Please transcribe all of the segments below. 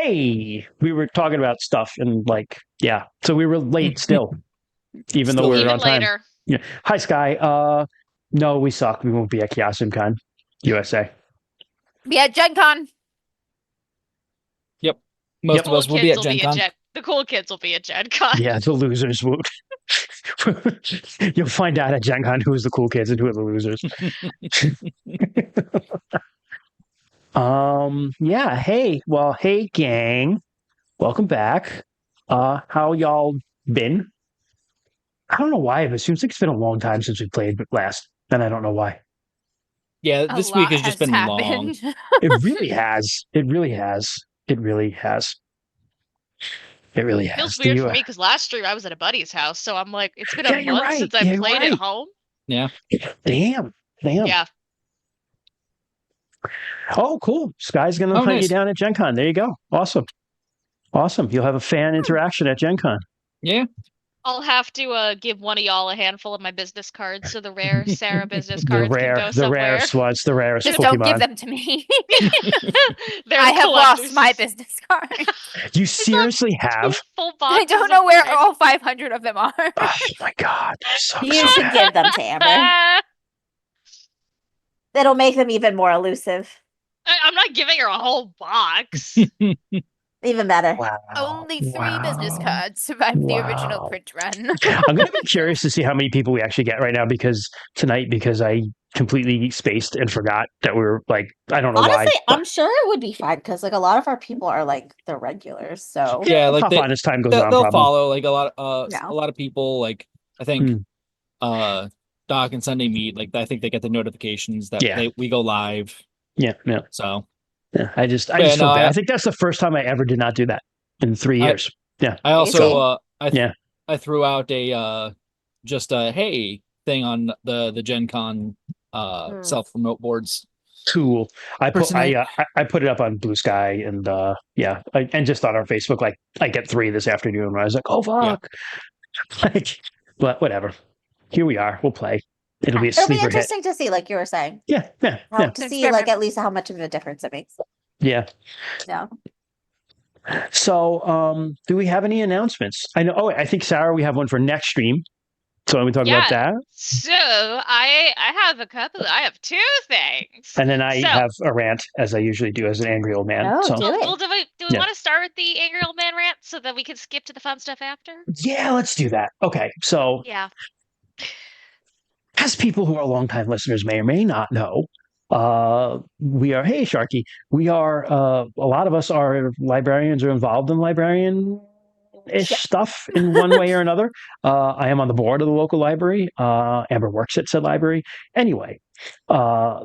Hey, we were talking about stuff and so we were late still, even though Still we were late. on Even time. later. Yeah. Hi, Sky. No, we suck. We won't be at KeosimCon USA. Be at Gen Con. Yep. Most of Cool us will be kids at will Gen be at Con. Gen. The cool kids will be at Gen Con. Yeah, the losers won't. You'll find out at Gen Con who's the cool kids and who are the losers. Yeah. Hey, gang. Welcome back. How y'all been? I don't know why, but it seems like it's been a long time since we played last, and I don't know why. Yeah, A this week lot has just has been long. happened. It really has. It really has. It really has. It really Feels has. weird for me because last stream I was at a buddy's house, so I'm like, it's been a Yeah, you're month right. since I Yeah, you're played at right. home. Yeah. Damn. Damn. Yeah. Oh, cool. Sky's gonna Oh, hunt you nice. down at Gen Con. There you go. Awesome. Awesome. You'll have a fan interaction at Gen Con. Yeah. I'll have to give one of y'all a handful of my business cards so the rare Sarah business cards can go The somewhere. rarest ones, the rarest Just don't give Pokemon. them to me. They're I the have lost my collectors. business card. You I still have seriously two have? full I boxes don't of know where greeting. all 500 of them are. Oh my god, that sucks You so should bad. give them to Amber. That'll make them even more elusive. I'm not giving her a whole box. Even better. Wow. Only 3 business Wow. cards survived the original Wow. print run. I'm going to be curious to see how many people we actually get right now because I completely spaced and forgot that we were like, I don't know Honestly, why. I'm sure it would be fine because like a lot of our people are like the regulars. So Yeah, I'll like pop on as time goes on, they'll probably. follow like yeah. a lot of people like I think Doc and Sunday meet like I think they get the notifications that Yeah. we go live. Yeah. So Yeah. I just yeah, feel no, bad. I think that's the first time I ever did not do that in 3 years. Yeah. I also Yeah. I threw out a just a hey thing on the Gen Con self remote boards. Cool. I put Personally. I put it up on Blue Sky and and just on our Facebook. Like I get 3 this afternoon. Where I was like, oh fuck. Like, but whatever. Here we are. We'll play. It'll be a It'll be sleeper hit. interesting to see, like you were saying. Yeah. To see like at least how much of a difference it makes. Yeah. Yeah. So, do we have any announcements? I know. Oh, I think Sarah, we have one for next stream. So we talk about that. So I have a couple. I have 2 things. And then I have a rant, as I usually do as an angry old man. Oh, so. do it. Well, do we want to start with the angry old man rant so that we can skip to the fun stuff after? Yeah, let's do that. Okay, so yeah, as people who are longtime listeners may or may not know, we are. Hey, Sharky, we are. A lot of us are librarians or involved in librarian-ish stuff in one way or another. I am on the board of the local library. Amber works at said library. Anyway,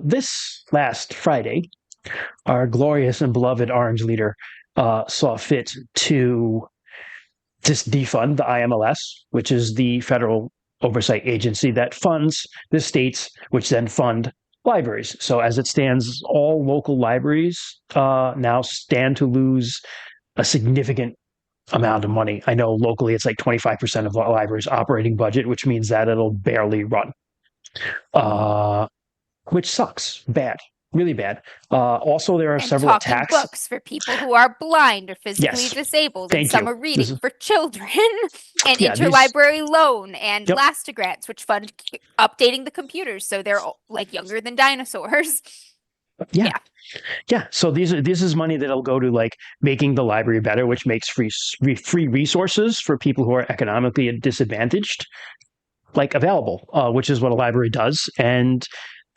this last Friday, our glorious and beloved Orange leader saw fit to just defund the IMLS, which is the federal oversight agency that funds the states, which then fund libraries. So as it stands, all local libraries now stand to lose a significant amount of money. I know locally it's like 25% of the library's operating budget, which means that it'll barely run, which sucks. Bad. Really bad. Also, there are several attacks. Books for people who are blind or physically disabled, and summer reading for children, and interlibrary loan and Lasta grants, which fund updating the computers so they're like younger than dinosaurs. Yeah. So this is money that'll go to like making the library better, which makes free resources for people who are economically disadvantaged, like available, which is what a library does. And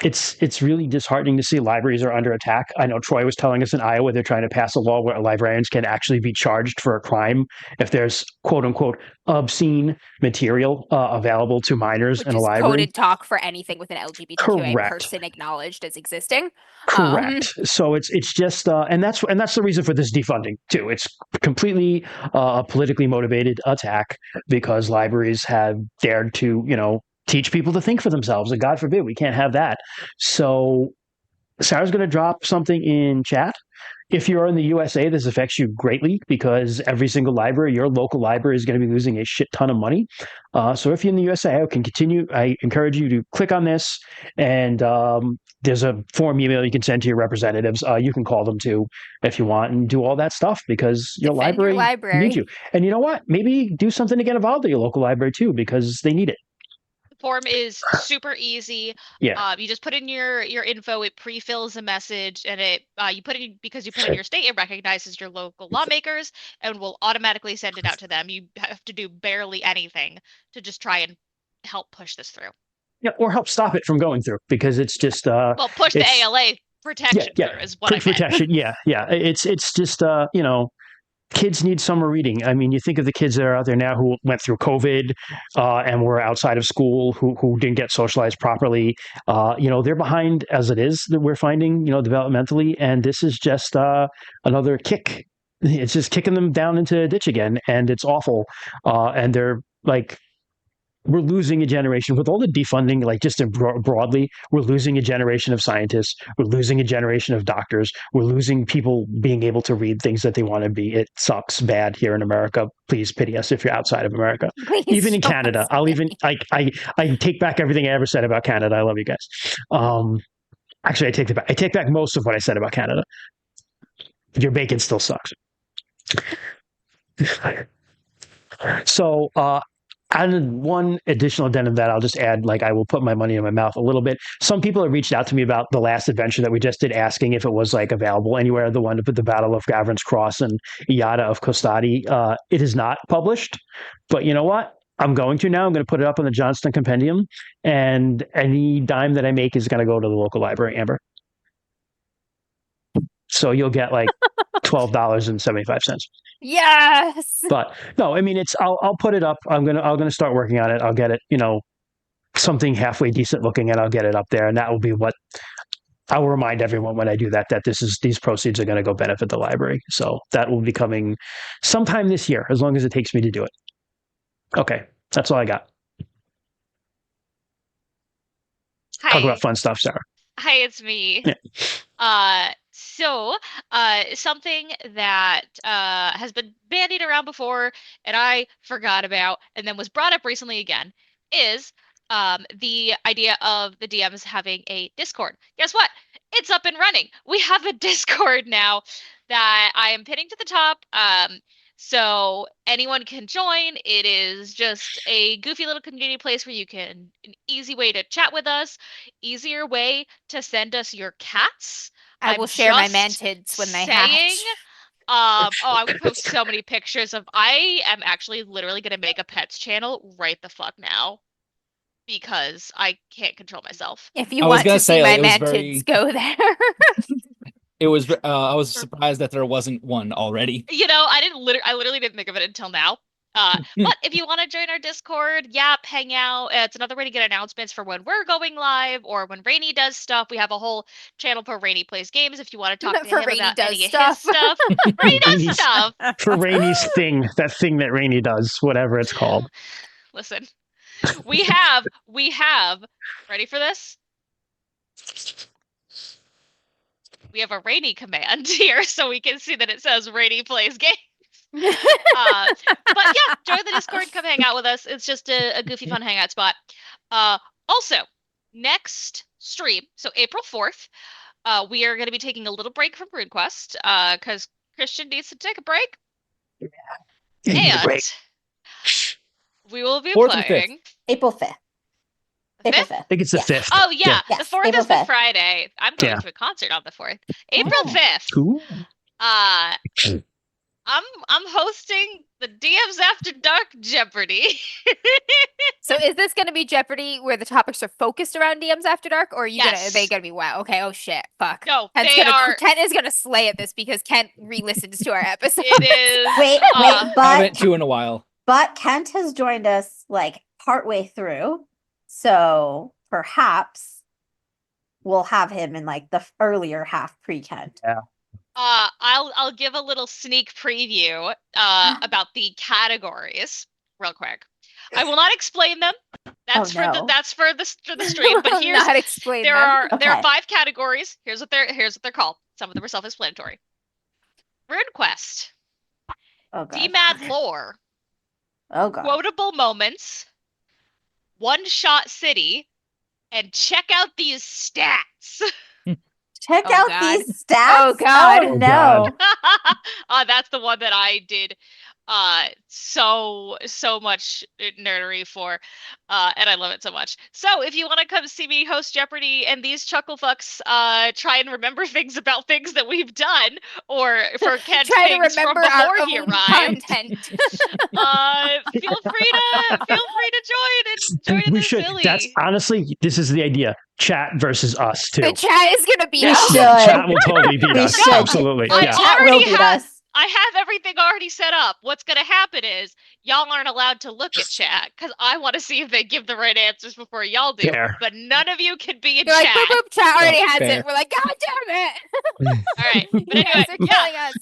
it's really disheartening to see libraries are under attack. I know Troy was telling us in Iowa they're trying to pass a law where librarians can actually be charged for a crime if there's quote unquote obscene material available to minors in a library. Coded talk for anything with an LGBTQIA person acknowledged as existing. Correct. So it's just and that's the reason for this defunding too. It's completely a politically motivated attack because libraries have dared to teach people to think for themselves, and God forbid we can't have that. So Sarah's going to drop something in chat If you're in the USA, this affects you greatly because every single library, your local library, is going to be losing a shit ton of money. So if you're in the USA, I encourage you to click on this, and there's a form email you can send to your representatives. You can call them too if you want, and do all that stuff because your library needs you. And you know what? Maybe do something to get involved at your local library too because they need it. Form is super easy. Yeah. You just put in your info. It pre-fills a message, and you put in because you put in your state. It recognizes your local lawmakers and will automatically send it out to them. You have to do barely anything to just try and help push this through. Yeah, or help stop it from going through because it's just push the ALA protection through is what I meant. Protection. Yeah. It's just kids need summer reading. I mean, you think of the kids that are out there now who went through COVID and were outside of school, who didn't get socialized properly. They're behind as it is that we're finding, developmentally. And this is just another kick. It's just kicking them down into a ditch again. And it's awful. And they're like, we're losing a generation with all the defunding, like just broadly, we're losing a generation of scientists. We're losing a generation of doctors. We're losing people being able to read things that they want to be. It sucks bad here in America. Please pity us if you're outside of America. Please even in Canada, I take back everything I ever said about Canada. I love you guys. Actually, I take it back. I take back most of what I said about Canada. Your bacon still sucks. So, and one additional addendum that I'll just add, like I will put my money in my mouth a little bit. Some people have reached out to me about the last adventure that we just did, asking if it was like available anywhere. The one to put the Battle of Gavrin's Cross and Iada of Costadi. It is not published, but you know what? I'm going to now. I'm going to put it up on the Johnston Compendium, and any dime that I make is going to go to the local library, Amber. So you'll get like $12.75. Yes. But no, I mean, I'll put it up. I'm gonna start working on it. I'll get it, something halfway decent looking, and I'll get it up there. And that will be what I will remind everyone when I do that these proceeds are going to go benefit the library. So that will be coming sometime this year, as long as it takes me to do it. Okay, that's all I got. Hi. Talk about fun stuff, Sarah. Hi, it's me. Yeah. So something that has been bandied around before and I forgot about and then was brought up recently again is the idea of the DMs having a Discord. Guess what? It's up and running. We have a Discord now that I am pinning to the top. So anyone can join. It is just a goofy little community place where you can, an easy way to chat with us, easier way to send us your cats. I will share my mantids when they hatch. I would post so many pictures of. I am actually literally gonna make a pets channel right the fuck now because I can't control myself. If you want to see my mantids, go there. It was. I was surprised that there wasn't one already. I literally didn't think of it until now. But if you want to join our Discord, hang out. It's another way to get announcements for when we're going live or when Rainy does stuff. We have a whole channel for Rainy Plays Games if you want to talk to him about any of his stuff. Rainy does stuff. For Rainy's thing, that thing that Rainy does, whatever it's called. Listen, we have, ready for this? We have a Rainy command here so we can see that it says Rainy Plays Games. But yeah, join the Discord, come hang out with us. It's just a goofy fun hangout spot. Also, next stream, so April 4th, we are going to be taking a little break from Runequest because Christian needs to take a break. Yeah. And we will be playing April 5th. April 5th. I think it's the 5th. Oh yeah, Yes, the 4th April is the 5th. Friday. I'm going to a concert on the 4th. April 5th. Ooh. I'm hosting the DMs After Dark Jeopardy. So is this going to be Jeopardy where the topics are focused around DMs After Dark, or are they going to be wow? Okay, oh shit, fuck. No, Kent is going to slay at this because Kent re-listens to our episodes. It is. Wait, I but haven't two in a while. But Kent has joined us like partway through, so perhaps we'll have him in like the earlier half pre-Kent. Yeah. I'll give a little sneak preview about the categories real quick. I will not explain them. That's for the stream. But there are 5 categories. Here's what they're called. Some of them are self-explanatory. Runequest. Oh god. DMAD lore. Oh god. Quotable moments. One-shot city. And check out these stats. Check Oh, out God. these stats. Oh, God. Oh, Oh, no. God. That's the one that I did so much nerdery for, and I love it so much. So if you want to come see me host Jeopardy and these chuckle fucks try and remember things about things that we've done, or for Ken Try to things from remember before our he own arrived, content. feel free to join and join in We the should. silly. That's honestly, this is the idea. Chat versus us too. The chat is gonna beat We us. should. Chat will totally beat We us. should. Absolutely. Or Yeah. chat will beat us. I have everything already set up. What's going to happen is y'all aren't allowed to look at chat because I want to see if they give the right answers before y'all do. Fair. But none of you can be in You're like, chat. boop, boop, chat already has fair. it. We're like, God damn it. All right. But You anyway, guys are killing us.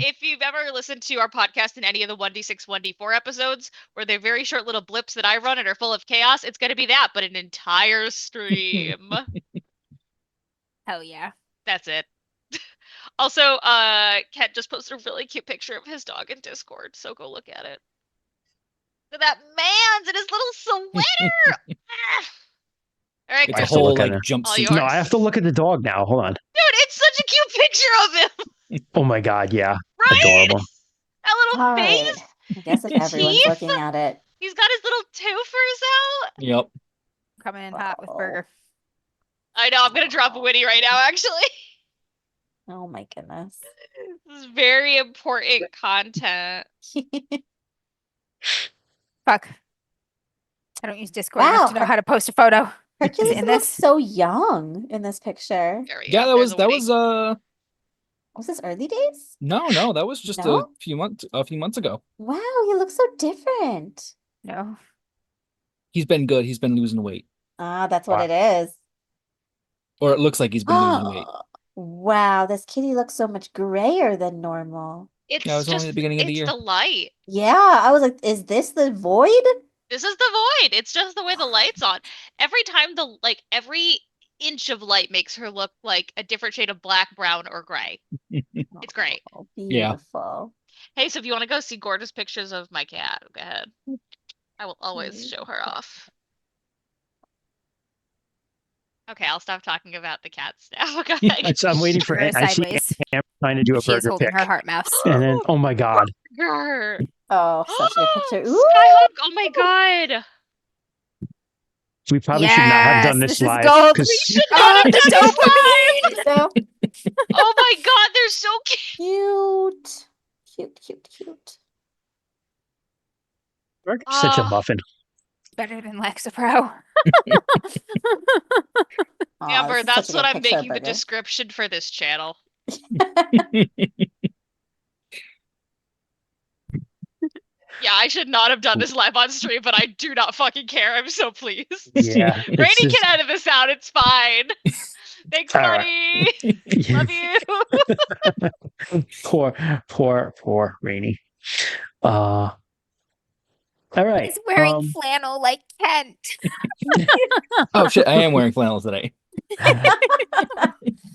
if you've ever listened to our podcast in any of the 1d6, 1d4 episodes, where they're very short little blips that I run and are full of chaos, it's going to be that, but an entire stream. Hell yeah. That's it. Also, Ken just posted a really cute picture of his dog in Discord, so go look at it. Look at that man's in his little sweater. All right, It's a Christian, whole look at like it. all jumpsuit. yours. No, I have to look at the dog now. Hold on. Dude, it's such a cute picture of him, Oh my God. Yeah. right? Adorable. That little All right. face. I guess if everyone's Teeth? looking at it. He's got his little twofers out. Yep. Coming in hot with burger. I know, I'm going to drop a witty right now, actually. Oh my goodness. This is very important content. Fuck. I don't use Discord enough to know how to post a photo. Hercules in looks this? so young in this picture. There we Yeah, go. that was Was this early days? no, that was just No? a few months ago. Wow, he looks so different. No. He's been good. He's been losing weight. Ah, that's what Wow. it is. Or it looks like he's been losing weight. Wow, this kitty looks so much grayer than normal. It's Yeah, it was just only the beginning of the it's year. the light. Yeah, I was like, is this the void? This is the void. It's just the way the light's on. Every time every inch of light makes her look like a different shade of black, brown, or gray. It's great. Oh, Yeah. beautiful. Hey, so if you want to go see gorgeous pictures of my cat, go ahead. I will always show her off. Okay, I'll stop talking about the cats now. Go ahead. I'm waiting for. Her I see sideways. Am trying to do a She is burger holding pick, her heart mouse. and then oh my God. Grr. Oh, such a good picture. Ooh. Skyhook! Oh my god! We probably should not have done this is live gold. because We should not have the done this live! So Oh my god, they're so cute! cute. burger's such a Oh. muffin. Better than Lexapro. Aw, Amber, this is that's such a what good I'm picture, making the Burger. description for this channel. Yeah, I should not have done this live on stream, but I do not fucking care. I'm so pleased. Yeah. it's Rainy just- can edit this out. It's fine. Thanks, All buddy. Love you. poor Rainy. All right. He's wearing flannel like Kent. Oh shit, I am wearing flannel today.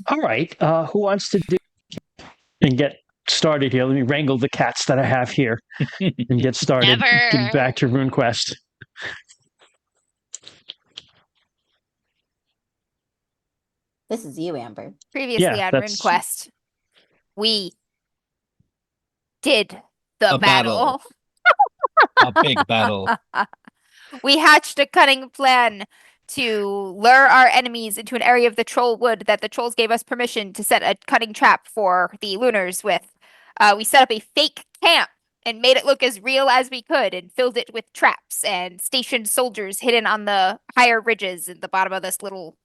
All right. Who wants to do and get started here? Let me wrangle the cats that I have here and get started. Never. Get back to RuneQuest. This is you, Amber. Previously Yeah, on that's- RuneQuest, we did the A battle. A big battle. We hatched a cunning plan to lure our enemies into an area of the troll wood that the trolls gave us permission to set a cunning trap for the lunars with. We set up a fake camp and made it look as real as we could and filled it with traps and stationed soldiers hidden on the higher ridges at the bottom of this little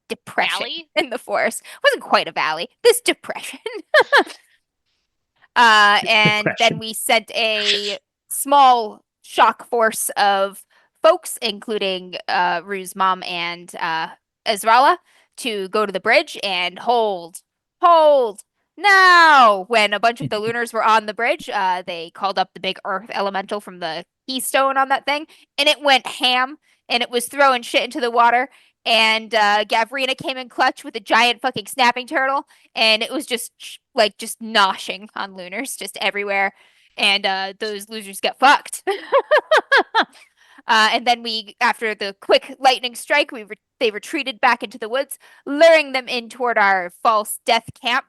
depression Valley? in the forest. It wasn't quite a valley. This depression. And Depression. then we sent a small shock force of folks, including Rue's mom and Ezrala, to go to the bridge and hold now. When a bunch of the lunars were on the bridge, they called up the big earth elemental from the keystone on that thing, and it went ham, and it was throwing shit into the water, and Gavrina came in clutch with a giant fucking snapping turtle, and it was just noshing on Lunars just everywhere, and those losers get fucked. And then after the quick lightning strike, they retreated back into the woods, luring them in toward our false death camp.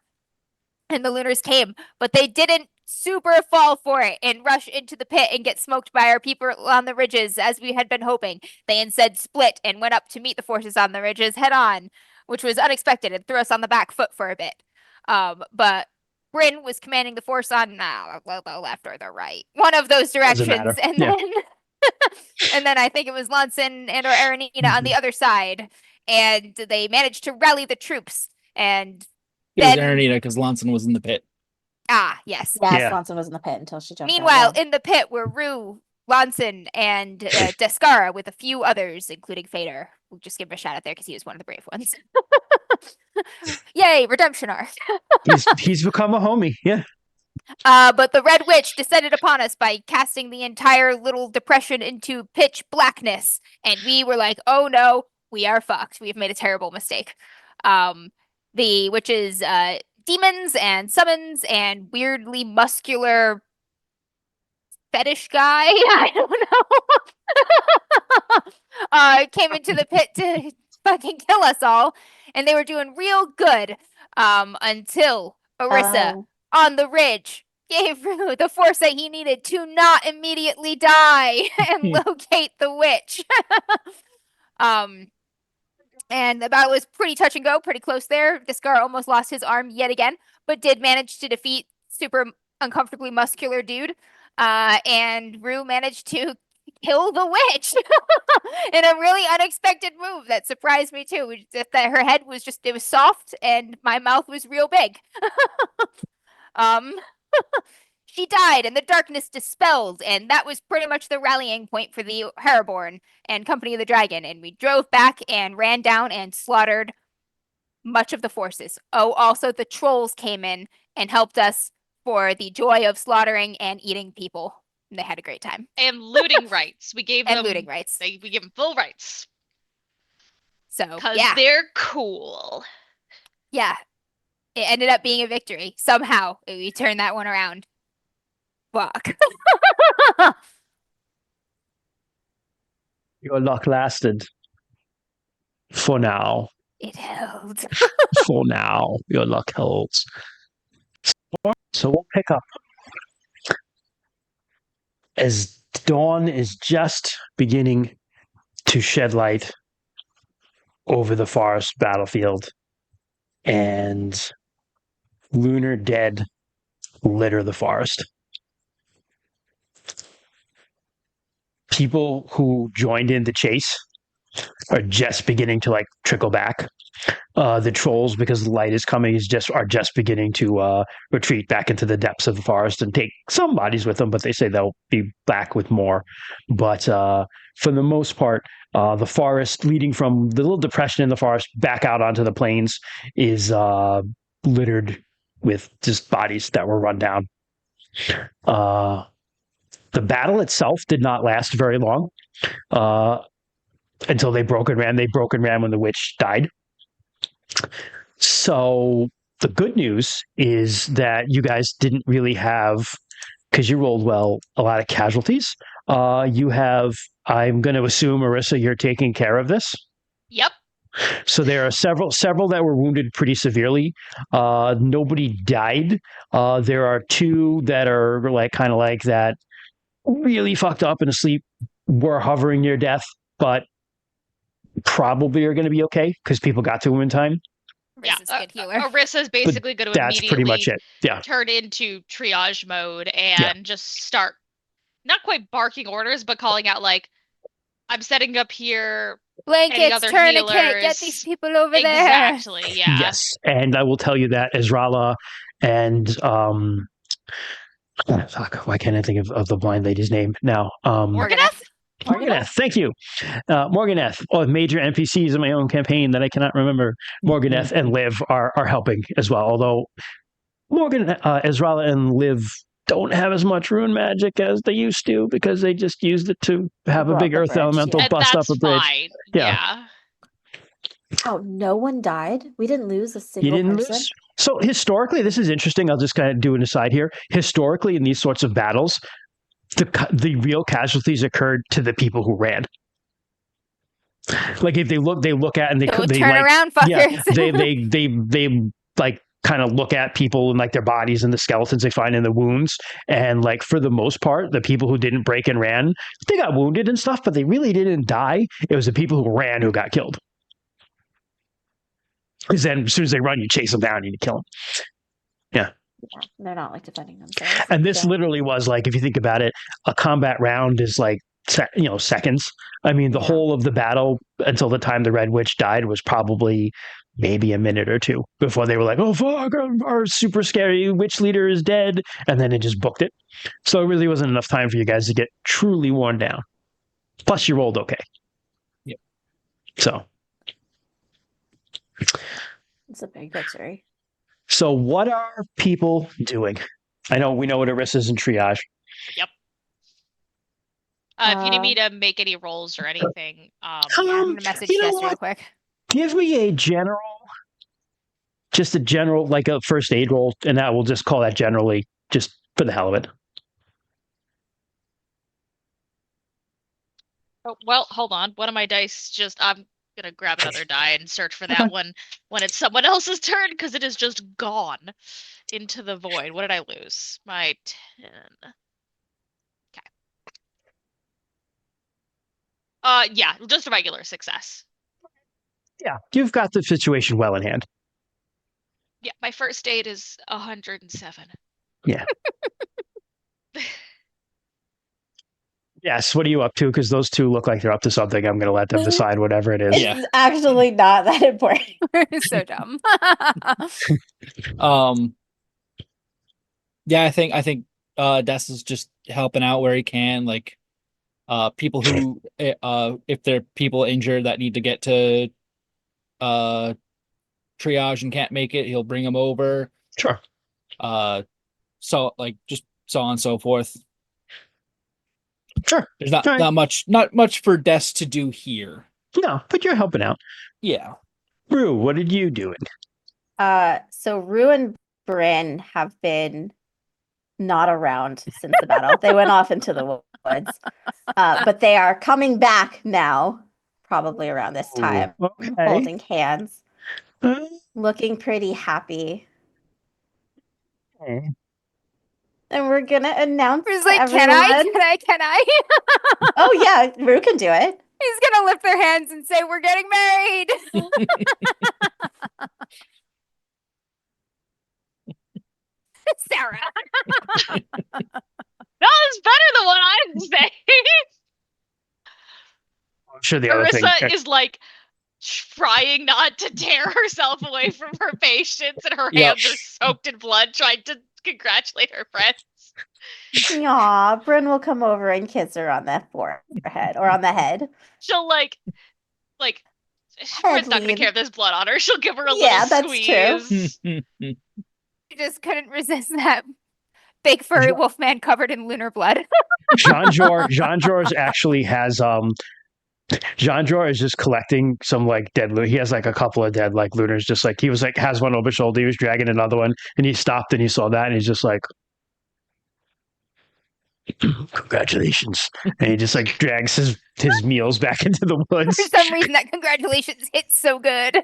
And the Lunars came, but they didn't super fall for it and rush into the pit and get smoked by our people on the ridges as we had been hoping. They instead split and went up to meet the forces on the ridges head on, which was unexpected and threw us on the back foot for a bit. But Bryn was commanding the force on the left or the right, one of those directions, and then and then I think it was Lonson and or Aranina on the other side, and they managed to rally the troops. And it was Aranina because Lonson was in the pit. Ah, yes. Yes, Lonson was in the pit until she jumped Meanwhile, out. in the pit were Rue, Lonson, and Descara with a few others, including Fader. We'll just give him a shout out there because he was one of the brave ones. Yay, redemption arc. he's become a homie, yeah. But the Red Witch descended upon us by casting the entire little depression into pitch blackness, and we were like, oh no, we are fucked. We have made a terrible mistake. The witches, demons and summons and weirdly muscular fetish guy, I don't know, came into the pit to fucking kill us all, and they were doing real good until Orisa on the ridge gave Rue the force that he needed to not immediately die and locate the witch. And the battle was pretty touch and go, pretty close there. Discar almost lost his arm yet again, but did manage to defeat super uncomfortably muscular dude. And Rue managed to kill the witch in a really unexpected move that surprised me too. That her head was it was soft and my mouth was real big. She died and the darkness dispelled, and that was pretty much the rallying point for the Heraborn and Company of the Dragon, and we drove back and ran down and slaughtered much of the forces. Oh, also the trolls came in and helped us for the joy of slaughtering and eating people. And they had a great time. And looting rights. We gave them looting rights. We gave them full rights. So, because they're cool. Yeah. It ended up being a victory. Somehow, we turned that one around. Fuck. Your luck lasted. For now. It held. For now. Your luck holds. So we'll pick up. As dawn is just beginning to shed light over the forest battlefield, and lunar dead litter the forest. People who joined in the chase are just beginning to trickle back. The trolls, because the light is coming, are just beginning to retreat back into the depths of the forest and take some bodies with them, but they say they'll be back with more. But for the most part, the forest leading from the little depression in the forest back out onto the plains is littered with just bodies that were run down. The battle itself did not last very long until they broke and ran. They broke and ran when the witch died. So the good news is that you guys didn't really have, because you rolled well, a lot of casualties. You have, I'm going to assume, Orisa, you're taking care of this? Yep. So there are several that were wounded pretty severely. Nobody died. There are two that are kind of like that, really fucked up and asleep, were hovering near death, but probably are going to be okay because people got to them in time. Orisa's basically going to immediately pretty much it. Yeah. Turn into triage mode and just start not quite barking orders, but calling out I'm setting up here. Blankets, tourniquet, get these people over there. Exactly, yeah. Yes, and I will tell you that Ezrala and why can't I think of the blind lady's name now? Morganeth? Morganeth, thank you. Morganeth, major NPCs in my own campaign that I cannot remember. Morganeth and Liv are helping as well, although Ezrala and Liv don't have as much rune magic as they used to because they just used it to have a big earth elemental bust up a bridge. Fine. Yeah. Oh, no one died? We didn't lose a single person? Lose? So historically, this is interesting. I'll just kind of do an aside here. Historically, in these sorts of battles, the real casualties occurred to the people who ran. Like if they look at and they turn around, fuckers. they like kind of look at people and like their bodies and the skeletons they find in the wounds, and like for the most part, the people who didn't break and ran, they got wounded and stuff, but they really didn't die. It was the people who ran who got killed. Because then as soon as they run, you chase them down and you kill them. Yeah. They're not like defending themselves. And this literally was like, if you think about it, a combat round is like, seconds. I mean, the whole of the battle until the time the Red Witch died was probably maybe a minute or two before they were like, oh, fuck, our super scary witch leader is dead. And then it just booked it. So it really wasn't enough time for you guys to get truly worn down. Plus, you rolled okay. Yep. So. It's a big victory. So what are people doing? We know what Arissa's in triage. Yep. If you need me to make any rolls or anything, I'm gonna message Jess real quick. Give me just a general, like a first aid roll, and that we'll just call that generally, just for the hell of it. Oh, well, hold on. One of my dice I'm gonna grab another die and search for that one when it's someone else's turn, because it is just gone into the void. What did I lose? My 10. Okay. Yeah, just a regular success. Yeah, you've got the situation well in hand. Yeah, my first aid is 107. Yeah. Yes, what are you up to? Because those two look like they're up to something. I'm going to let them decide whatever it is. It's actually not that important. So dumb. Yeah, I think Des is just helping out where he can. Like, people who, if there are people injured that need to get to triage and can't make it, he'll bring them over. Sure. So like just so on and so forth. Sure. There's not much for Des to do here. No, but you're helping out. Yeah. Rue, what did you do? So Rue and Bryn have been not around since the battle. They went off into the woods. But they are coming back now, probably around this time, holding hands, looking pretty happy. Okay. And we're gonna announce Rue's like, everyone. Can I? Oh yeah, Rue can do it. He's gonna lift their hands and say, "We're getting married." Sarah. That was better than what I'm saying. I'm sure the other thing is like trying not to tear herself away from her patients, and her hands are soaked in blood, trying to congratulate her friends. Aw, Bryn will come over and kiss her on the forehead or on the head. She'll like Bryn's not gonna care if there's blood on her. She'll give her a little squeeze. True. She just couldn't resist that big furry wolfman covered in lunar blood. Jean-Georges actually has Jean-Georges is just collecting some like dead loot. He has like a couple of dead like lunars, just like he was like has one over his shoulder, he was dragging another one, and he stopped and he saw that and he's just like, congratulations. And he just like drags his meals back into the woods. For some reason that congratulations hits so good.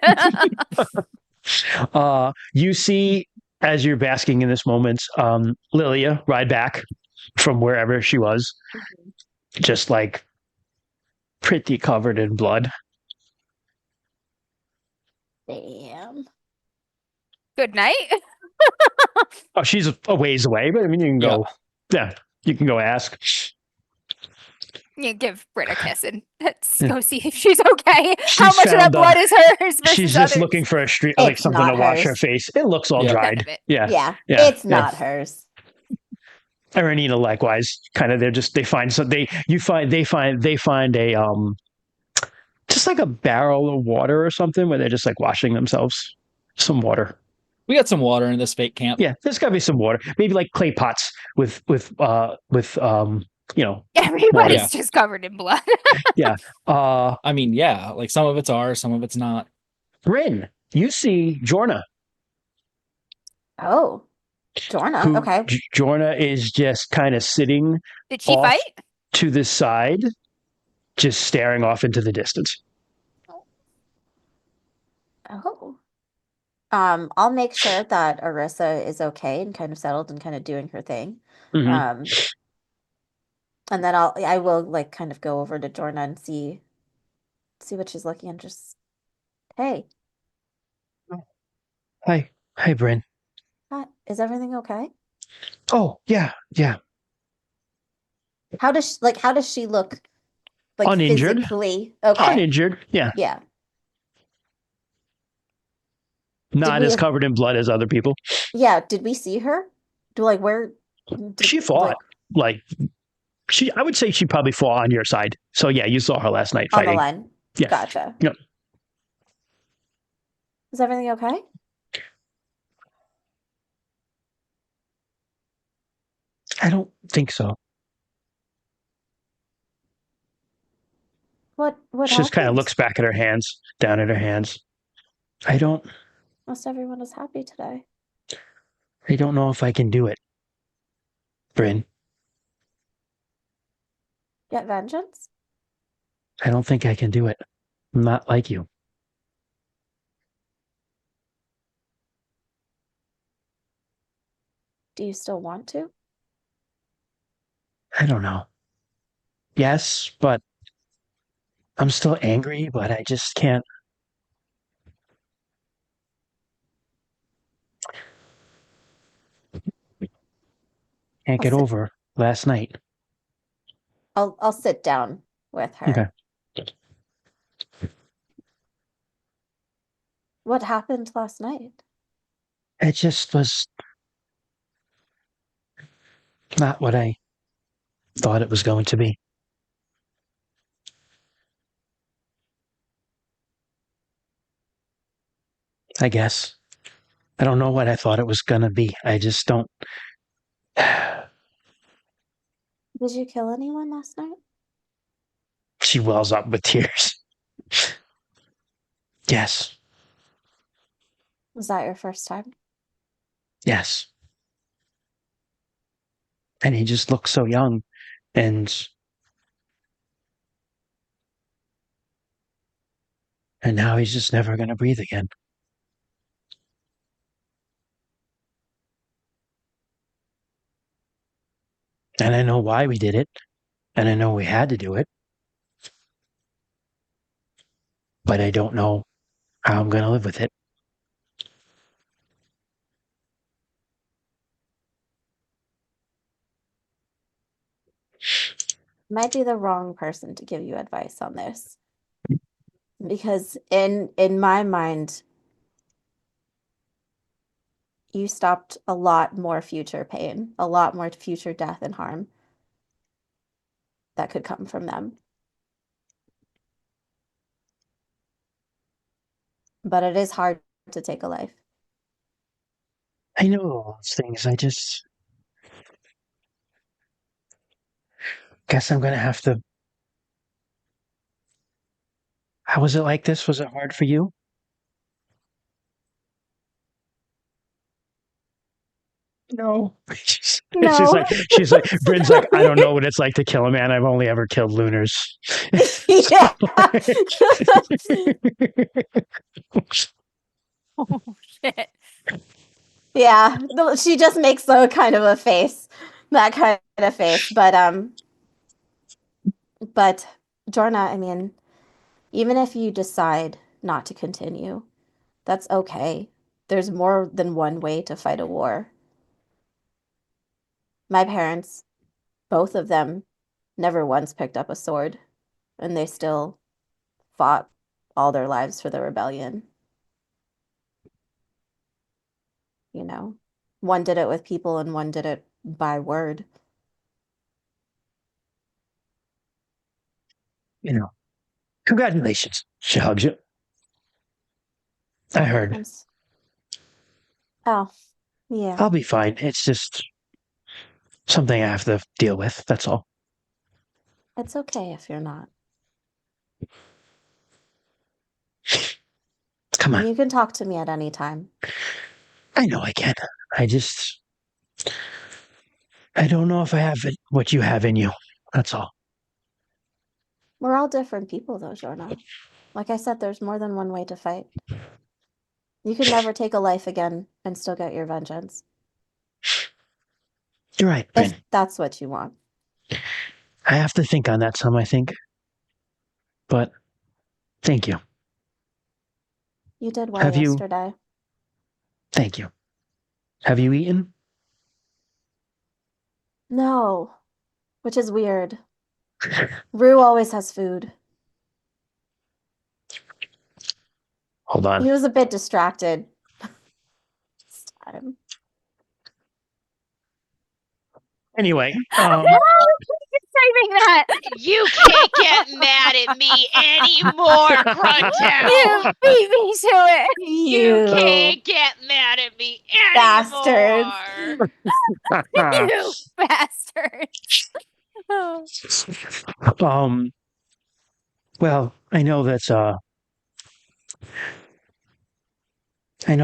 You see, as you're basking in this moment, Lilia ride back from wherever she was, just like pretty covered in blood. Damn. Good night. Oh, she's a ways away, but I mean, you can go. Yeah, you can go ask. You give Britt a kiss and let's go see if she's okay. How much of that blood is hers versus she's just others? looking for a street, like something to wash her face. It looks all dried. Yeah, it's not hers. Aranina likewise, kind of. They find some. They find a just like a barrel of water or something where they're just like washing themselves. Some water. We got some water in this fake camp. Yeah, there's gotta be some water. Maybe like clay pots with everybody's water. just covered in blood. Yeah. I mean, yeah, like some of it's ours, some of it's not. Bryn, you see Jorna. Oh, Jorna. Okay. Jorna is just kind of sitting Did she off fight? to the side, just staring off into the distance. Oh. I'll make sure that Arissa is okay and kind of settled and kind of doing her thing. Mm-hmm. And then I will like kind of go over to Jorna and see what she's looking and just, hey. Hi, Bryn. Is everything okay? Oh, yeah. How does she look like Uninjured. physically? Okay. Uninjured, yeah. Yeah. Not as covered in blood as other people. Yeah, did we see her? She fought. I would say she probably fought on your side. So yeah, you saw her last night fighting. On the line. Yeah. Gotcha. Yep. Is everything okay? I don't think so. What She just kind of looks back at her hands, down at her hands. Most everyone is happy today. I don't know if I can do it, Bryn. Get vengeance? I don't think I can do it. I'm not like you. Do you still want to? I don't know. Yes, but I'm still angry, but I just can't. Can't get over last night. I'll sit down with her. Okay. What happened last night? It just was not what I thought it was going to be. I guess. I don't know what I thought it was going to be. I just don't. Did you kill anyone last night? She wells up with tears. Yes. Was that your first time? Yes. And he just looks so young. And now he's just never going to breathe again. And I know why we did it. And I know we had to do it. But I don't know how I'm going to live with it. Might be the wrong person to give you advice on this. Because in my mind, you stopped a lot more future pain, a lot more future death and harm that could come from them. But it is hard to take a life. I know all those things. I just guess I'm going to have to. How was it like this? Was it hard for you? No. No. she's like, Bryn's like, I don't know what it's like to kill a man. I've only ever killed lunars. Yeah. Oh, shit. Yeah. She just makes that kind of a face. That kind of face. But Jorna, I mean, even if you decide not to continue, that's okay. There's more than one way to fight a war. My parents, both of them, never once picked up a sword, and they still fought all their lives for the rebellion. You know, one did it with people and one did it by word. Congratulations. She hugs you. I heard. Oh, yeah. I'll be fine. It's just something I have to deal with. That's all. It's okay if you're not. Come on. You can talk to me at any time. I know I can. I don't know if I have what you have in you. That's all. We're all different people, though, Jorna. Like I said, there's more than one way to fight. You can never take a life again and still get your vengeance. You're right, Bryn. If that's what you want. I have to think on that some, I think. But thank you. You did well yesterday. Thank you. Have you eaten? No, which is weird. Rue always has food. Hold on. He was a bit distracted this time. Anyway, saving that. You can't get mad at me anymore, Gruntown. You beat me to it. You can't get mad at me Bastards. anymore. You bastards. Well, I know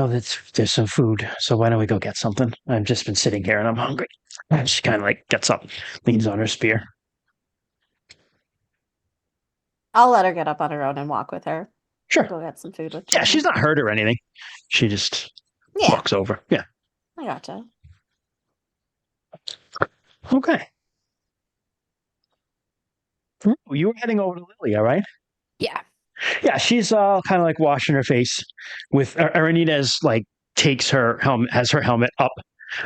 that there's some food, so why don't we go get something? I've just been sitting here and I'm hungry. And she kind of like gets up, leans on her spear. I'll let her get up on her own and walk with her. Sure. Go get some food with Yeah, Jorna. she's not hurt or anything. She just walks over. Yeah. I gotcha. Okay. You were heading over to Lily, all right? Yeah. Yeah, she's kind of like washing her face with Aranita's like takes her helmet, has her helmet up.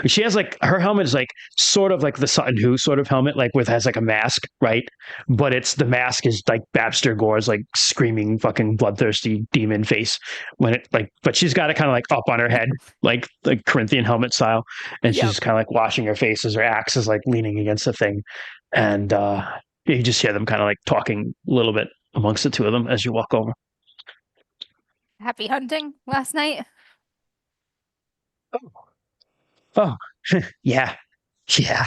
She has like her helmet is like sort of like the Sutton Hoo sort of helmet, like has like a mask, right? But the mask is like Babster Gore's like screaming fucking bloodthirsty demon face when it but she's got it kind of like up on her head, like Corinthian helmet style, and she's kind of like washing her face as her axe is like leaning against the thing, and you just hear them kind of like talking a little bit amongst the two of them as you walk over. Happy hunting last night? Oh, yeah. These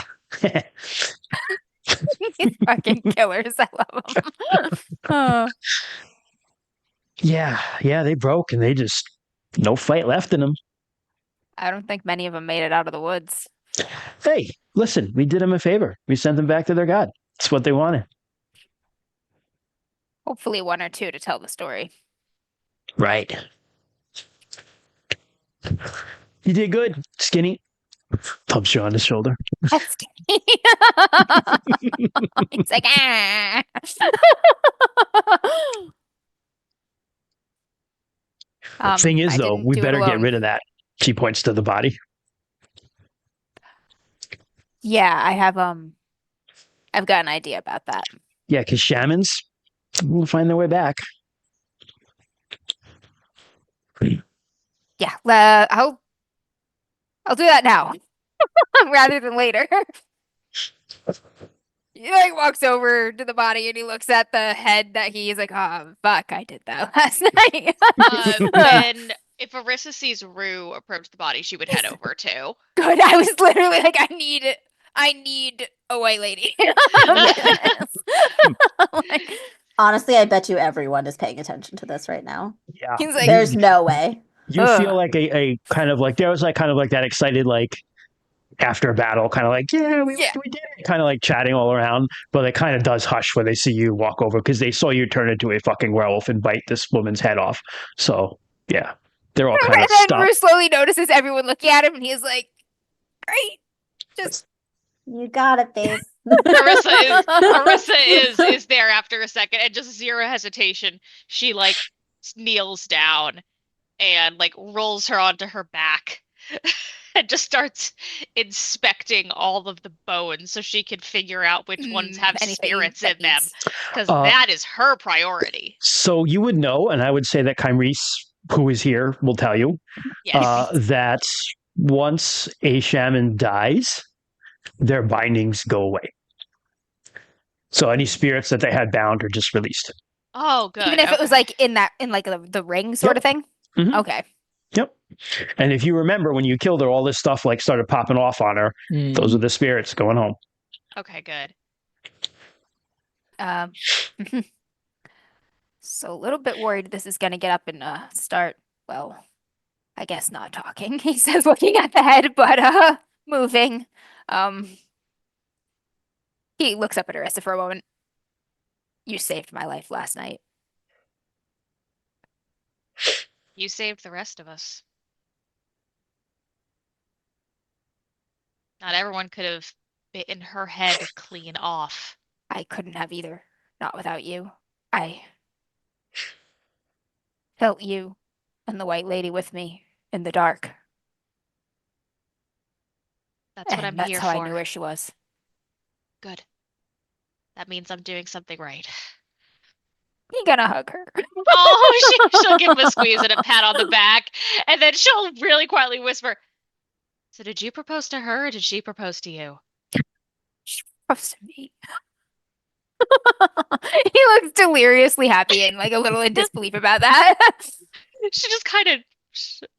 fucking killers. I love them. Yeah, they broke and they just no fight left in them. I don't think many of them made it out of the woods. Hey, listen, we did them a favor. We sent them back to their god. It's what they wanted. Hopefully one or two to tell the story. Right. You did good, Skinny. Pumps you on the shoulder. That's Skinny. He's like, ah. The thing is, though, we better get rid of that. She points to the body. Yeah, I've got an idea about that. Yeah, because shamans will find their way back. Yeah, I'll do that now rather than later. He like walks over to the body and he looks at the head that he's like, oh fuck, I did that last night. Then if Arissa sees Rue approach the body, she would head over too. Good. I was literally like, I need a white lady. Like, honestly, I bet you everyone is paying attention to this right now. Yeah. He's like, there's no way. You feel like a kind of like there was like kind of like that excited like after a battle, kind of like we did it, kind of like chatting all around, but it kind of does hush when they see you walk over because they saw you turn into a fucking werewolf and bite this woman's head off. So yeah, they're all kind of stopped. And stopped. then Bruce slowly notices everyone looking at him, and he's like, "Great, just you got it, babe." Arissa is there after a second, and just zero hesitation, she like kneels down and like rolls her onto her back. And just starts inspecting all of the bones so she can figure out which ones have spirits in them. Because that is her priority. So you would know, and I would say that Kymrese, who is here, will tell you that once a shaman dies, their bindings go away. So any spirits that they had bound are just released. Oh, good. Even if it was like in like the ring sort of thing? Mm-hmm. Okay. Yep. And if you remember when you killed her, all this stuff like started popping off on her. Those are the spirits going home. Okay, good. So a little bit worried this is gonna get up and start Well, I guess not talking, he says, looking at the head, but moving. He looks up at Arissa for a moment. You saved my life last night. You saved the rest of us. Not everyone could have bitten her head clean off. I couldn't have either. Not without you. I felt you and the white lady with me in the dark. That's what I'm that's here how for. I knew where she was. Good. That means I'm doing something right. You gonna hug her? Oh, she'll give him a squeeze and a pat on the back, and then she'll really quietly whisper, "So did you propose to her, or did she propose to you?" She proposed to me. He looks deliriously happy and like a little in disbelief about that. She just kind of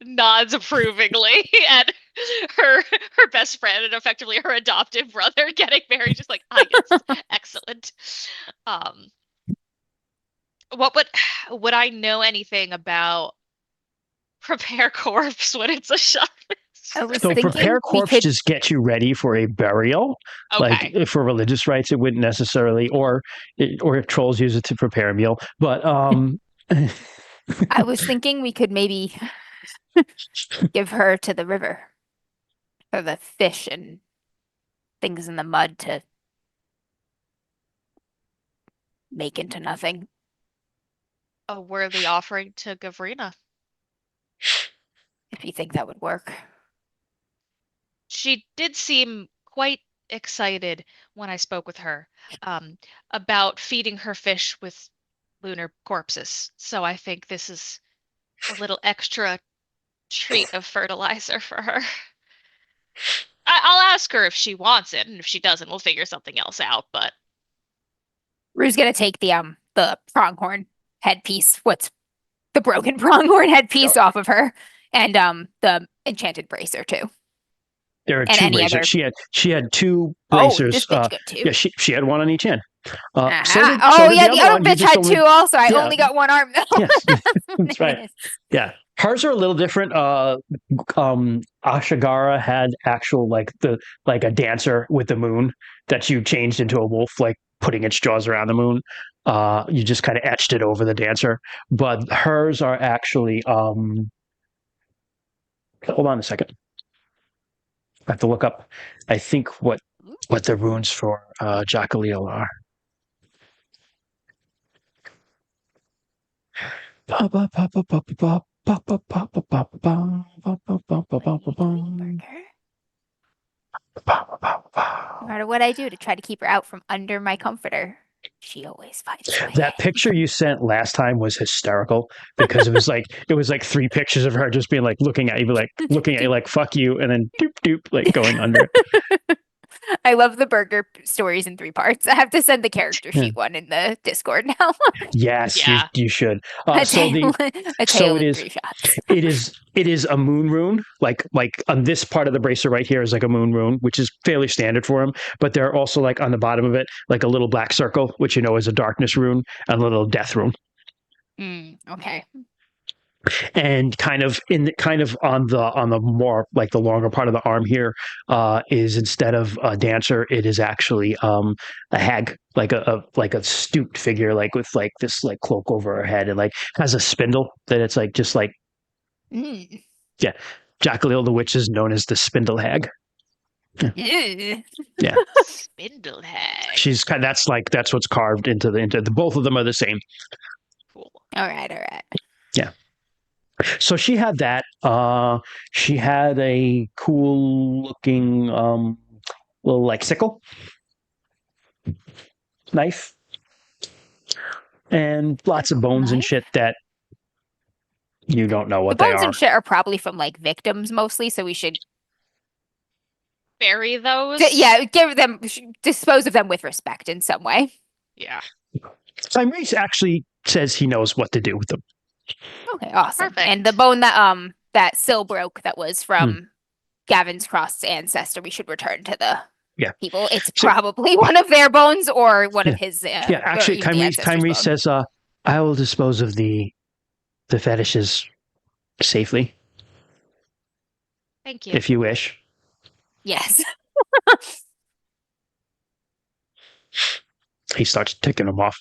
nods approvingly at her best friend and effectively her adoptive brother getting married. Just like, ah, yes, excellent. What would I know anything about prepare corpse when it's a shot? So prepare corpse just get you ready for a burial. Okay. Like for religious rites, it wouldn't necessarily, or if trolls use it to prepare a meal. But I was thinking we could maybe give her to the river for the fish and things in the mud to make into nothing. A worthy offering to Gavrina. If you think that would work. She did seem quite excited when I spoke with her about feeding her fish with lunar corpses. So I think this is a little extra treat of fertilizer for her. I'll ask her if she wants it, and if she doesn't, we'll figure something else out. But Rue's gonna take the pronghorn headpiece. What's the broken pronghorn headpiece off of her, and the enchanted bracer too. There are two bracers. She had two bracers. This bitch got two. Yeah, she had one on each hand. The other bitch had two also. I only got one arm though. Yes, that's right. Yeah. Hers are a little different. Ashigara had actual like a dancer with the moon that you changed into a wolf, like putting its jaws around the moon. You just kind of etched it over the dancer. But hers are actually hold on a second. I have to look up, I think, what the runes for Jackaleel are. No matter what I do to try to keep her out from under my comforter, she always finds a way. That picture you sent last time was hysterical because it was like 3 pictures of her just being like looking at you like fuck you, and then doop doop like going under it. I love the burger stories in 3 parts. I have to send the character sheet one in the Discord now. Yes, yeah. you should. A tale in 3 shots. It is a moon rune. Like on this part of the bracer right here is like a moon rune, which is fairly standard for him. But there are also like on the bottom of it, like a little black circle, which is a darkness rune, and a little death rune. Okay. And kind of on the more like the longer part of the arm here is, instead of a dancer, it is actually a hag, like a stooped figure, like with like this like cloak over her head, and like has a spindle that it's like just like yeah. Jackaleel the witch is known as the spindle hag. Yeah. Spindle hag. She's that's what's carved into the both of them are the same. Cool. All right. Yeah. So she had that. She had a cool looking little like sickle, knife, and lots of bones and shit that you don't know what they are. The bones and shit are probably from like victims mostly, so we should bury those. Dispose of them with respect in some way. Yeah. Tyrese actually says he knows what to do with them. Okay, awesome. Perfect. And the bone that Syl broke, that was from Gavin's crossed ancestor, we should return to the people. It's probably one of their bones or one of his. Actually, Tyrese says, "I will dispose of the fetishes safely. Thank you. If you wish. Yes. He starts ticking them off.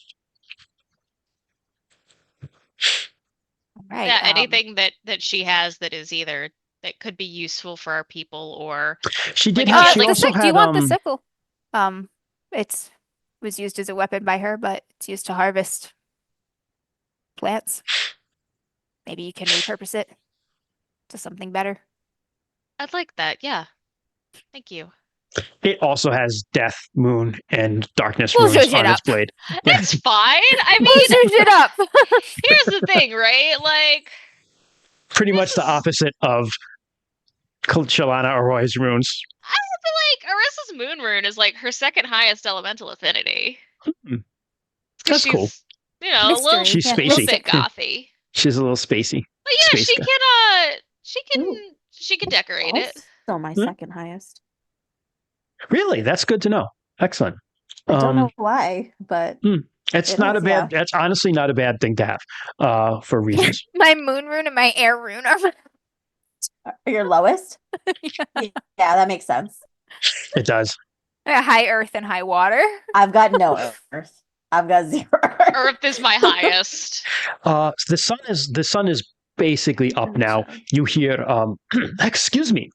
Right. Yeah, anything that she has that is either that could be useful for our people or she did. Like, She like also do you had want the sickle? It was used as a weapon by her, but it's used to harvest plants. Maybe you can repurpose it to something better. I'd like that. Yeah. Thank you. It also has death, moon, and darkness We'll runes zhuzh it on its up. blade. It's fine. I We'll mean, zhuzh it up. here's the thing, right? Like, Pretty this much the is- opposite of Shalana Arroy's runes. I feel like Arissa's moon rune is like her second highest elemental affinity. That's cool. She's, you know, a little, Mystery. She's Yeah, spacey. little bit gothy. She's a little spacey. But yeah, Space she guy. can Ooh. she can decorate it. Also my second highest. Really? That's good to know. Excellent. I don't know why, but It's it not is, a bad. That's honestly not a bad thing to have. For reasons. My moon rune and my air rune are your lowest. Yeah, that makes sense. It does. high earth and high water. I've got no earth. I've got 0 Earth is my highest. The sun is basically up now. You hear. Excuse me.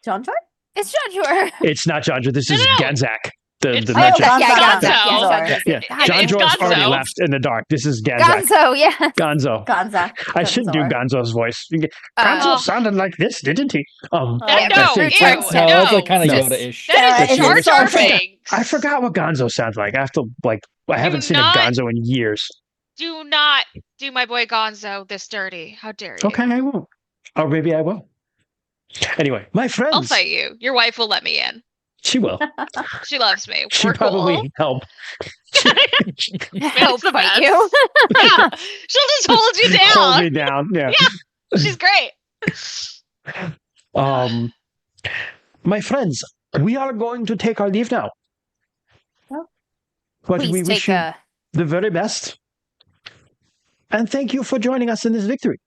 John Joy? It's John. It's not John. This is No. Ganzak. The It's- magic. Gonzo. Yeah, Gonzo. Yeah, Hi, John it's Jor's already Gonzo. left in the dark. This is Ganzak. Gonzo, yeah. Gonzo. Gonza. I should do Gonzo's voice. Gonzo Oh. sounded like this, didn't he? No, that's ew, it. No, that's like kind of No. Yoda-ish. That is It's Jar Jar insulting. Binks. I forgot what Gonzo sounds like. I have to I haven't seen not- a Gonzo in years. Do not do my boy Gonzo this dirty. How dare you? Okay, I won't. Or maybe I will. Anyway, my friends. I'll fight you. Your wife will let me in. She will. She loves me. She We're probably cool. help. Help the fight best. you. Yeah, she'll just hold you down. Hold me down. Yeah. She's great. My friends, we are going to take our leave now. Well, But Please we wish take you a the very best. And thank you for joining us in this victory.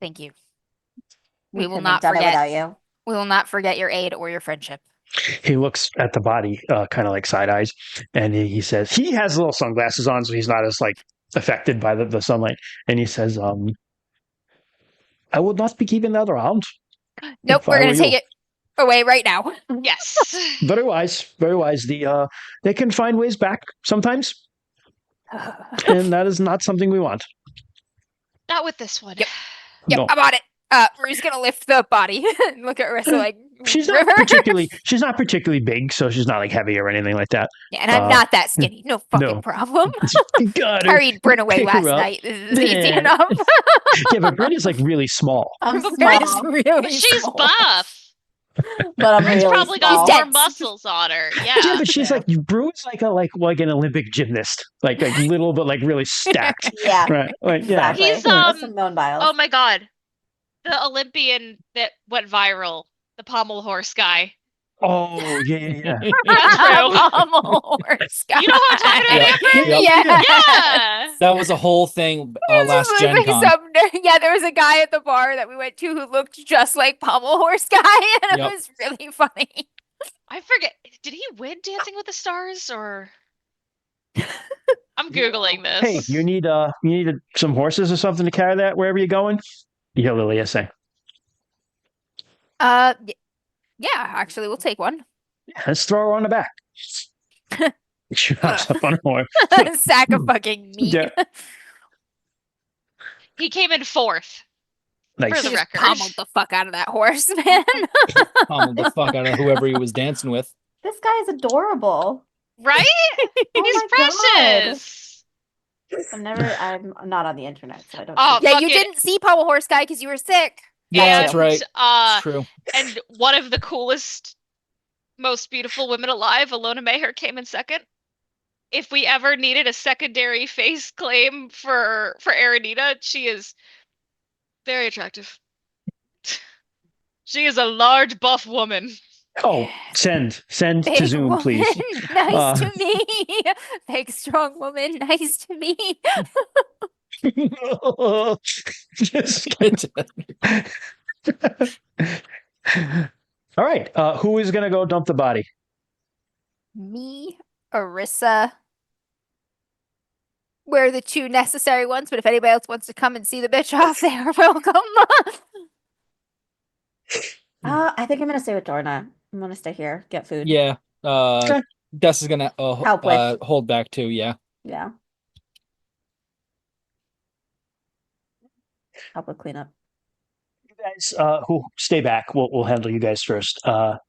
thank you. We will couldn't not have done it forget. without you. We will not forget your aid or your friendship. He looks at the body, kind of like side eyes, and he says, he has little sunglasses on, so he's not as affected by the sunlight. And he says, I would not be keeping that around. Nope, If we're I gonna were take you. it away right now. Yes. Very wise, very wise. They can find ways back sometimes, and that is not something we want. Not with this one. Yep. Yep, No. I'm on it. Rue's gonna lift the body and look at Arissa like She's not River. particularly big, so she's not heavy or anything like that. Yeah, and I'm not that skinny. No fucking no. problem. God, Carried Bryn away pick her last up. night. This is easy Yeah. enough. Yeah, but Bryn is really small. I'm Bryn is small, really She's small. buff. but I'm She's really probably small. got more dense. muscles on her. Yeah, Yeah. but she's Brew is like an Olympic gymnast, like little but really stacked. Yeah, Right? Yeah. exactly. He's, That's some known bios. Oh my god. The Olympian that went viral. The pommel horse guy. Oh yeah. Yeah, true. Pommel horse guy. You know who I'm talking about, Amber? Yep. Yeah. Yeah. That was a whole thing last This is Gen like Con. yeah, there was a guy at the bar that we went to who looked just like Pommel Horse Guy, and Yep. it was really funny. I forget. Did he win Dancing with the Stars or? I'm googling this. Hey, you need some horses or something to carry that wherever you're going? You hear Lilia say. Yeah, actually, we'll take one. Yeah, let's throw her on the back. She hops up on her horse. Sack of fucking meat. Yeah. He came in fourth. Nice. For He the just record. pommeled the fuck out of that horse, man. Pummeled the fuck out of whoever he was dancing with. This guy is adorable. Right? Oh He's my God. precious. I'm not on the internet, so I don't. Oh, see Yeah, fucking- you didn't see Pommel Horse Guy because you were sick. Yeah, that's And, right. It's true. And one of the coolest, most beautiful women alive, Alona Maher, came in second. If we ever needed a secondary face claim for Aranita, she is very attractive. She is a large, buff woman. Oh, send to Big Zoom, woman, please. nice Uh, to me. Big strong woman, nice to me. Just all right. Who is gonna go dump the body? Me, Arissa. We're the two necessary ones, but if anybody else wants to come and see the bitch off, they are welcome. I think I'm gonna stay with Dorna. I'm gonna stay here, get food. Yeah. Gus is gonna Help with. hold back too. Yeah. Yeah. Help with cleanup. You guys who stay back, we'll handle you guys first. Des.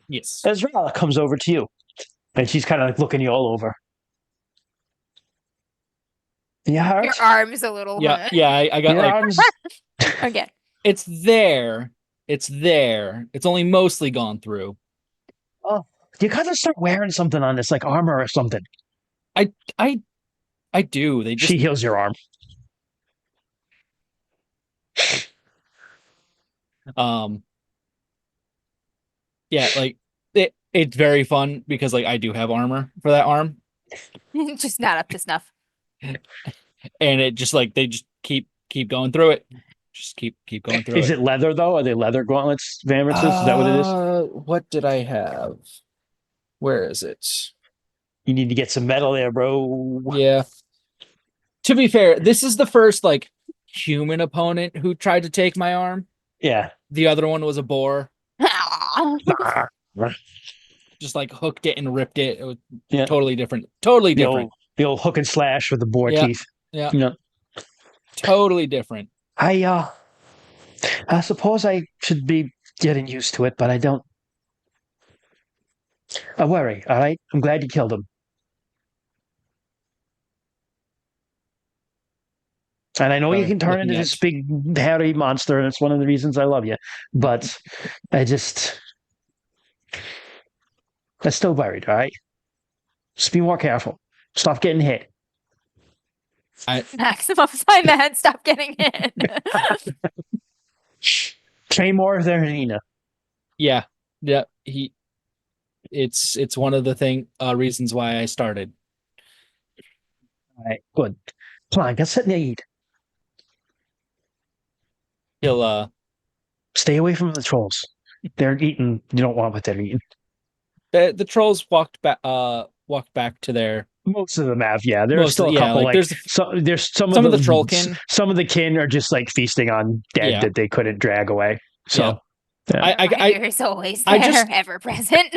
Yes. Ezra comes over to you. And she's kind of like looking you all over. Yeah, your arm's a little. Yeah, I got your like arms. Okay. It's there. It's there. It's only mostly gone through. Oh, you gotta start wearing something on this, like armor or something. I do. They just She heals your arm. Yeah, like it's very fun because like I do have armor for that arm. Just not up to snuff. And it just like they just keep going through it. Just keep going through it. Is it leather though? Are they leather gauntlets, Vamritzes? Is that what it is? What did I have? Where is it? You need to get some metal there, bro. Yeah. To be fair, this is the first like human opponent who tried to take my arm. Yeah. The other one was a boar. Just like hooked it and ripped it. It was totally different. Totally different. The old hook and slash with the boar teeth. Yeah. Totally different. I suppose I should be getting used to it, but I don't. Don't worry, all right? I'm glad you killed him. And I know you can turn into this big, hairy monster, and it's one of the reasons I love you. But I'm still worried, all right? Just be more careful. Stop getting hit. Maximum sign the head, stop getting hit. Train more than Nina. Yeah. It's one of the reasons why I started. All right, good. Come on, get something to eat. He'll stay away from the trolls. They're eating. You don't want what they're eating. The trolls walked back to their. Most of them have, yeah. There's still a couple. Like there's some of the trollkin. Some of the kin are just like feasting on dead that they couldn't drag away. So Fire's always there, ever present.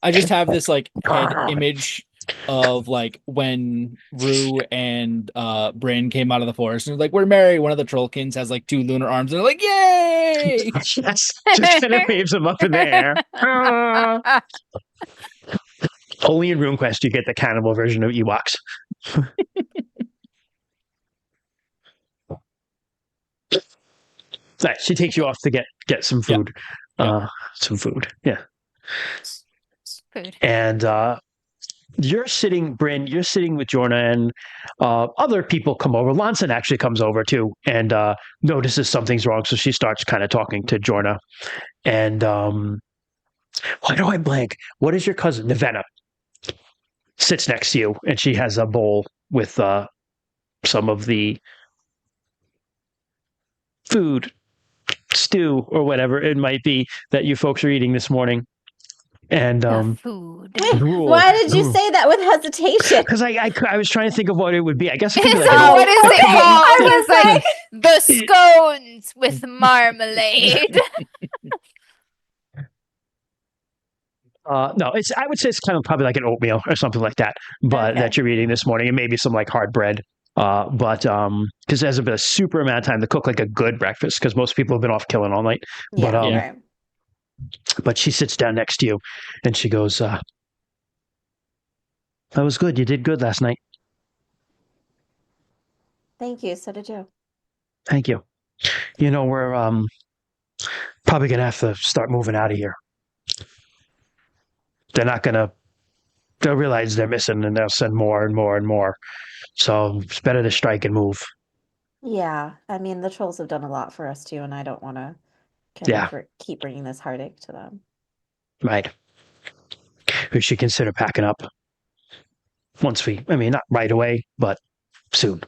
I just have this like head image of like when Rue and Bryn came out of the forest and like, we're married. One of the trollkins has like 2 lunar arms and they're like, yay! Yes, just kind of waves them up in the air. Only in RuneQuest you get the cannibal version of Ewoks. Right, she takes you off to get some food. Some food. Yeah. Food. And you're sitting, Bryn, you're sitting with Jorna, and other people come over. Lanson actually comes over too and notices something's wrong. So she starts kind of talking to Jorna. And why do I blank? What is your cousin? Nevena sits next to you, and she has a bowl with some of the food, stew, or whatever it might be that you folks are eating this morning. And food. Why did you say that with hesitation? Because I was trying to think of what it would be. I guess it could be like what is it called? I was like the scones with marmalade. No, I would say it's kind of probably like an oatmeal or something like that, but that you're eating this morning, and maybe some like hard bread. But because there's been a super amount of time to cook like a good breakfast, because most people have been off killing all night. But she sits down next to you, and she goes, "That was good. You did good last night." Thank you. So did you. Thank you. You know, we're probably gonna have to start moving out of here. They'll realize they're missing, and they'll send more and more and more. So it's better to strike and move. Yeah. I mean, the trolls have done a lot for us too, and I don't want to keep bringing this heartache to them. Right. We should consider packing up. not right away, but soon.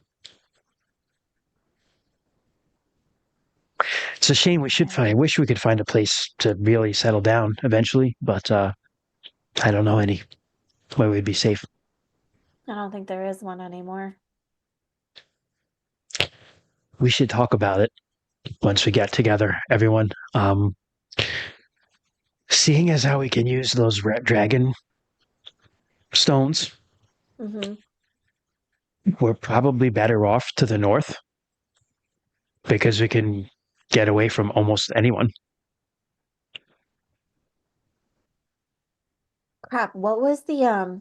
It's a shame I wish we could find a place to really settle down eventually, but I don't know any where we'd be safe. I don't think there is one anymore. We should talk about it once we get together, everyone. Seeing as how we can use those dragon stones, we're probably better off to the north because we can get away from almost anyone. Crap, what was the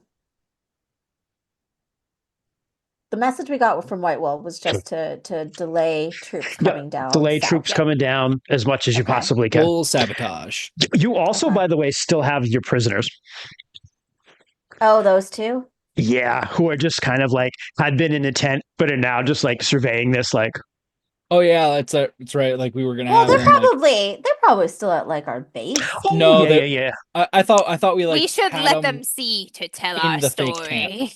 message we got from Whitewall was just to delay troops coming down. Delay south. troops coming down as much as you possibly can. Full sabotage. You also, by the way, still have your prisoners. Oh, those two? Yeah, who are just kind of like had been in a tent, but are now just like surveying this. Like, oh yeah, that's right. Like we were gonna. Well, have they're them, they're probably still at like our base. No, yeah. I thought we we should let them see to tell our story.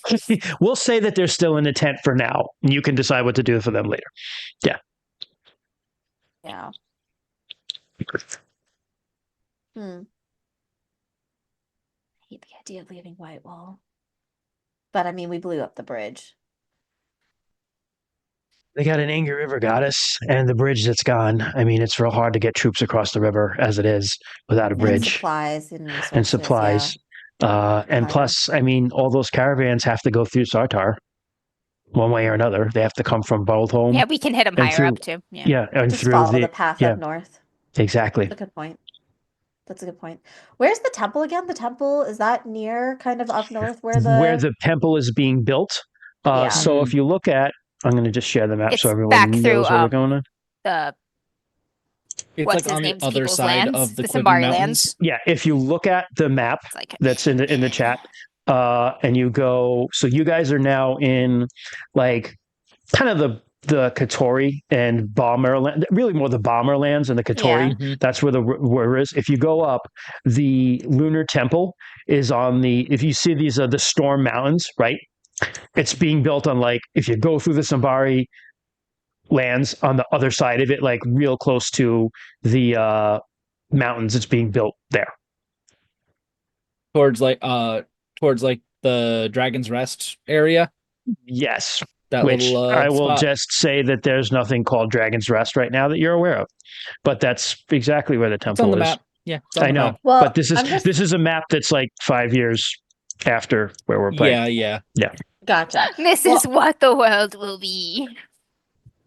We'll say that they're still in a tent for now, and you can decide what to do for them later. Yeah. Yeah. I hate the idea of leaving Whitewall. But I mean, we blew up the bridge. They got an angry river goddess and the bridge that's gone. I mean, it's real hard to get troops across the river as it is without a bridge. And supplies and resources. And supplies. Yeah. And plus, I mean, all those caravans have to go through Sartar one way or another. They have to come from Boldholm. Yeah, we can hit them higher up too. Yeah, and just through follow the path up north. Exactly. That's a good point. That's a good point. Where's the temple again? The temple, is that near kind of up north where the temple is being built? So if you look at, I'm going to just share the map so everyone knows where we're going on. It's like on the other side of the Sambari Mountains. Yeah, if you look at the map that's in the chat, and you go, so you guys are now in like kind of the Katori and Bomberland, really more the Bomberlands and the Katori. Yeah. That's where the river is. If you go up, the Lunar Temple is on if you see these are the Storm Mountains, right? It's being built on like, if you go through the Sambari lands on the other side of it, like real close to the mountains, it's being built there. Towards the Dragon's Rest area? Yes. Which I will just say that there's nothing called Dragon's Rest right now that you're aware of. But that's exactly where the temple is. On the map. Yeah, I know. Well, but this is a map that's like 5 years after where we're playing. Yeah. Gotcha. This is what the world will be.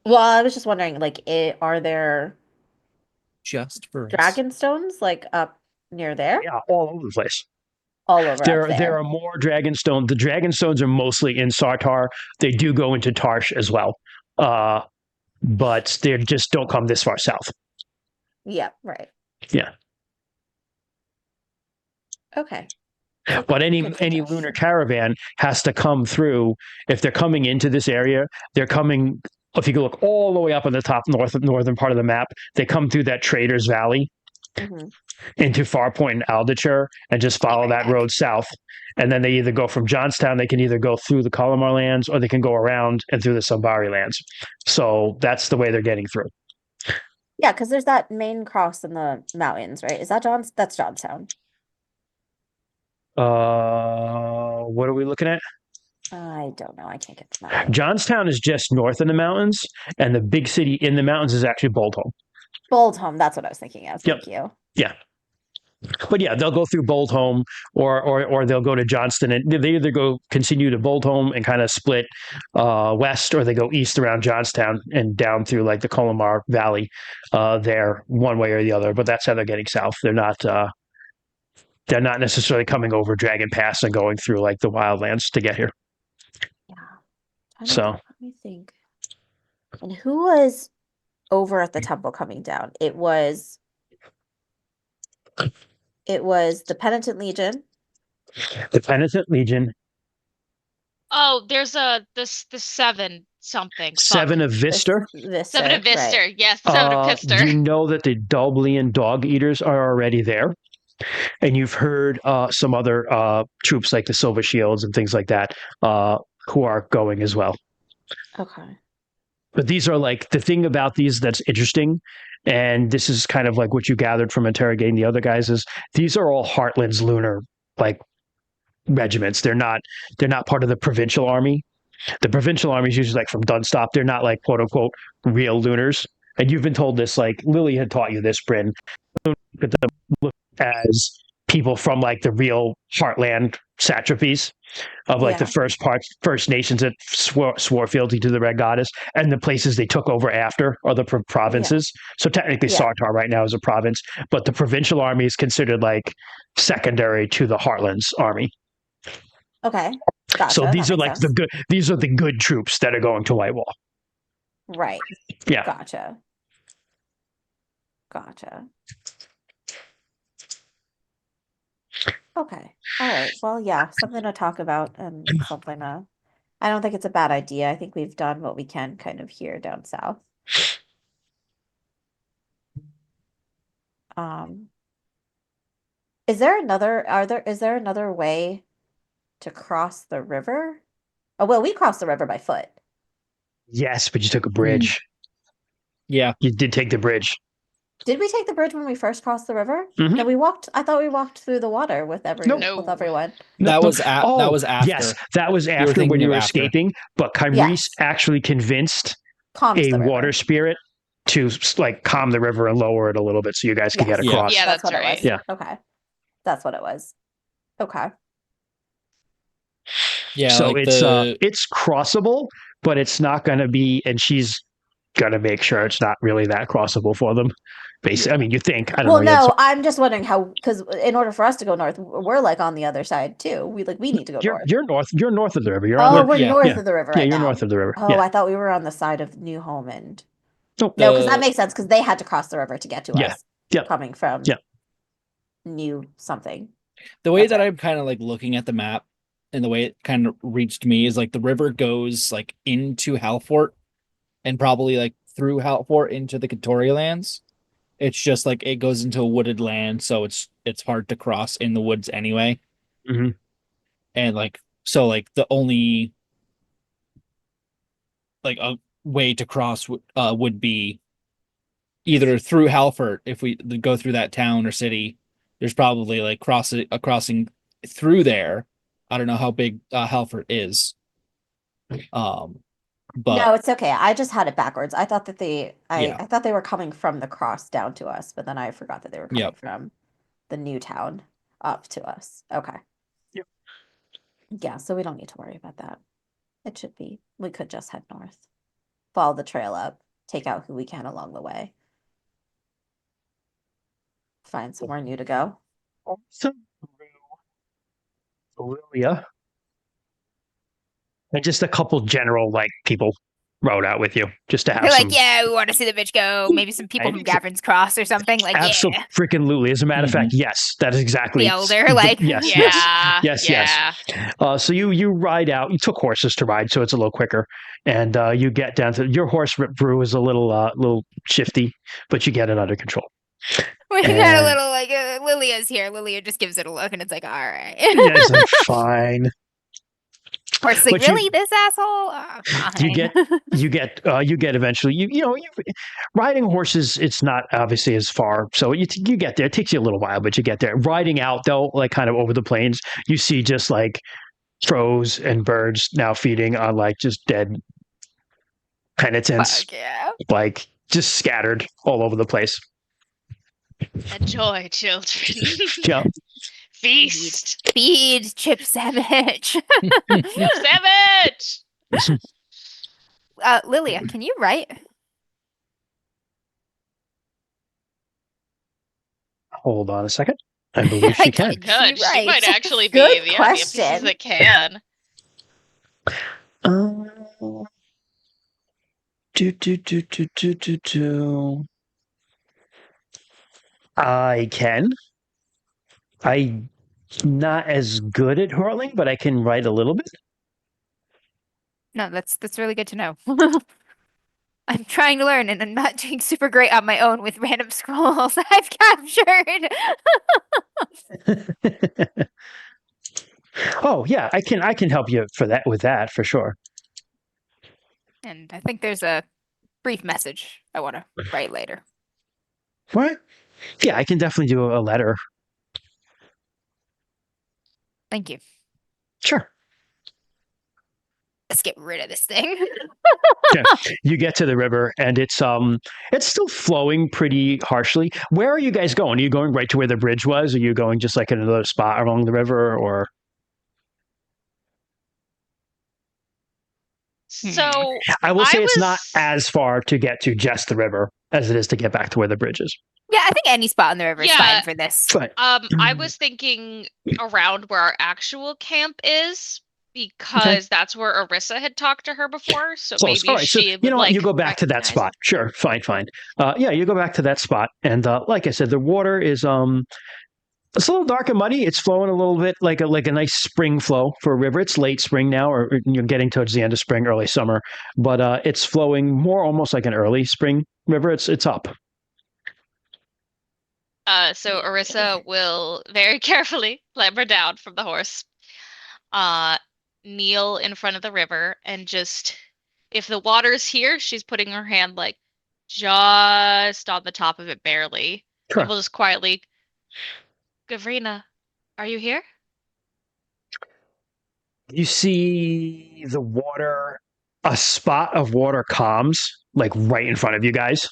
Well, I was just wondering, like, are there just for dragon stones like up near there? Yeah, all over the place. All over there are more dragon stones. The dragon stones are mostly in Sartar. They do go into Tarsh as well, but they just don't come this far south. Yeah, right. Yeah. Okay. But any lunar caravan has to come through. If they're coming into this area, they're coming. If you go look all the way up on the top northern part of the map, they come through that Traders Valley. Into Farpoint and Aldicher and just follow that road south. And then they either go from Johnstown, they can either go through the Colomar lands or they can go around and through the Sambari lands. So that's the way they're getting through. Yeah, because there's that main cross in the mountains, right? Is that that's Johnstown? What are we looking at? I don't know. I can't get the map. Johnstown is just north in the mountains, and the big city in the mountains is actually Boldholm. Boldholm, that's what I was thinking of. Thank you. Yeah. But yeah, they'll go through Boldholm or they'll go to Johnston, and they either continue to Boldholm and kind of split west, or they go east around Johnstown and down through like the Colomar Valley there, one way or the other. But that's how they're getting south. They're not necessarily coming over Dragon Pass and going through like the wildlands to get here. Yeah. Let me think. And who was over at the temple coming down? It was the Penitent Legion. The Penitent Legion. Oh, there's the 7 something. 7 of Vister. 7 of Vister. Right. Yes, 7 of Vister. You know that the Dolblian dog eaters are already there. And you've heard some other troops like the Silver Shields and things like that who are going as well. Okay. But these are like the thing about these that's interesting, and this is kind of like what you gathered from interrogating the other guys is these are all Heartland's lunar like regiments. They're not part of the provincial army. The provincial army is usually like from Dunstop. They're not like quote unquote real lunars. And you've been told this, like Lily had taught you this, Bryn, as people from like the real Heartland satrapies of like the First Nations that swore fealty to the Red Goddess, and the places they took over after are the provinces. So technically, Sartar right now is a province, but the provincial army is considered like secondary to the Heartland's army. Okay, gotcha. So these are like the good. These are the good troops that are going to Whitewall. Right. Yeah. Gotcha. Okay. All right. Well, yeah, something to talk about and something to. I don't think it's a bad idea. I think we've done what we can kind of here down south. Is there another way to cross the river? Oh, well, we crossed the river by foot. Yes, but you took a bridge. Yeah. You did take the bridge. Did we take the bridge when we first crossed the river? Mm-hmm. No, we walked. I thought we walked through the water with everyone. That was after. Yes, that was after when you were escaping. But Kyrese actually convinced a water spirit to like calm the river and lower it a little bit so you guys can get across. Yeah, that's what right. It was. Yeah. Okay. That's what it was. Okay. Yeah. So like it's crossable, but it's not going to be, and she's going to make sure it's not really that crossable for them. Basically, I mean, you think. I don't know. Well, no, I'm just wondering how, because in order for us to go north, we're like on the other side too. We need to go north. You're north. You're north of the river. We're north of the river. Yeah, you're north of the river. Oh, I thought we were on the side of New Home and. Nope. No, because that makes sense because they had to cross the river to get to us. Yeah. Coming from. New something. The way that I'm kind of like looking at the map and the way it kind of reached me is like the river goes like into Halfort and probably like through Halfort into the Katoria lands. It's just like it goes into a wooded land, so it's hard to cross in the woods anyway. Mm-hmm. And like so, like the only like a way to cross would be either through Halfort if we go through that town or city. There's probably like crossing through there. I don't know how big Halfort is. But no, it's okay. I just had it backwards. I thought that I thought they were coming from the cross down to us, but then I forgot that they were coming from the new town up to us. Okay. Yep. Yeah, so we don't need to worry about that. It should be. We could just head north, follow the trail up, take out who we can along the way, find somewhere new to go. Awesome. Lilia. And just a couple general like people rode out with you just to have like, we want to see the bitch go. Maybe some people from Gavrin's Cross or something. Like, Absolutely. As a matter of fact, yes, that is exactly the elder. Like, yes. So you ride out. You took horses to ride, so it's a little quicker. And you get down to your horse. Brew is a little shifty, but you get it under control. We got a little like Lilia's here. Lilia just gives it a look, and it's like, all right. Yeah, it's like fine. Horse like, really, this asshole? You get eventually. You riding horses. It's not obviously as far, so you get there. It takes you a little while, but you get there. Riding out though, like kind of over the plains, you see just like crows and birds now feeding on like just dead penitents, like just scattered all over the place. Enjoy, children. Yeah. Feast. Feed Chip Savage. Savage. Lilia, can you write? Hold on a second. I believe she can. Good. She might actually be Good the question. only that can. I can. I'm not as good at hurling, but I can write a little bit. No, that's really good to know. I'm trying to learn, and I'm not doing super great on my own with random scrolls I've captured. Oh yeah, I can help you with that for sure. And I think there's a brief message I want to write later. What? Yeah, I can definitely do a letter. Thank you. Sure. Let's get rid of this thing. Yeah. You get to the river and it's still flowing pretty harshly. Where are you guys going? Are you going right to where the bridge was? Or are you going just like in another spot along the river or So I will say it's not as far to get to just the river as it is to get back to where the bridge is. Yeah, I think any spot on the river is fine for this. But, I was thinking around where our actual camp is because that's where Orissa had talked to her before. So close. maybe Right, she so, would like you go back to that spot. Sure, fine. Yeah, you go back to that spot, and like I said, the water is it's a little dark and muddy. It's flowing a little bit like a nice spring flow for a river. It's late spring now, or you're getting towards the end of spring, early summer, but it's flowing more almost like an early spring river. It's up. So Orissa will very carefully clamber down from the horse, kneel in front of the river, and just, if the water's here, she's putting her hand like just on the top of it, barely. Sure. And we'll just quietly, Gavrina, are you here? You see the water, a spot of water calms, like right in front of you guys.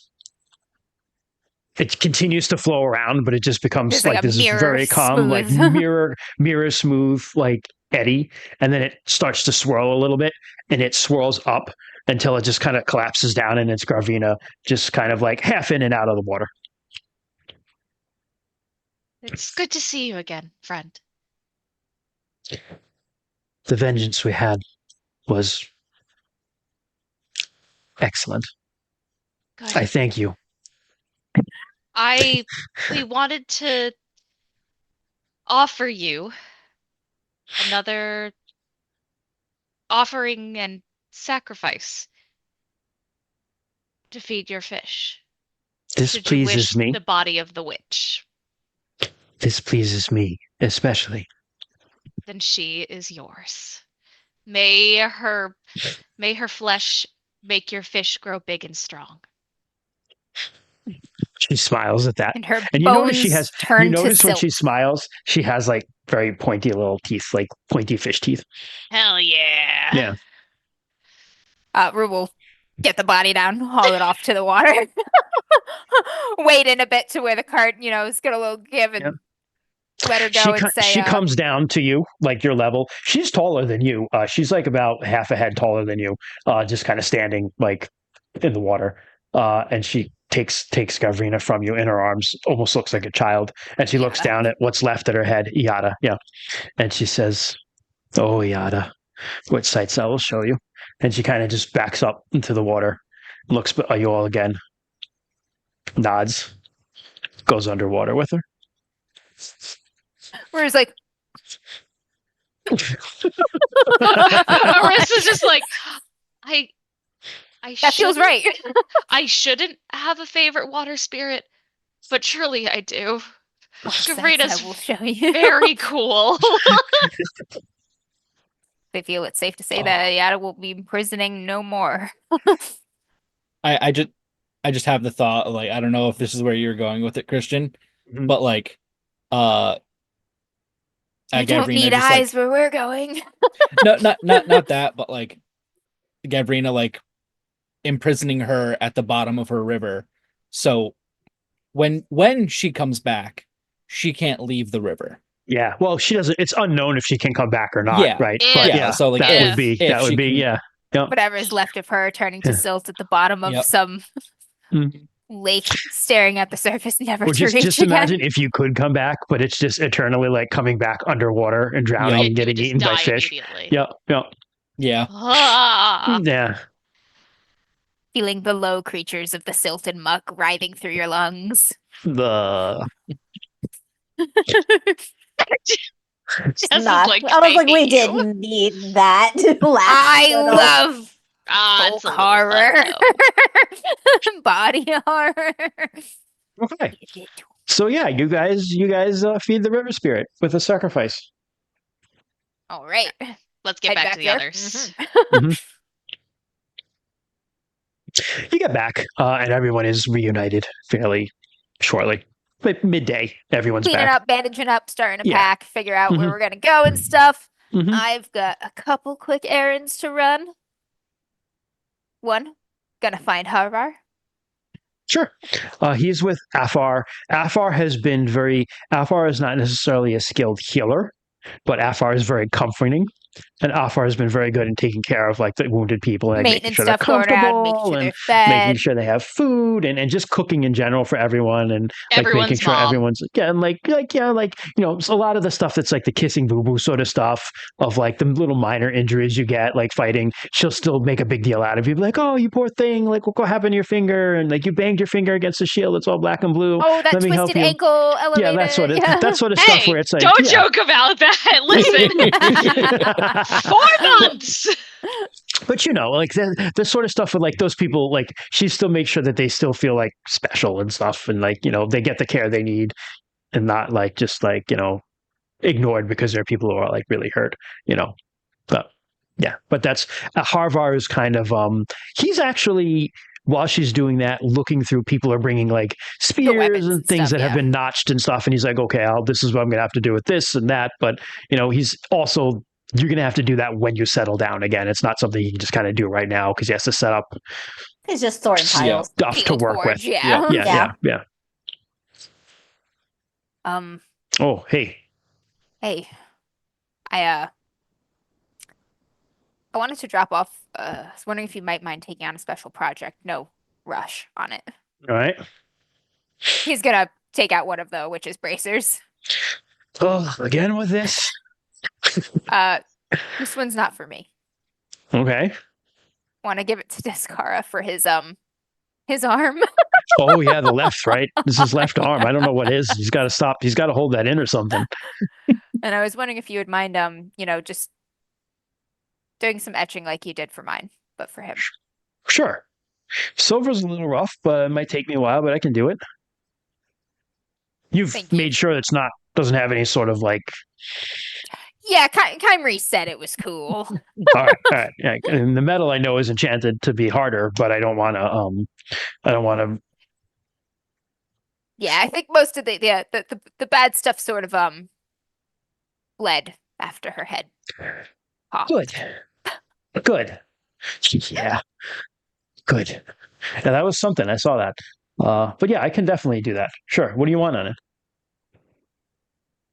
It continues to flow around, but it just becomes like this very calm, like mirror smooth, like eddy. And then it starts to swirl a little bit and it swirls up until it just kind of collapses down and it's Garvina just kind of like half in and out of the water. It's good to see you again, friend. The vengeance we had was excellent. Good. I thank you. We wanted to offer you another offering and sacrifice to feed your fish. This pleases me. The body of the witch. This pleases me, especially. Then she is yours. May her flesh make your fish grow big and strong. She smiles at that. And her and bones turn to when silt. she smiles, she has like very pointy little teeth, like pointy fish teeth. Hell yeah. Yeah. Rue will get the body down, haul it off to the water. Wait in a bit to where the cart, is got a little give and let her go and say... She comes down to you, like your level. She's taller than you. She's like about half a head taller than you, just kind of standing like in the water. And she takes Gavrina from you in her arms, almost looks like a child. And she looks down at what's left at her head, Iada. Yeah. And she says, "Oh, Iada, what sights I will show you." And she kind of just backs up into the water, looks at you all again, nods, goes underwater with her. Whereas like Marissa's just like, that feels right. I shouldn't have a favorite water spirit, but surely I do. I will show you. Very cool. They feel it's safe to say that Iada will be imprisoning no more. I just have the thought, like, I don't know if this is where you're going with it, Christian, but like, you don't need eyes where we're going. No, not that, but like Gavrina like imprisoning her at the bottom of her river. So when she comes back, she can't leave the river. Yeah. Well, she doesn't. It's unknown if she can come back or not. Yeah. Right. But yeah. So like that would be yeah. Yep. Whatever is left of her turning to silt at the bottom of some lake, staring at the surface, never to reach just again. imagine if you could come back, but it's just eternally like coming back underwater and drowning and getting eaten by fish. Yep. Yeah. Yeah. Feeling the low creatures of the silt and muck writhing through your lungs. I Like don't think we didn't need that. I love It's a little fun, body horror. Okay. So yeah, you guys feed the river spirit with a sacrifice. All right. Let's get Head back to the there. others. Mhm. You get back, and everyone is reunited fairly shortly. Like midday, everyone's Cleaning back. up, bandaging up, starting to Yeah. pack, figure out where Mhm. we're gonna go and stuff. Mhm. I've got a couple quick errands to run. One, gonna find Harvar. Sure. He's with Afar. Afar is not necessarily a skilled healer, but Afar is very comforting. And Afar has been very good in taking care of like the wounded people, like making Maintenance sure they're stuff going around, making comfortable sure and they're making fed. sure they have food and just cooking in general for everyone and like making Everyone's sure mom. everyone's so a lot of the stuff that's like the kissing boo boo sort of stuff of like the little minor injuries you get like fighting. She'll still make a big deal out of you, like, oh, you poor thing, like what happened to your finger, and like you banged your finger against the shield, it's all black and blue. Oh, that Let me help twisted you. ankle elevator. Yeah, that sort of stuff Hey, where it's like, don't yeah. joke about that. Listen, 4 months. But like the sort of stuff with like those people, like she still makes sure that they still feel like special and stuff, and like they get the care they need, and not like just like ignored because there are people who are like really hurt, But yeah, but that's Harvar is kind of he's actually while she's doing that, looking through people are bringing like spears and things stuff, that have been notched and stuff, and he's like, okay, this is what I'm gonna have to do with this and that, but he's also you're going to have to do that when you settle down again. It's not something you can just kind of do right now because he has to set up. He's just storing piles. Stuff to work forge, with. Yeah. Yeah. Oh, hey. Hey. I wanted to drop off. I was wondering if you might mind taking on a special project. No rush on it. All right. He's gonna take out one of the witch's bracers. Oh, again with this? This one's not for me. Okay. Want to give it to Descara for his arm. Oh yeah, the left, right? This is left arm. I don't know what is. He's got to stop. He's got to hold that in or something. And I was wondering if you would mind, just doing some etching like you did for mine, but for him. Sure. Silver's a little rough, but it might take me a while, but I can do it. You've made sure it's doesn't have any sort of like. Yeah, Kymri said it was cool. All right. Yeah. And the metal I know is enchanted to be harder, but I don't want to. Yeah, I think most of the bad stuff sort of bled after her head popped. Good. Yeah. Good. Yeah, that was something. I saw that. But yeah, I can definitely do that. Sure. What do you want on it?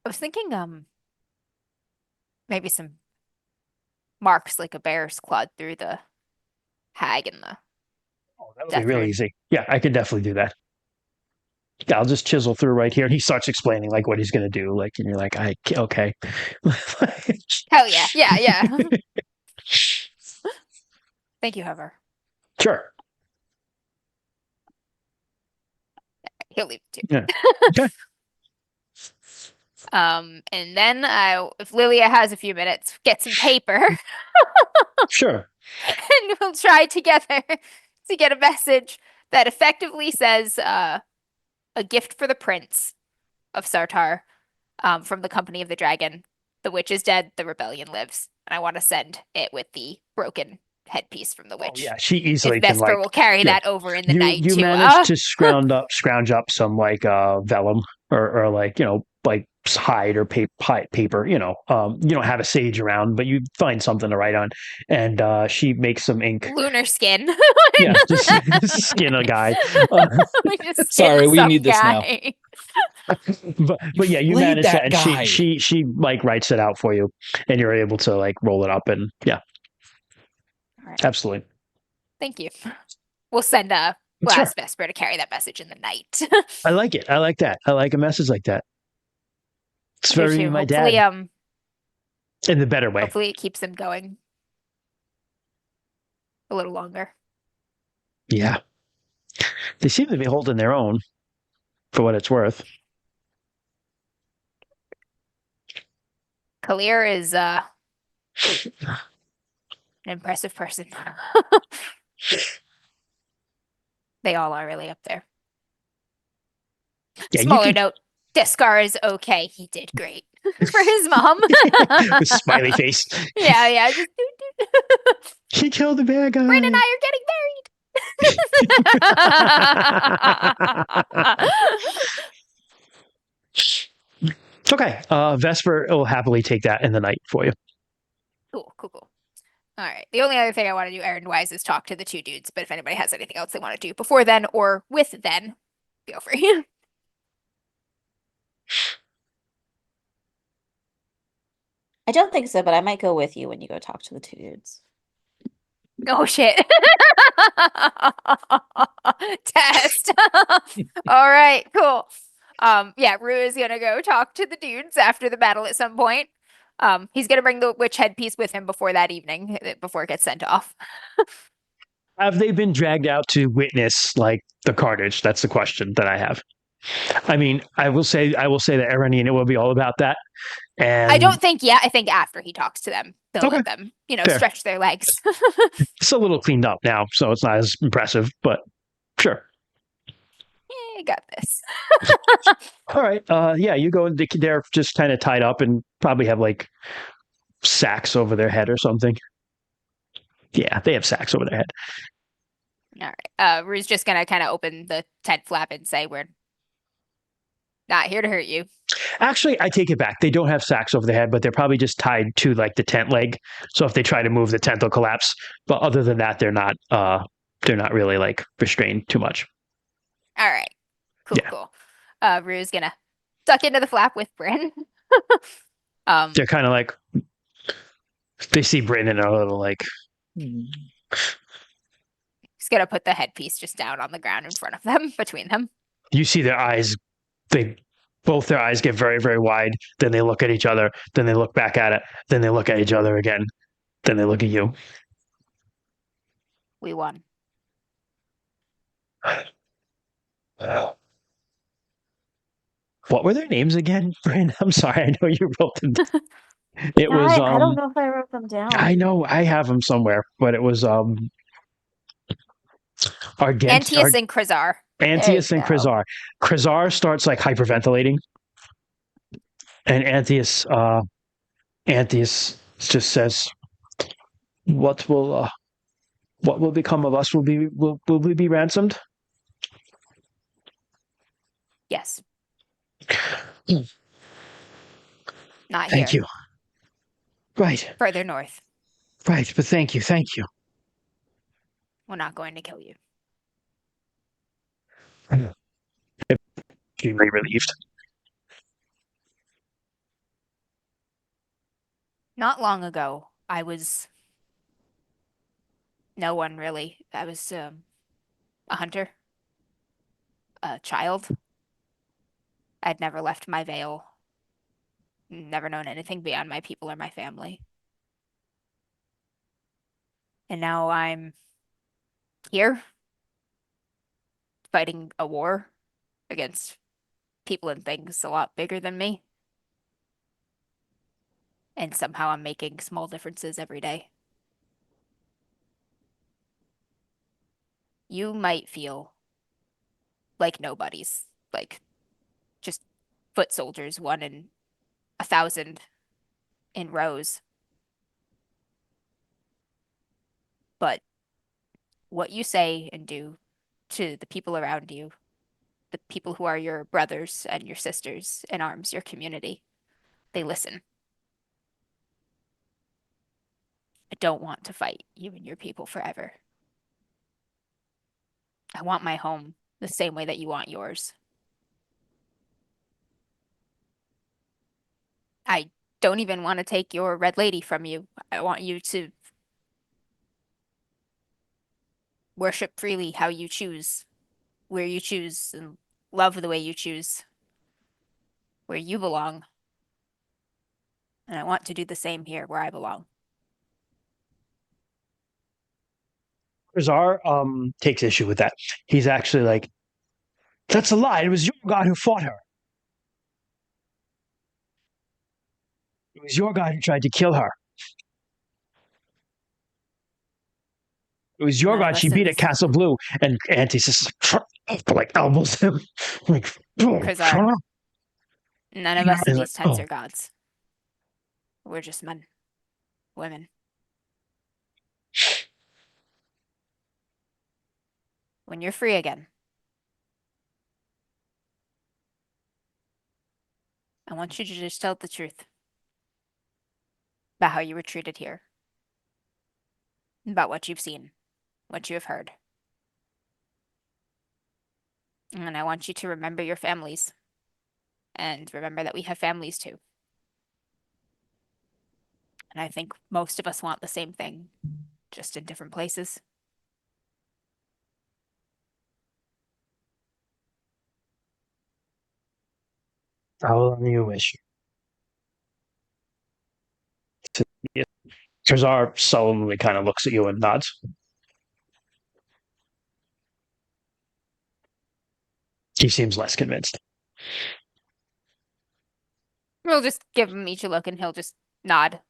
I was thinking maybe some marks like a bear's clawed through the hag and the. Oh, that would be really easy. Yeah, I could definitely do that. Yeah, I'll just chisel through right here. And he starts explaining like what he's going to do. Like, and you're like, okay. Hell yeah. Yeah. Thank you, Hover. Sure. He'll leave it too. Yeah. Okay. And then if Lilia has a few minutes, get some paper. Sure. And we'll try together to get a message that effectively says a gift for the prince of Sartar from the Company of the Dragon. The witch is dead, the rebellion lives. And I want to send it with the broken headpiece from the witch. Oh, yeah, she easily if Vesper will carry that over in the night you too. managed to scrounge up some like vellum or like like hide or paper. You don't have a sage around, but you find something to write on, and she makes some ink. Lunar skin. Yeah, just skin a guy. Sorry, we need this now. But yeah, you manage that, and she like writes it out for you, and you're able to like roll it up, and yeah. Right. Absolutely. Thank you. We'll send Vesper to carry that message in the night. I like it. I like that. I like a message like that. It's very my dad. In the better way. Hopefully it keeps them going a little longer. Yeah. They seem to be holding their own for what it's worth. Kalir is an impressive person. They all are really up there. Yeah, Smaller note, Deskar is okay. He did great for his mom. With smiley face. Yeah. Just He killed the bad guy. Bryn and I are getting married. It's okay. Vesper will happily take that in the night for you. Cool. All right. The only other thing I want to do errand-wise is talk to the two dudes, but if anybody has anything else they want to do before then or with then, feel free. I don't think so, but I might go with you when you go talk to the two dudes. Oh, shit. Test. All right, cool. Yeah, Rue is gonna go talk to the dudes after the battle at some point. He's gonna bring the witch headpiece with him before that evening, before it gets sent off. Have they been dragged out to witness like the carnage? That's the question that I have. I mean, I will say that Erenina will be all about that. And I don't think yet. I think after he talks to them, they'll let them, Fair. stretch their legs. It's a little cleaned up now, so it's not as impressive, but sure. Yeah, I got this. All right. Yeah, you go. They're just kind of tied up and probably have like sacks over their head or something. Yeah, they have sacks over their head. All right. Rue's just gonna kind of open the tent flap and say, "We're not here to hurt you." Actually, I take it back. They don't have sacks over their head, but they're probably just tied to like the tent leg. So if they try to move, the tent will collapse. But other than that, they're not really like restrained too much. All right. Cool. Rue's gonna duck into the flap with Bryn. They're kind of like, they see Bryn and are a little like. He's gonna put the headpiece just down on the ground in front of them, between them. You see their eyes. Both their eyes get very, very wide. Then they look at each other. Then they look back at it. Then they look at each other again. Then they look at you. We won. What were their names again, Bryn? I'm sorry. I know you wrote them. It was. I don't know if I wrote them down. I know I have them somewhere, but it was Antius and Krazar. Antius and Krazar. Krazar starts like hyperventilating, and Antius just says, "What will become of us? Will we be ransomed?" Yes. Not Thank here. you. Right. Further north. Right, but thank you. We're not going to kill you. Extremely relieved. Not long ago, I was no one really. I was a hunter, a child. I'd never left my veil, never known anything beyond my people or my family. And now I'm here, fighting a war against people and things a lot bigger than me. And somehow I'm making small differences every day. You might feel like nobodies, like just foot soldiers, 1 in 1,000 in rows. But what you say and do to the people around you, the people who are your brothers and your sisters in arms, your community, they listen. I don't want to fight you and your people forever. I want my home the same way that you want yours. I don't even want to take your red lady from you. I want you to worship freely how you choose, where you choose, and love the way you choose, where you belong. And I want to do the same here where I belong. Krazar takes issue with that. He's actually like, "That's a lie. It was your god who fought her. It was your god who tried to kill her." It was your god. She beat at Castle Blue, and Auntie just like elbows him. Like, Krizar, none of us in these tents are gods. We're just men, women. When you're free again, I want you to just tell the truth about how you were treated here, about what you've seen, what you have heard. And I want you to remember your families, and remember that we have families too. And I think most of us want the same thing, just in different places. How long do you wish? Kazar solemnly kind of looks at you and nods. He seems less convinced. We'll just give him each a look and he'll just nod.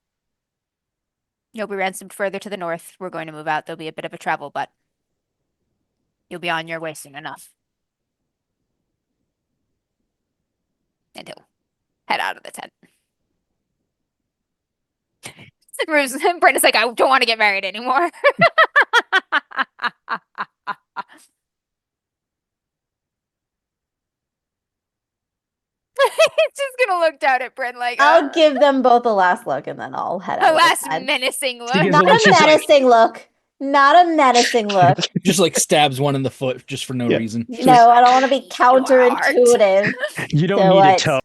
You'll be ransomed further to the north. We're going to move out. There'll be a bit of a travel, but you'll be on your way soon enough. And he'll head out of the tent. Brenda's like, I don't want to get married anymore. He's just gonna look down at Bryn like I'll give them both a last look and then I'll head out. A last menacing look. Not a menacing look. Not a menacing look. Just like stabs one in the foot just for no reason. No, I don't want to be counterintuitive. You don't need a toe.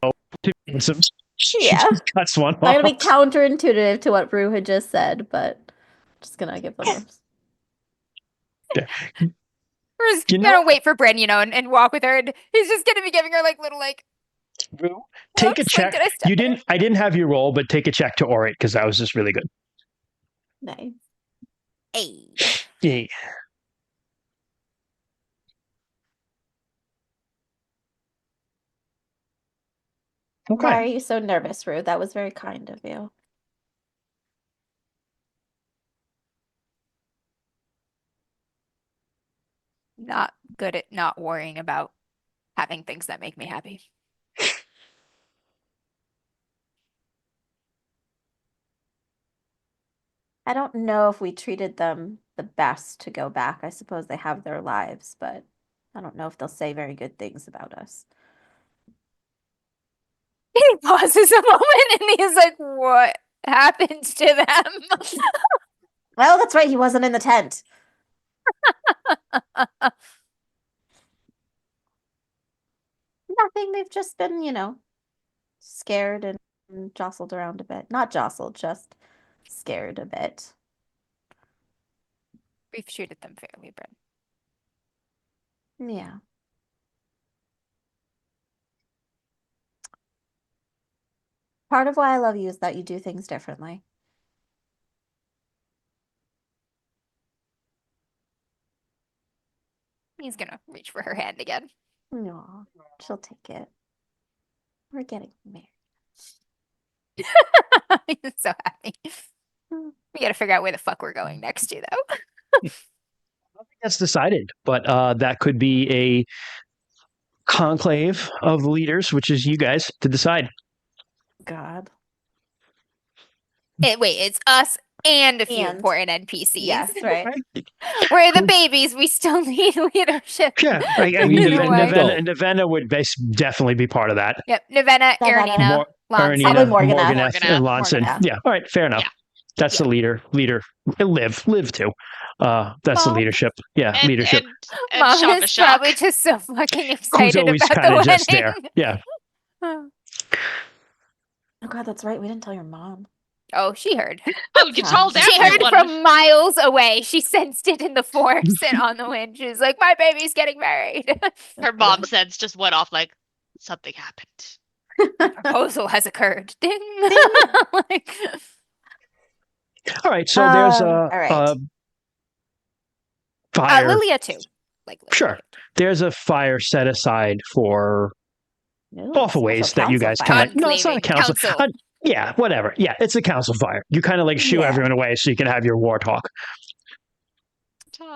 She just cuts one off. I'm gonna be counterintuitive to what Rue had just said, but I'm just gonna give them. We're just gonna wait for Bryn, and walk with her, and he's just gonna be giving her like little like. Rue, take a check. I didn't have you roll, but take a check to orate because that was just really good. Nice. Hey. Yeah. Okay. Why are you so nervous, Rue? That was very kind of you. Not good at not worrying about having things that make me happy. I don't know if we treated them the best to go back. I suppose they have their lives, but I don't know if they'll say very good things about us. He pauses a moment and he's like, what happened to them? Well, that's right. He wasn't in the tent. Nothing. They've just been, scared and jostled around a bit. Not jostled, just scared a bit. We've treated them fairly, Bryn. Yeah. Part of why I love you is that you do things differently. He's gonna reach for her hand again. No, she'll take it. We're getting married. He's so happy. We gotta figure out where the fuck we're going next to, though. I don't think that's decided, but that could be a conclave of leaders, which is you guys, to decide. God. Wait, it's us and a few important NPCs. Yes, right. We're the babies. We still need leadership. Yeah, I mean, Navenna would definitely be part of that. Yep, Navenna, Erinina, probably Morganeth, and Lonson. Yeah, all right, fair enough. Yeah. That's the leader. Live too. That's the leadership. Yeah, leadership. And Mom is probably just so fucking excited about the wedding. Just there. Yeah. Oh God, that's right. We didn't tell your mom. Oh, she heard. Oh, you told everyone. She heard from miles away. She sensed it in the force and on the wind. She was like, my baby's getting married. Her mom sense just went off like, something happened. The proposal has occurred. Ding. All right, so there's a fire. Lilia too. Sure. There's a fire set aside for awful ways that you guys kind of. No, it's not a council. Yeah, whatever. Yeah, it's a council fire. You kind of shoo everyone away so you can have your war talk.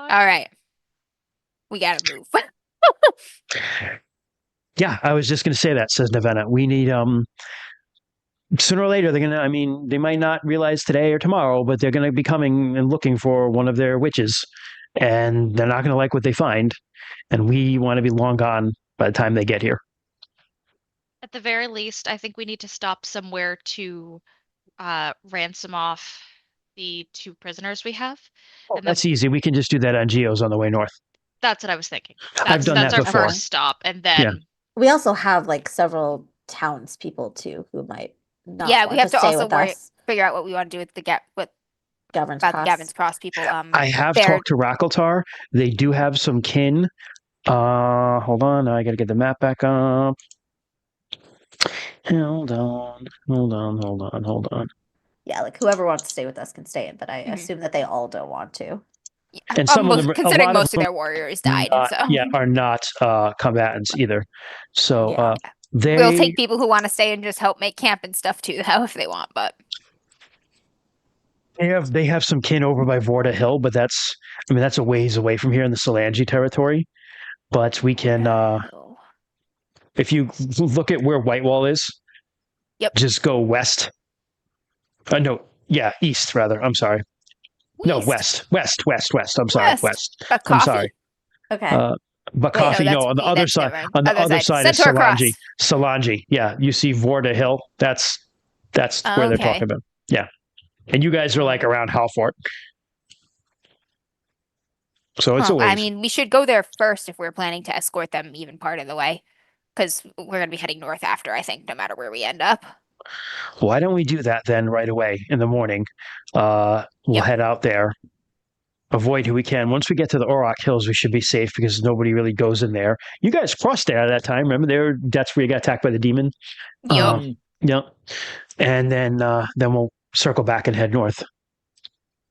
All right. We gotta move. Yeah, I was just going to say that, says Nevena. We need, sooner or later, they're going to, I mean, they might not realize today or tomorrow, but they're going to be coming and looking for one of their witches, and they're not going to like what they find. And we want to be long gone by the time they get here. At the very least, I think we need to stop somewhere to ransom off the 2 prisoners we have. And That's easy. We can just do that on Geo's on the way north. That's what I was thinking. I've done that's that our before. first stop, and then we also have like several townspeople too who might not Yeah, want we have to stay also with us. figure out what we want to do with the Gavin's about Cross. the Gavin's Cross people. I have talked to Rackletar. They do have some kin. Hold on. I got to get the map back up. Hold on. Yeah, like whoever wants to stay with us can stay in, but I assume that they all don't want to. Yeah, And some of them, considering most of their warriors died, are not combatants either. So we'll take people who want to stay and just help make camp and stuff too, though, if they want. But they have some kin over by Vorta Hill, but that's a ways away from here in the Solange territory. But we can, if you look at where Whitewall is, just go west. East rather. I'm sorry. No, west. I'm sorry, west. I'm sorry. Okay. But coffee, on the other side. On the other side is Solange. Solange. Yeah, you see Vorta Hill. That's where they're talking about. Yeah, and you guys are like around Halfort. So it's a ways. I mean, we should go there first if we're planning to escort them even part of the way, because we're going to be heading north after, I think, no matter where we end up. Why don't we do that then right away in the morning? We'll head out there, avoid who we can. Once we get to the Auroch Hills, we should be safe because nobody really goes in there. You guys crossed there at that time. Remember, that's where you got attacked by the demon. Yep. And then we'll circle back and head north.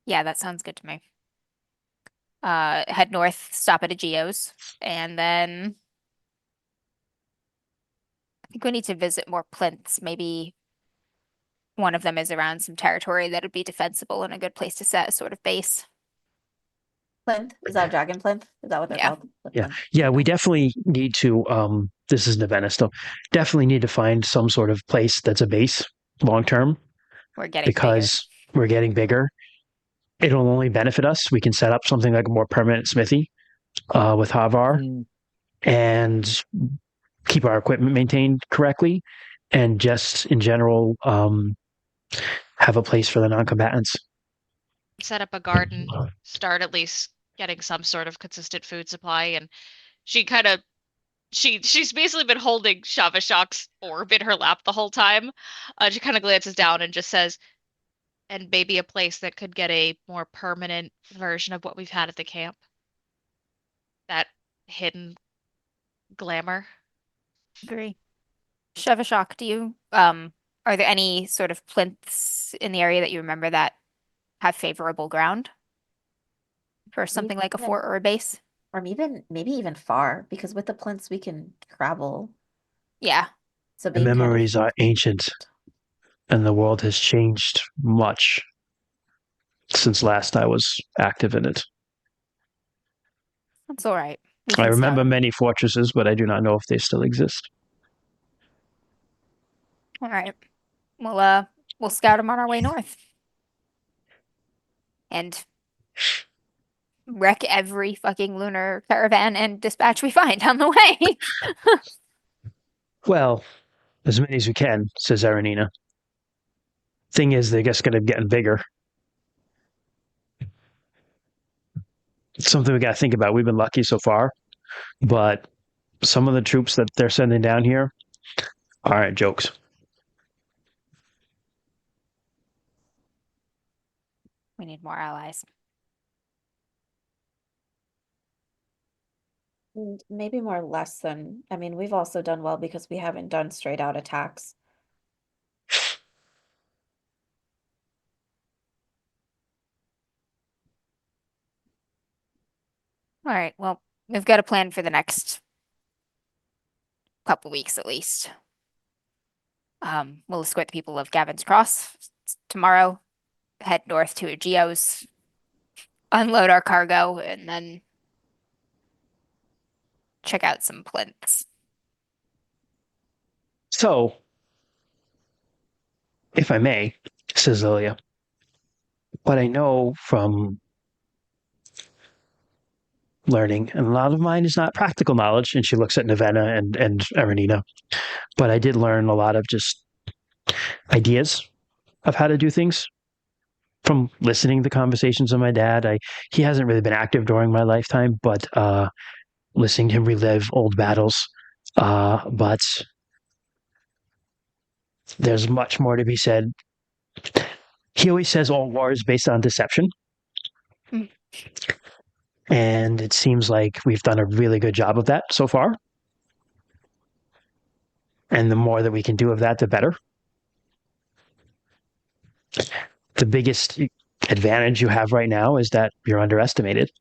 Yeah, that sounds good to me. Head north, stop at a Geo's, and then I think we need to visit more plinths. Maybe one of them is around some territory that would be defensible and a good place to set a sort of base. Plinth? Is that a dragon plinth? Is that what they're called? Yeah, we definitely need to, this is Nevena still, definitely need to find some sort of place that's a base long term. We're getting bigger. It'll only benefit us. We can set up something like a more permanent smithy with Havar and keep our equipment maintained correctly, and just in general have a place for the non-combatants. Set up a garden, start at least getting some sort of consistent food supply, and she's basically been holding Shavashak's orb in her lap the whole time. She kind of glances down and just says, and maybe a place that could get a more permanent version of what we've had at the camp. That hidden glamour. Agree. Shavashak, do you are there any sort of plinths in the area that you remember that have favorable ground for something like a fort or a base? Or maybe even far, because with the plinths we can travel. Yeah. So the memories are ancient, and the world has changed much since last I was active in it. That's all right. I remember many fortresses, but I do not know if they still exist. All right. We'll scout them on our way north. And wreck every fucking lunar caravan and dispatch we find on the way. Well, as many as we can, says Aranina. Thing is, they're just going to get bigger. It's something we got to think about. We've been lucky so far, but some of the troops that they're sending down here aren't jokes. We need more allies. Maybe more less than, I mean, we've also done well because we haven't done straight out attacks. All right, well, we've got a plan for the next couple weeks at least. We'll escort the people of Gavin's Cross tomorrow, head north to Geo's, unload our cargo and then check out some plinths. So, if I may, says Lilia, what I know from learning, and a lot of mine is not practical knowledge, and she looks at Navenna and Aranina, but I did learn a lot of just ideas of how to do things from listening to conversations of my dad. He hasn't really been active during my lifetime, but listening to him relive old battles. But there's much more to be said. He always says all war is based on deception. Mm. And it seems like we've done a really good job of that so far. And the more that we can do of that, the better. The biggest advantage you have right now is that you're underestimated.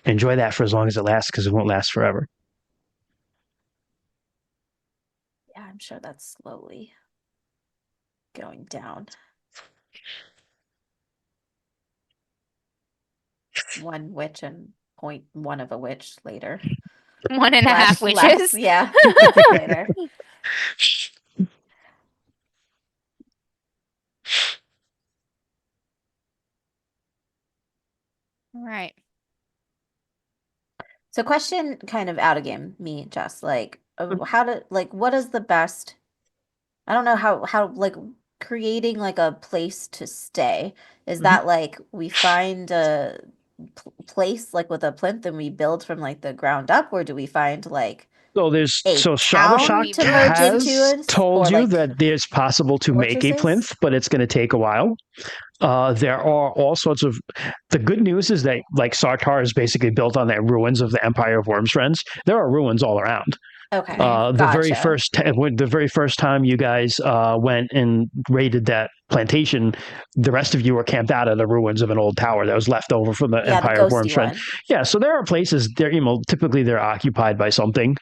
Enjoy that for as long as it lasts, because it won't last forever. Yeah, I'm sure that's slowly going down. One witch and 0.1 of a witch later. 1.5 witches. Yeah, later. All right. So question kind of out of game, me, Jess, like what is the best, I don't know how like creating like a place to stay. Is that like we find a place like with a plinth and we build from like the ground up, or do we find like so Shabashak to has merge into told or, you like, that there's possible to make a fortresses? plinth, but it's going to take a while. There are all sorts of. The good news is that like Sartar is basically built on the ruins of the Empire of Wormsrens. There are ruins all around. Okay, The gotcha. very first time you guys went and raided that plantation, the rest of you were camped out of the ruins of an old tower that was left over from the Yeah, the Empire of ghosty Wormsren. one. Yeah, so there are places there. Typically they're occupied by something,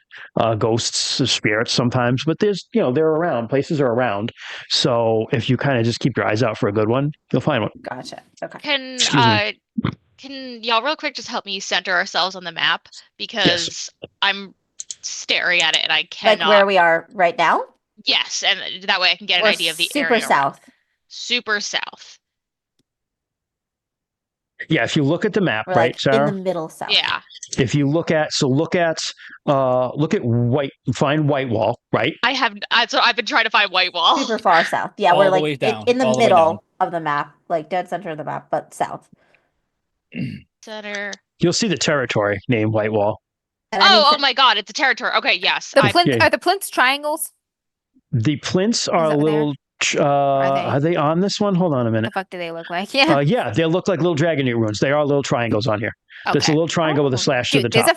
ghosts, spirits sometimes, but they're around. Places are around. So if you kind of just keep your eyes out for a good one, you'll find one. Gotcha. Okay. Can y'all real quick just help me center ourselves on the map, because I'm staring at it and I cannot. Like where we are right now? Yes, and that way I can get an We're idea of the super area. south. Super south. Yeah, if you look at the map, We're right, like Sarah? in the middle south. Yeah. If you look at find White Wall, right? I've been trying to find White Wall. Super far south. Yeah, All we're the like way down, in the all the way down. middle of the map, like dead center of the map, but south. Center. You'll see the territory named White Wall. Oh my God, it's a territory. Okay, yes. Are the plinths triangles? The plinths are a little. Are they on this one? Hold on a minute. The fuck do they look like? Yeah. Yeah, they look like little Dragonite runes. They are little triangles on here. Okay. There's a little triangle with a slash to the top.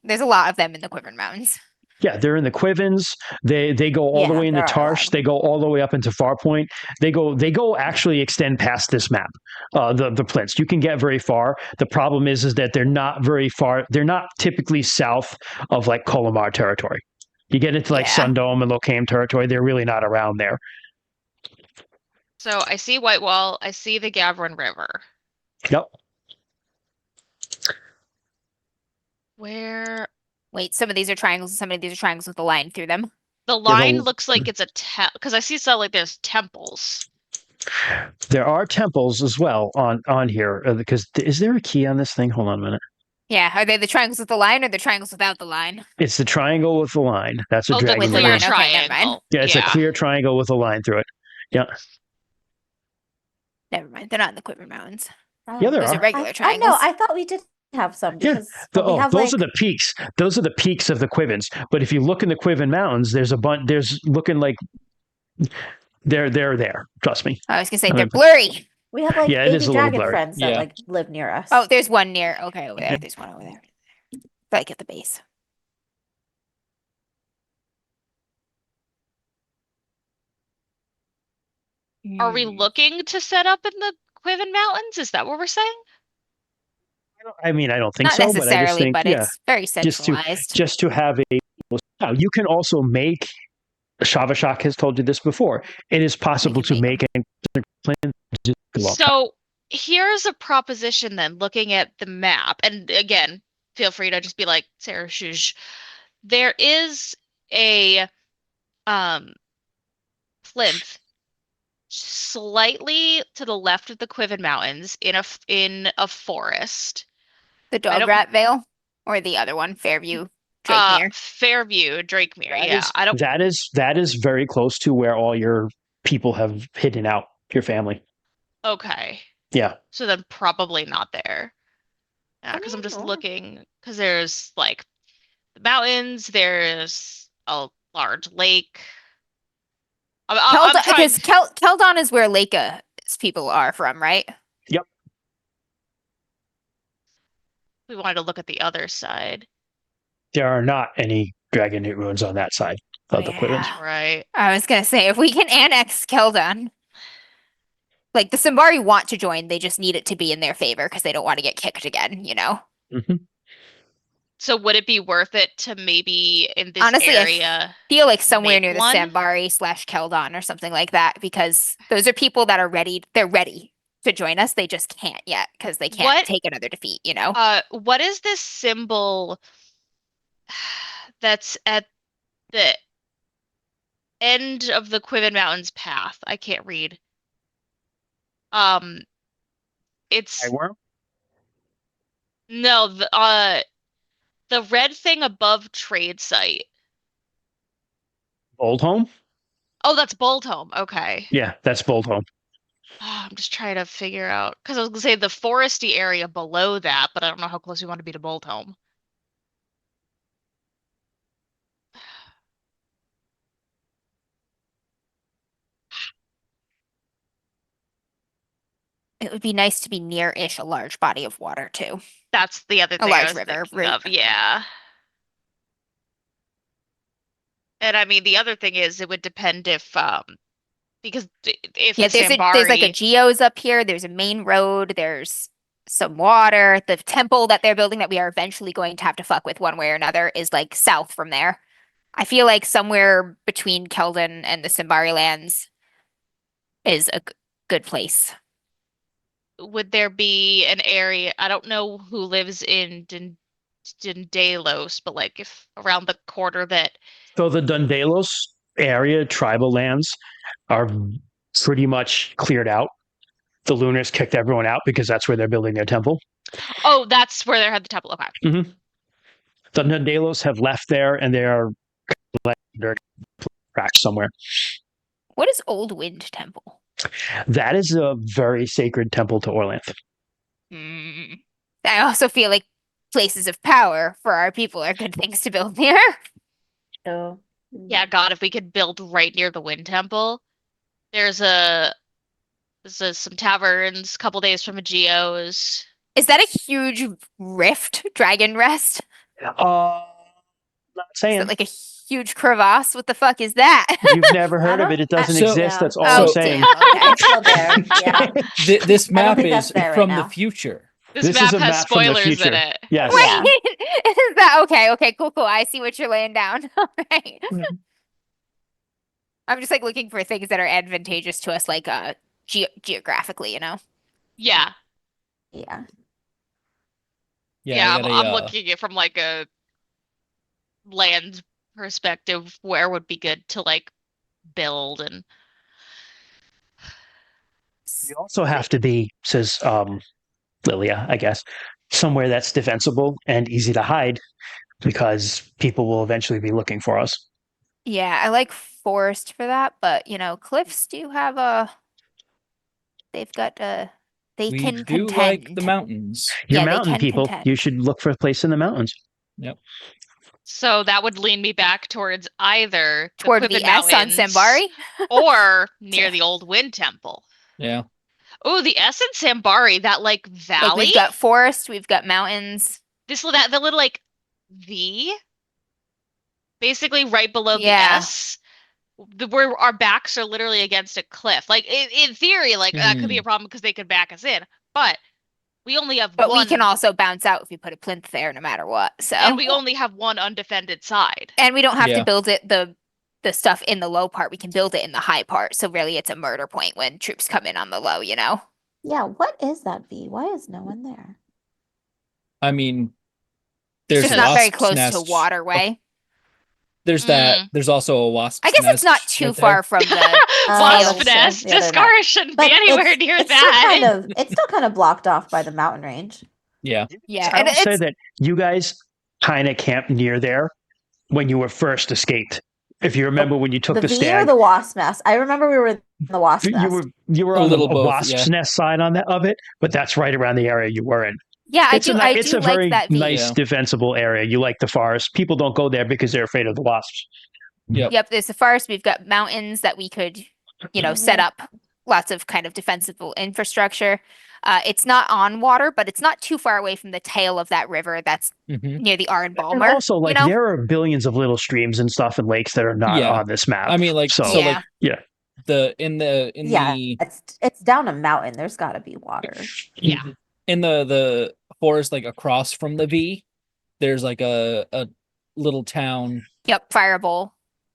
There's a lot of them in the Quiverin Mountains. Yeah, they're in the Quivins. They go all the way into Tarsh. They go all the way up into Farpoint. They go actually extend past this map. The plinths. You can get very far. The problem is that they're not very far. They're not typically south of like Colomar territory. You get into like Sundome and Locame territory, they're really not around there. So I see White Wall. I see the Gavrin River. Yep. Where? Wait, some of these are triangles and some of these are triangles with a line through them. The line looks like it's a because I see so like there's temples. There are temples as well on here. Because is there a key on this thing? Hold on a minute. Yeah, are they the triangles with the line or the triangles without the line? It's the triangle with the line. That's a dragon. With the line. Okay, never mind. Yeah, it's a clear triangle with a line through it. Yeah. Never mind. They're not in the Quiver Mountains. Yeah, there Those are. are regular triangles. I thought we did have some because those are the peaks. Those are the peaks of the Quivins. But if you look in the Quivin Mountains, there's a bunch. There's looking like they're there. Trust me. I was gonna say they're blurry. We have like 80 dragon friends that like live near us. Oh, there's one near. Okay, over there. There's one over there. Like at the base. Are we looking to set up in the Quivin Mountains? Is that what we're saying? I mean, I don't think Not so, necessarily, but I just think, but it's very centralized. Just to have a. You can also make Shavashak has told you this before. It is possible to make an plan. So here's a proposition then, looking at the map. And again, feel free to just be like, Sarah Shush. There is a plinth slightly to the left of the Quiven Mountains in a forest. The Dograt Vale, or the other one, Fairview, Drakemere. Fairview, Drakemere. That is very close to where all your people have hidden out, your family. Okay. Yeah. So then probably not there. Yeah, because I'm just looking, because there's like the mountains, there's a large lake. Because Keldon is where Laika's people are from, right? Yep. We wanted to look at the other side. There are not any Dragonite ruins on that side of the Quivens. Right. I was gonna say, if we can annex Keldon, like the Simbari want to join, they just need it to be in their favor because they don't want to get kicked again, you know? Mm-hmm. So would it be worth it to maybe in this Honestly, area? I feel like somewhere near the Simbari / Keldon or something like that, because those are people that are ready. They're ready to join us. They just can't yet because they can't take another defeat, you know? What is this symbol that's at the end of the Quiven Mountains path? I can't read. It's no, the red thing above trade site. Boldholm? Oh, that's Boldholm. Okay. Yeah, that's Boldholm. Oh, I'm just trying to figure out, because I was gonna say the foresty area below that, but I don't know how close we want to be to Boldholm. It would be nice to be near-ish a large body of water too. That's the other thing. A large river route. Yeah. And I mean, the other thing is it would depend if because if there's like a geos up here, there's a main road, there's some water. The temple that they're building that we are eventually going to have to fuck with one way or another is like south from there. I feel like somewhere between Keldon and the Simbari lands is a good place. Would there be an area? I don't know who lives in Dundalos, but like if around the quarter that. So the Dundalos area, tribal lands, are pretty much cleared out. The Lunars kicked everyone out because that's where they're building their temple. Oh, that's where they had the temple. Okay. Mm-hmm. The Dundalos have left there, and they are cracked somewhere. What is Old Wind Temple? That is a very sacred temple to Orlanth. I also feel like places of power for our people are good things to build near. Oh. Yeah, God, if we could build right near the Wind Temple. There's some taverns, a couple days from a geos. Is that a huge rift, dragon rest? Not saying. Is it like a huge crevasse? What the fuck is that? You've never heard of it. It doesn't exist. That's all I'm saying. It's still there. Yeah. This map is from right the future. This map has spoilers in it. Yes. Wait, is that okay? Okay, cool. I see what you're laying down. All right. Mm-hmm. I'm just like looking for things that are advantageous to us, like geographically, you know? Yeah. Yeah. Yeah, I'm looking at it from like a land perspective, where would be good to like build. And you also have to be, says Lilia, I guess, somewhere that's defensible and easy to hide, because people will eventually be looking for us. Yeah, I like forest for that, but you know, cliffs do have they've got they can do contend. like the mountains. You're mountain people. Contend. You should look for a place in the mountains. Yep. So that would lean me back towards either toward the S on Simbari or near the Old Wind Temple. Yeah. Oh, the S in Simbari, that like valley. Like we've got forest, we've got mountains. The little like V, basically right below the S, where our backs are literally against a cliff. Like in theory, like that could be a problem because they could back us in, but we only have one. But we can also bounce out if we put a plinth there, no matter what. So and we only have one undefended side, and we don't have to build it the the stuff in the low part, we can build it in the high part. So really it's a murder point when troops come in on the low, you know? Yeah, what is that V? Why is no one there? I mean, It's there's just not very wasp's close to nest. waterway. There's that. There's also a wasp's I guess nest it's not too right far there. from the Wasp tail. nest. Yeah, they're not. Discara shouldn't But be anywhere near it's that. it's still kind of blocked off by the mountain range. Yeah. Yeah, I and will say it's that you guys kind of camped near there when you were first escaped. If you remember when you took the V stag, or the wasp nest. I remember we were in the wasp you nest. were A on the little both, wasp's yeah. nest side of it, but that's right around the area you were in. yeah, I It's do a like very that view. nice Yeah. defensible area. You like the forest. People don't go there because they're afraid of the wasps. Yep, there's the forest. We've got mountains that we could, set up lots of kind of defensible infrastructure. It's not on water, but it's not too far away from the tail of that river that's near the Arn And Balmer. also, like, there are billions of little streams and stuff and lakes that are not on this map. I mean, like, so like, yeah. It's down a mountain. There's got to be water. Yeah. In the forest, like across from the V, there's like a little town. Yep, Firebowl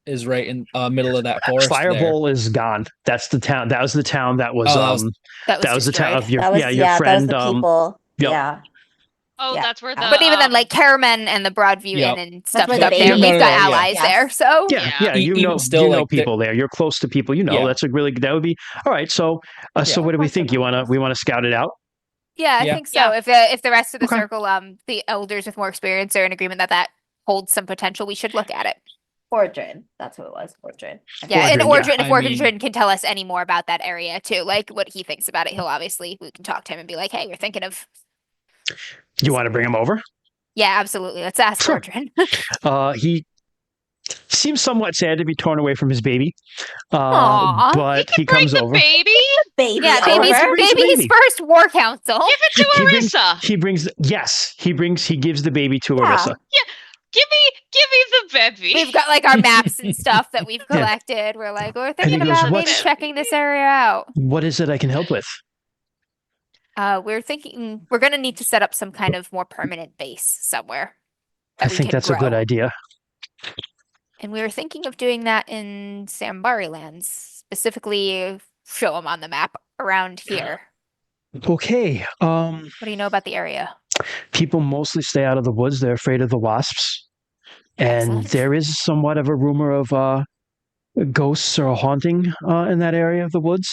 Is right in middle of that forest. Firebowl is gone. That's the town. That was the town that was that was the town of your your friend. That was the people. Yep. Yeah. Oh, Yeah. that's where the. But even then, like Caraman and the Broadview Yep. Inn and stuff where is the up there. baby- We've got No, allies yes. there, so Yeah, you Even know, still, like, people there. You're close to people. That's a really that would be all right. So, so what do we think? We want to scout it out? yeah, I Yeah. think so. If the rest of the Okay. circle, the elders with more experience are in agreement that holds some potential, we should look at it. Ordrin. That's who it was. Ordrin. Yeah, and Ordrin, Ordrin, if I mean- Ordrin can tell us any more about that area too, like what he thinks about it, we can talk to him and be like, hey, we're thinking of. You want to bring him over? Yeah, absolutely. Let's ask Sure. Ordrin. He seems somewhat sad to be torn away from his baby, Aw. but he Bring comes the over. baby. Baby. Yeah, Oh, baby's he brings the baby's baby. first war council. Give it to Arissa. He gives the baby to Yeah. Arissa. Give me the baby. We've got like our maps and stuff that we've collected. We're like, we're thinking he goes, about maybe "What's- checking this area out. What is it I can help with? We're thinking we're gonna need to set up some kind of more permanent base somewhere. I think that's a good idea. And we were thinking of doing that in Sambari lands, specifically show them on the map around here. Okay. What do you know about the area? People mostly stay out of the woods. They're afraid of the wasps. And Excellent. there is somewhat of a rumor of ghosts or haunting in that area of the woods.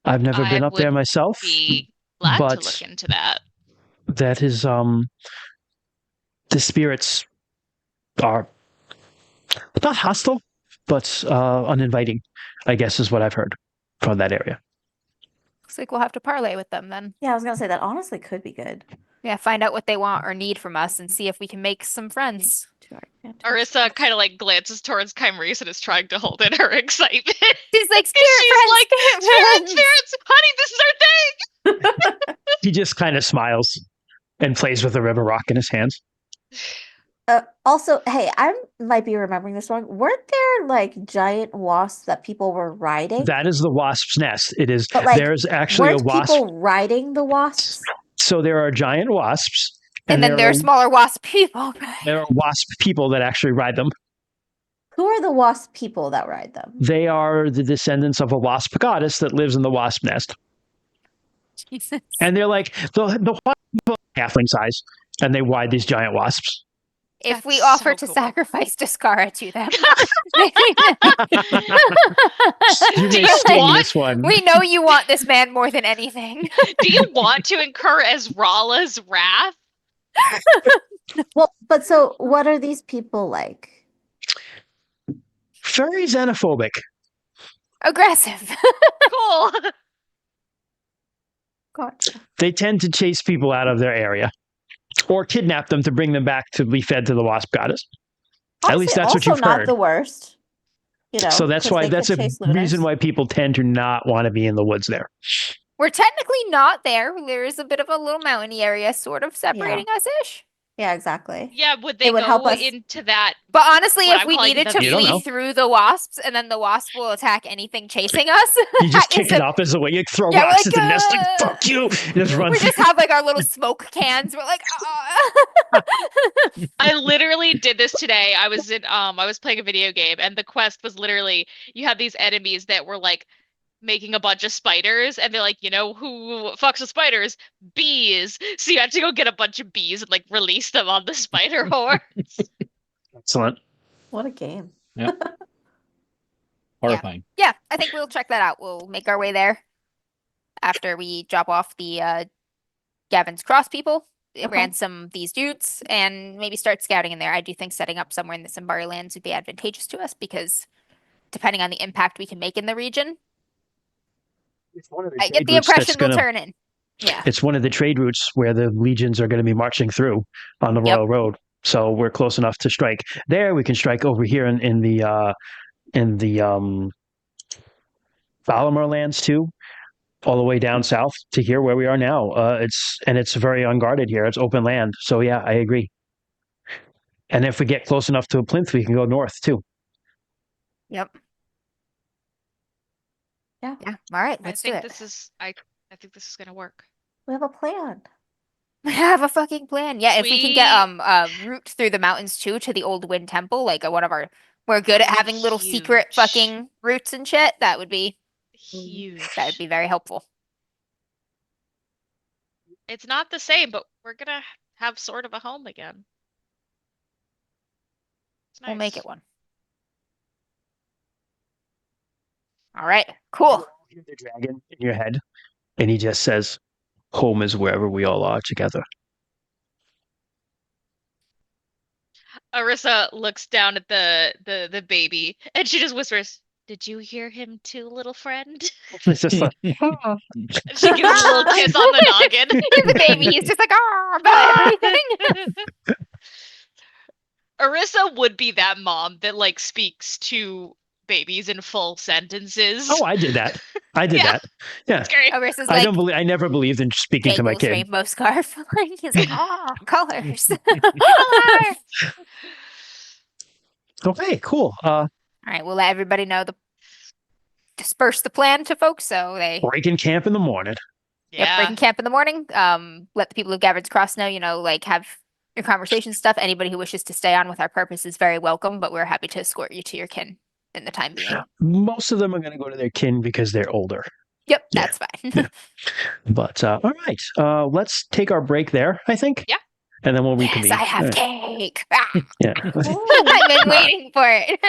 I've never been up there myself. Be glad to but look into that. that is the spirits are not hostile, but uninviting, I guess is what I've heard from that area. Looks like we'll have to parlay with them then. Yeah, I was gonna say that honestly could be good. Yeah, find out what they want or need from us and see if we can make some friends. To our advantage. Arissa kind of like glances towards Kymrese and is trying to hold in her excitement. She's like, She's spirit like, friends, spirit friends. spirits, honey, this is our thing. He just kind of smiles and plays with the river rock in his hands. Also, hey, I might be remembering this wrong. Weren't there like giant wasps that people were riding? That is the wasp's nest. It is. But, like, There's actually a Weren't wasp. people riding the wasps? So there are giant wasps, And then there are smaller wasp people. there are wasp people that actually ride them. Who are the wasp people that ride them? They are the descendants of a wasp goddess that lives in the wasp nest. Jesus. And they're like the wasp people are halfling size, and they ride these giant wasps. If we That's offer so to cool. sacrifice Discara to them, You Do may you sting want- this one. we know you want this man more than anything. Do you want to incur Ezrala's wrath? Well, but so what are these people like? Very xenophobic. Aggressive. Cool. Gotcha. They tend to chase people out of their area or kidnap them to bring them back to be fed to the wasp goddess. At least that's what also you've not heard. the worst. You know, So that's 'cause why they that's could a chase lunars. reason why people tend to not want to be in the woods there. We're technically not there. There is a bit of a little mountainy area sort of separating us ish. Yeah, exactly. Yeah, would It they would help go us. into that? But honestly, What if I'm we calling needed the to You don't flee know. through the wasps, and then the wasp will attack anything chasing us, You just that kick is it a- up as a way you throw yeah, we're rocks like, at the nest, like fuck you. Just run. we just have like our little smoke cans. We're like, I literally did this today. I was playing a video game, and the quest was literally you have these enemies that were like making a bunch of spiders, and they're like, you know who fucks with spiders? Bees. So you had to go get a bunch of bees and like release them on the spider hordes. Excellent. What a game. Yeah. Horrifying. yeah, I think we'll check that out. We'll make our way there after we drop off the Gavin's Cross people, ransom these dudes, and maybe start scouting in there. I do think setting up somewhere in the Simbari lands would be advantageous to us because depending on the impact we can make in the region, I get the impression they'll turn in. Yeah. It's one of the trade routes where the legions are going to be marching through on the Royal Road. So we're close enough to strike there. We can strike over here in the Valamur lands too, all the way down south to here where we are now. It's very unguarded here. It's open land. So yeah, I agree. And if we get close enough to a plinth, we can go north too. Yep. Yeah. Yeah. All right. Let's do it. I think this is gonna work. We have a plan. We have a fucking plan. Yeah, if we can get a route through the mountains too to the Old Wind Temple, like we're good at having little secret fucking routes and shit. That would be huge. That would be very helpful. It's not the same, but we're gonna have sort of a home again. We'll make it one. All right, cool. You hear the dragon in your head, and he just says, "Home is wherever we all are together." Arissa looks down at the baby, and she just whispers, "Did you hear him too, little friend?" It's just like, She gives a little kiss on the noggin. The baby is just like, about everything. Arissa would be that mom that like speaks to babies in full sentences. oh, I did that. I did that. Yeah. It's great. Arissa's like, I never believed in speaking to my kid. rainbow scarf. Like, he's like, colors. Okay, cool. All right, we'll let everybody know disperse the plan to folks so they break in camp in the morning. Yep, breaking camp in the morning. Let the people of Gavin's Cross know, like have your conversation stuff. Anybody who wishes to stay on with our purpose is very welcome, but we're happy to escort you to your kin in the time being. Most of them are going to go to their kin because they're older. Yep, that's fine. Yeah. But all right, let's take our break there, I think. Yeah. And then we'll reconvene. Yes, I have cake. Yeah. I've been waiting for it.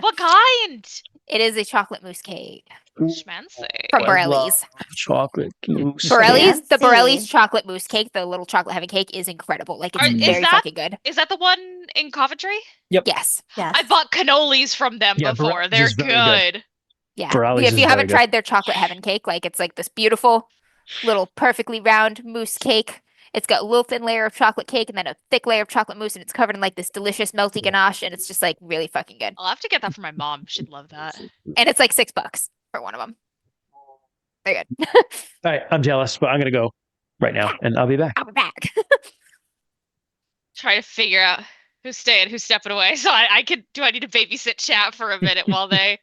What kind? It is a chocolate mousse cake. Schmancy. From Borelli's. Chocolate mousse. Borelli's, the Fancy. Borelli's chocolate mousse cake, the little chocolate heaven cake, is incredible. Like, it's very fucking good. Is that the one in Coventry? Yep. Yes. I bought cannolis from them before. Borelli's They're is very good. Yeah. Borelli's If is you haven't very good. tried their chocolate heaven cake, like, it's like this beautiful little perfectly round mousse cake. It's got a little thin layer of chocolate cake and then a thick layer of chocolate mousse, and it's covered in like this delicious melty ganache, and it's just like really fucking good. I'll have to get that for my mom. She'd love that. And it's like $6 for one of them. Very good. All right, I'm jealous, but I'm going to go right now, and I'll be back. I'll be back. Try to figure out who's staying, who's stepping away. So I need to babysit chat for a minute while they.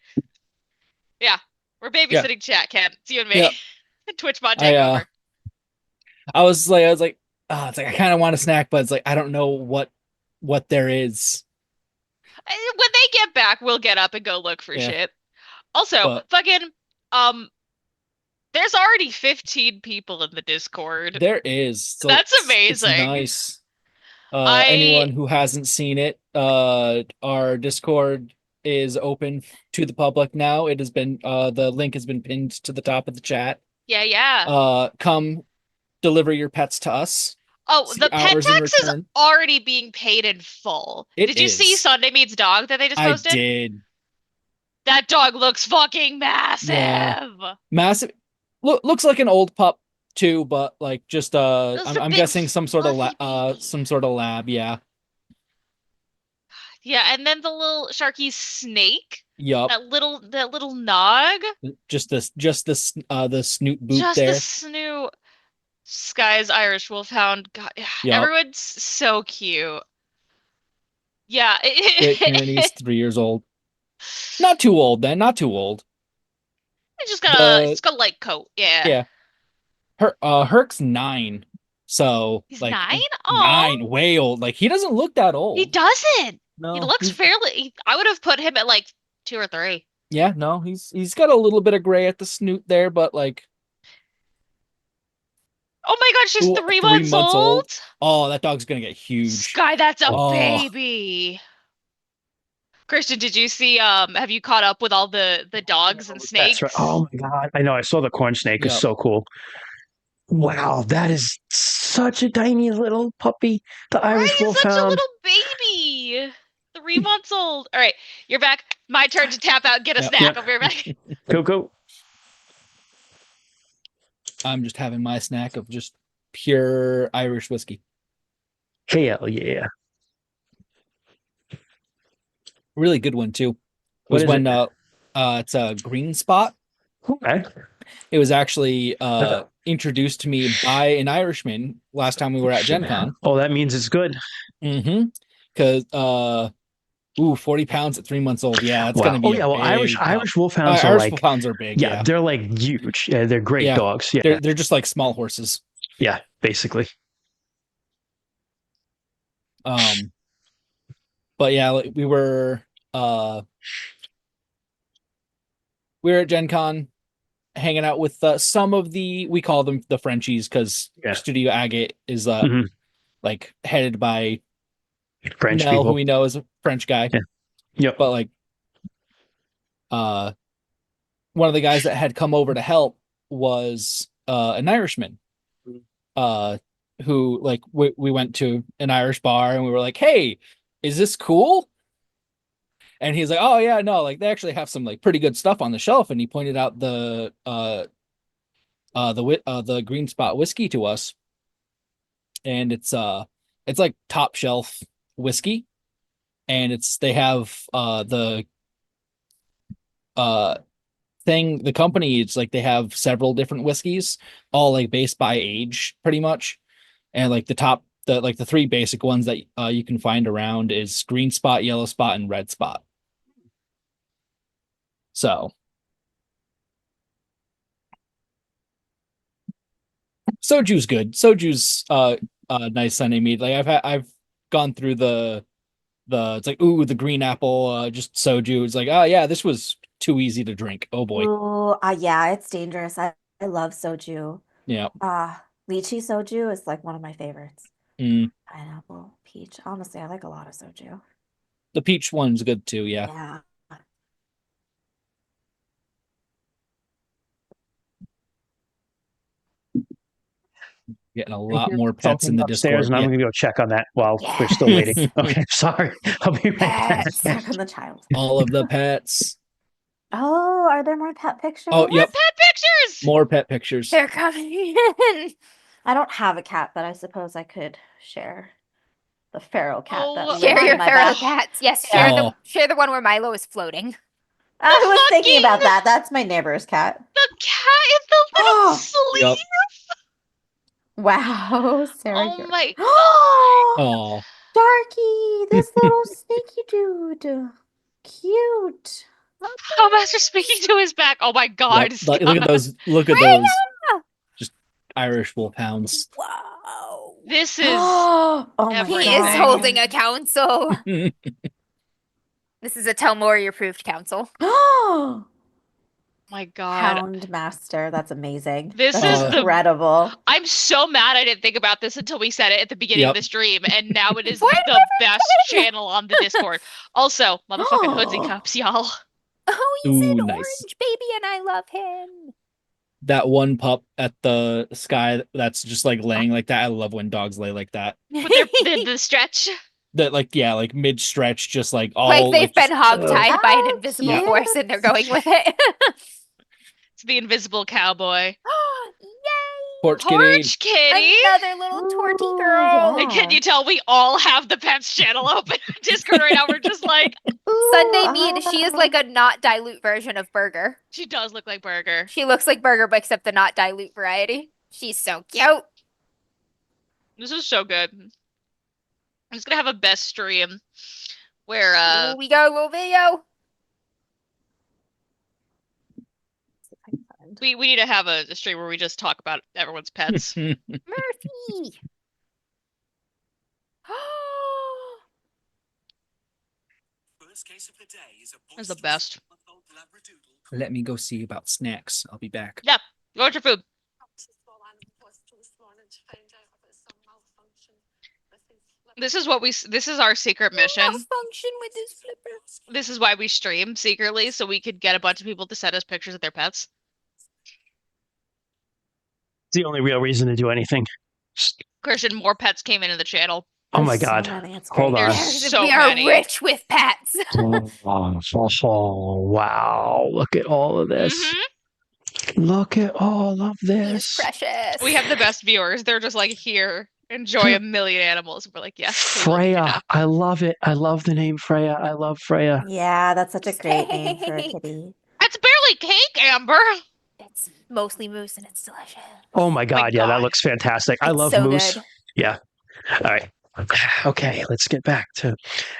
Yeah, we're babysitting chat, Ken. It's you and me. Yeah. Twitch mod takeover. I was like, it's like I kind of want a snack, but it's like I don't know what there is. When they get back, we'll get up and go look for shit. Also, fucking there's already 15 people in the Discord. There is. So that's amazing. It's nice. Anyone who hasn't seen it, our Discord is open to the public now. It has been the link has been pinned to the top of the chat. Yeah. Come deliver your pets to us. Oh, the pet tax is already being paid in full. Did you see Sunday Meets Dog that they just posted? I did. That dog looks fucking massive. Yeah. Massive. Looks like an old pup too, but like just I'm guessing some sort of lab. Yeah. Yeah, and then the little Sharky snake. Yup. That little nog. Just the snoot boot just there. the snoot. Sky's Irish Wolfhound. God, Yep. everyone's so cute. Yeah. He's 3 years old. Not too old then. Not too old. He's just got a light coat. Yeah. Yeah. Herc's 9. So He's like 9? 9, way old. Like he doesn't look that old. He doesn't. No. He looks fairly. I would have put him at like 2 or 3. Yeah, no, he's got a little bit of gray at the snoot there, but like. Oh my God, she's 3 months old. Oh, that dog's gonna get huge. Sky, that's a baby. Christian, did you see? Have you caught up with all the dogs and snakes? That's right. Oh my God, I know. I saw the corn snake. It's so cool. Wow, that is such a tiny little puppy. The Irish Wolfhound. Such a little baby. 3 months old. All right, you're back. My turn to tap out. Get a snack. I'll be right back. Go. I'm just having my snack of just pure Irish whiskey. Hell yeah. Really good one too. Was when it's a green spot. Okay. It was actually introduced to me by an Irishman last time we were at Gen Con. Oh, that means it's good. Mm-hmm. Because 40 pounds at 3 months old. Yeah, it's gonna be. Oh yeah, well, Irish Wolfhounds are Irish Wolfhounds are big. Yeah, they're like huge. Yeah, they're great dogs. Yeah, they're just like small horses. Yeah, basically. But yeah, like, we were at Gen Con hanging out with some of we call them the Frenchies because Studio Agate is like headed by French Nell, people who we know is a French guy. Yeah. Yep. But like one of the guys that had come over to help was an Irishman. Who like we went to an Irish bar and we were like, "Hey, is this cool?" And he's like, "Oh yeah, no, like they actually have some like pretty good stuff on the shelf." And he pointed out the green spot whiskey to us, and it's like top shelf whiskey, and they have the company. It's like they have several different whiskeys, all like based by age, pretty much, and like the 3 basic ones that you can find around is green spot, yellow spot, and red spot. So soju's good. Soju's nice Sunday mead. Like I've gone through the it's like the green apple just soju. It's like, oh yeah, this was too easy to drink. Oh boy. Oh, yeah, it's dangerous. I love soju. Yeah. Lychee soju is like one of my favorites. Pineapple, peach. Honestly, I like a lot of soju. The peach one's good too. Yeah. Yeah. Getting a lot more pets in the upstairs, Discord. And I'm going to go check on that while we're still waiting. Okay, sorry. I'll be right back. Check on the child. All of the pets. Oh, are there more pet pictures? Oh, yep. More pet pictures. More pet pictures. They're coming in. I don't have a cat, but I suppose I could share the feral cat. Share your feral cats. Yes, share the one where Milo is floating. I was thinking about that. That's my neighbor's cat. The cat in the little sleeve. Yep. Wow, Sarah. Oh my god. Oh. Darky, this little snaky dude. Cute. Oh, Master speaking to his back. Oh my god. Yep. Look at those. Look at those. Just Irish Wolfhounds. Wow. This is oh my He God. is holding a council. This is a Tell Warrior approved council. Oh my god. Hound Master. That's amazing. This That's is incredible. I'm so mad I didn't think about this until we said it at the beginning of the stream, and now it is What? the best channel on the Discord. Also, motherfucking hoodsy cups, y'all. Oh, he's an nice. orange baby and I love him. That one pup at the Sky that's just like laying like that. I love when dogs lay like that. With the stretch. That like mid stretch, just like all like they've been hogtied by an Oh, invisible cute. force and they're going with it. It's the invisible cowboy. Yay! Porch kitty. Another little torty Ooh, girl. yeah. And can you tell we all have the pets channel open on Discord right now? We're just like Sunday Mead, she is like a not dilute version of Burger. she does look like Burger. She looks like Burger, but except the not dilute variety. She's so cute. This is so good. I'm just gonna have a best stream where we go, little video. we need to have a stream where we just talk about everyone's pets. Murphy. That's the best. Let me go see about snacks. I'll be back. Yeah, go get your food. This is our secret mission. Malfunction with this flipper. This is why we stream secretly, so we could get a bunch of people to send us pictures of their pets. It's the only real reason to do anything. Christian, more pets came into the channel. Oh my God. Hold on. We are rich with pets. Oh, wow. Look at all of this. Look at all of this. Precious. We have the best viewers. They're just like, here, enjoy a million animals. We're like, yes. Freya. I love it. I love the name Freya. I love Freya. Yeah, that's such a great name for a kitty. It's barely cake, Amber. It's mostly moose and it's delicious. Oh my God. Yeah, that looks fantastic. I love so moose. Good. Yeah. All right. Okay, let's get back to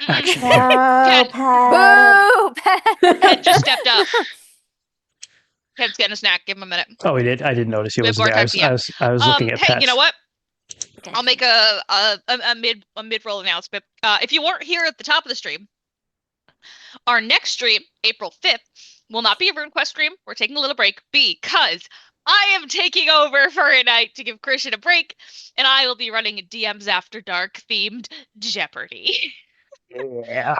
action. Ted. Boo, Ted just stepped up. Ted's getting a snack. Give him a minute. Oh, he did. I didn't notice he was there. I was looking at pets. You know what? Okay. I'll make a mid-roll announcement. If you weren't here at the top of the stream, our next stream, April 5th, will not be a Runequest stream. We're taking a little break because I am taking over for a night to give Christian a break, and I will be running DMs After Dark themed Jeopardy. Yeah.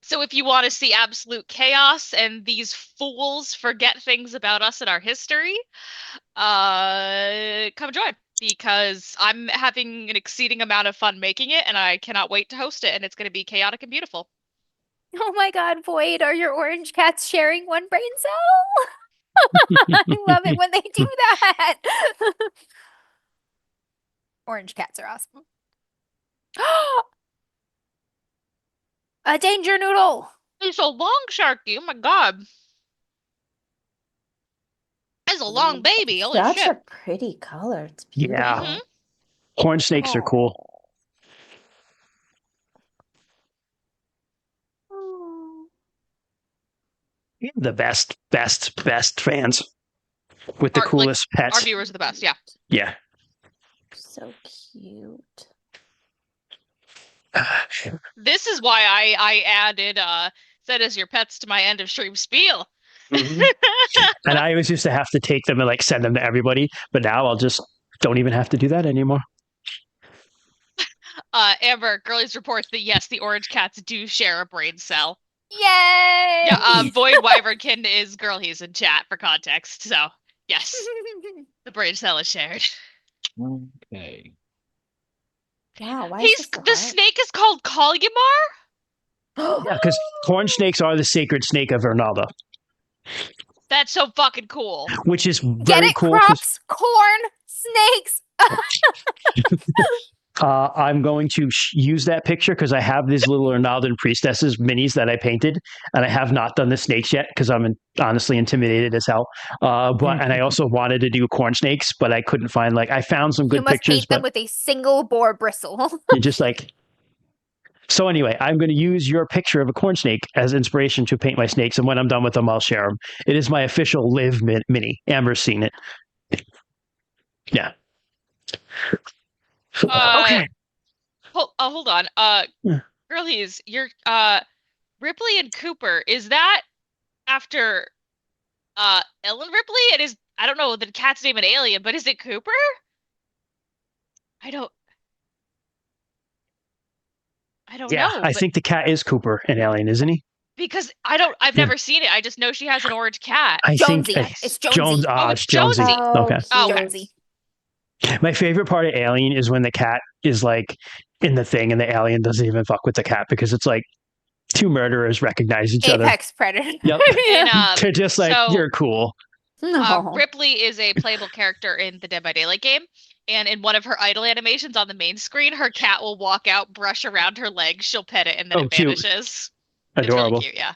So if you want to see absolute chaos and these fools forget things about us and our history, come join, because I'm having an exceeding amount of fun making it, and I cannot wait to host it, and it's going to be chaotic and beautiful. Oh my God, Void, are your orange cats sharing one brain cell? I love it when they do that. Orange cats are awesome. A danger noodle. It's so long, Sharky. Oh my God. It's a long baby. Holy Such shit. a pretty color. It's beautiful. Yeah. Horn snakes are cool. The best fans with the coolest pets. Our viewers are the best, yeah. Yeah. So cute. This is why I added set as your pets to my end of stream spiel. Mm-hmm. And I always used to have to take them and like send them to everybody, but now I'll just don't even have to do that anymore. Amber, Girlies reports that yes, the orange cats do share a brain cell. Yay! Yeah, Void Wyvernkin is Girlies in chat for context, so yes. The brain cell is shared. Okay. Wow, why is the snake is called Kalyamar? Yeah, because corn snakes are the sacred snake of Ernalda. That's so fucking cool. Which is very Get it, cool. Crops, corn, snakes. I'm going to use that picture because I have these little Ernaldan priestesses minis that I painted, and I have not done the snakes yet because I'm honestly intimidated as hell. And I also wanted to do corn snakes, but I couldn't find I found some good pictures. You must paint them with a single boar bristle. You're just like. So anyway, I'm going to use your picture of a corn snake as inspiration to paint my snakes, and when I'm done with them, I'll share them. It is my official live mini. Amber's seen it. Yeah. Okay. Hold on. Girlies, you're Ripley and Cooper. Is that after Ellen Ripley? It is. I don't know the cat's name in Alien, but is it Cooper? I don't know. I think the cat is Cooper in Alien, isn't he? Because I've never seen it. I just know she has an orange cat. Jonesy. It's Jonesy. It's Jonesy. Okay. Oh, Jonesy. My favorite part of Alien is when the cat is in the thing and the alien doesn't even fuck with the cat because it's like two murderers recognize each other. Apex predator. Yep. They're just you're cool. No. Ripley is a playable character in the Dead by Daylight game, and in one of her idle animations on the main screen, her cat will walk out, brush around her legs, she'll pet it, and then it vanishes. Adorable. It's really cute, yeah.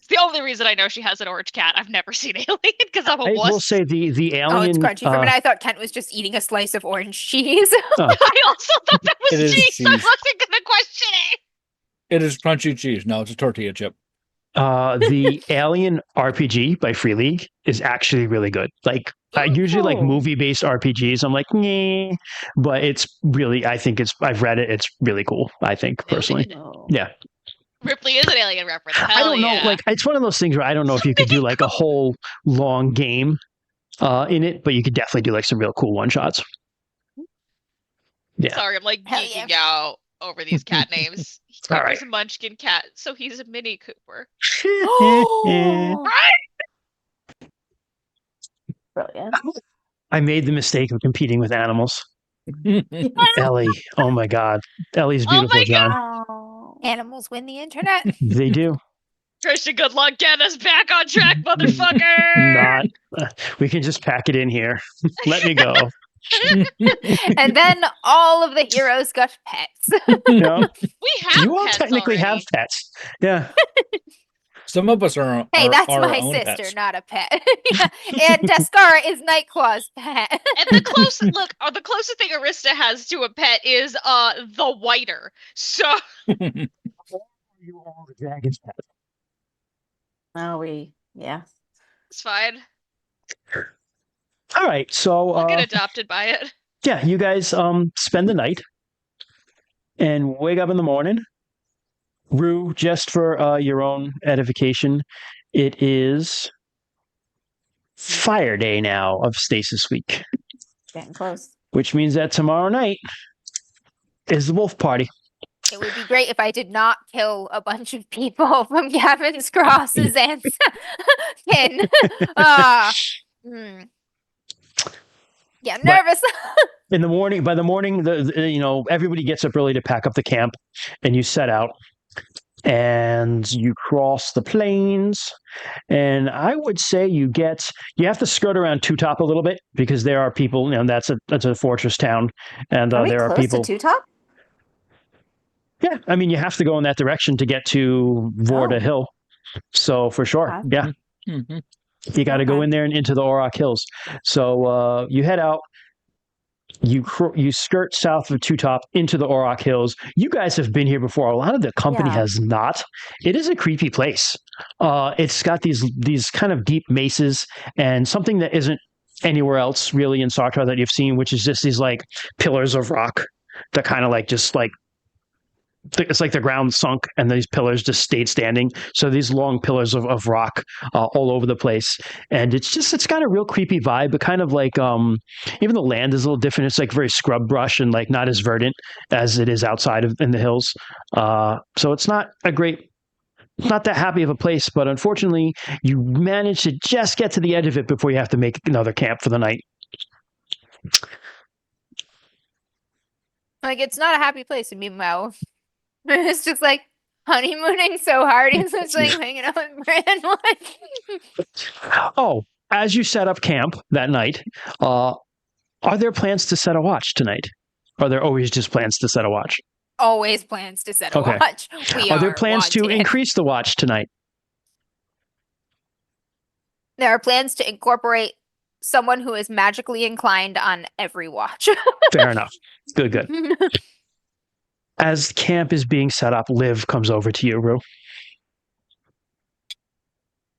It's the only reason I know she has an orange cat. I've never seen Alien because I'm a wuss. I will say the alien. Oh, it's crunchy. For a minute, I thought Kent was just eating a slice of orange cheese. I also thought that was cheese. I wasn't gonna question it. It is crunchy cheese. No, it's a tortilla chip. The Alien RPG by Free League is actually really good. Like I usually like movie-based RPGs. I'm like, nah, but it's really. I think it's. I've read it. It's really cool. I think personally. Yeah. Ripley is an Alien reference. Hell I don't know. yeah. Like it's one of those things where I don't know if you could do like a whole long game in it, but you could definitely do like some real cool one shots. Yeah. Sorry, I'm like geeking out over these cat names. Cooper's a Munchkin cat, so he's a Mini Cooper. Right? Brilliant. I made the mistake of competing with animals. Ellie, oh my God, Ellie's beautiful, my John. Oh. Animals win the internet. They do. Christian, good luck getting us back on track, motherfucker. We can just pack it in here. Let me go. And then all of the heroes got pets. Yeah. We have You all pets technically already. have pets. Yeah. Some of us are. Hey, that's our my own sister, pets. not a pet. Yeah. And Descara is Nightclaw's pet. And the closest the closest thing Arista has to a pet is the whiter. So You all the dragon's pets. Oh, yeah. it's fine. All right, so I'll get adopted by it. yeah, you guys spend the night and wake up in the morning. Rue, just for your own edification, it is Fire Day now of Stasis Week. Getting close. Which means that tomorrow night is the wolf party. It would be great if I did not kill a bunch of people from Gavin's Cross's and kin. Yeah, I'm nervous. In the morning, by the morning, everybody gets up early to pack up the camp, and you set out, and you cross the plains, and I would say you have to skirt around Two Top a little bit because there are people. That's a fortress town, and Are we there are close people. to Two Top? Yeah, I mean, you have to go in that direction to get to Vorda Hill. So for sure, yeah. Mm-hmm. You got to go in there and into the Auroch Hills. So you head out. You skirt south of Two Top into the Auroch Hills. You guys have been here before. A lot of the company has not. It is a creepy place. It's got these kind of deep mesas and something that isn't anywhere else really in Sartre that you've seen, which is just these like pillars of rock that kind of like just like it's like the ground sunk and these pillars just stayed standing. So these long pillars of rock all over the place. And it's got a real creepy vibe, but kind of like even the land is a little different. It's like very scrub brush and like not as verdant as it is outside in the hills. So it's not that happy of a place, but unfortunately you manage to just get to the edge of it before you have to make another camp for the night. Like, it's not a happy place to meet Mel. It's just like honeymooning so hard. He's just like hanging out with Bran. Oh, as you set up camp that night, are there plans to set a watch tonight? Are there always just plans to set a watch? Always plans to set a watch. Are there plans to increase the watch tonight? There are plans to incorporate someone who is magically inclined on every watch. Fair enough. Good. As camp is being set up, Liv comes over to you, Rue.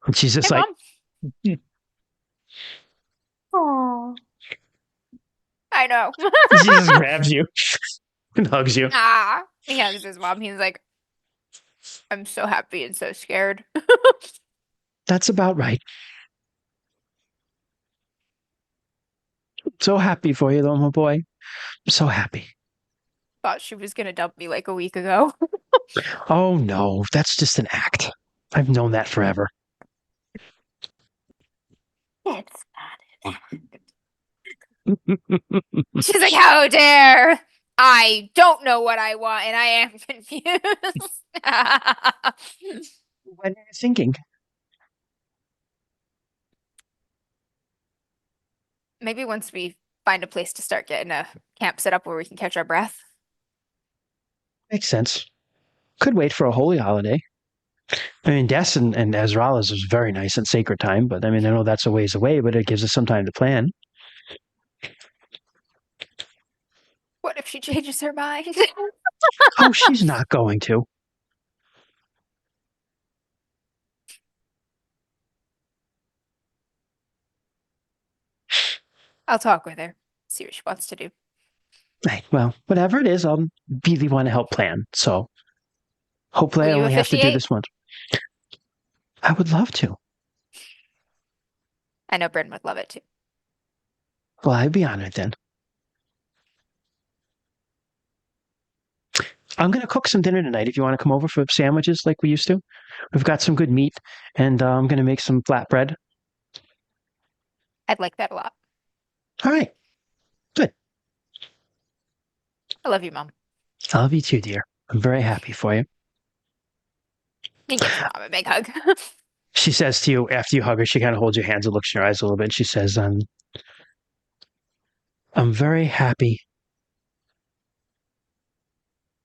And she's just like, Oh, I know. she just grabs you and hugs you. He hugs his mom. He's like, I'm so happy and so scared. That's about right. So happy for you, though, my boy. So happy. Thought she was going to dump me like a week ago. Oh, no. That's just an act. I've known that forever. it's She's like, how dare! I don't know what I want and I am confused. What are you thinking? Maybe once we find a place to start getting a camp set up where we can catch our breath. Makes sense. Could wait for a holy holiday. I mean, Des and Ezrala's is very nice and sacred time, but I mean, I know that's a ways away, but it gives us some time to plan. What if she changes her mind? Oh, she's not going to. I'll talk with her, see what she wants to do. Right, well, whatever it is, I'll be the one to help plan. So hopefully Will I you only have to do officiate? this once. I would love to. I know Bryn would love it too. Well, I'd be honored then. I'm going to cook some dinner tonight if you want to come over for sandwiches like we used to. We've got some good meat, and I'm going to make some flatbread. I'd like that a lot. All right. Good. I love you, Mom. I love you too, dear. I'm very happy for you. You give your mom a big hug. She says to you, after you hug her, she kind of holds your hands and looks in your eyes a little bit. She says, I'm very happy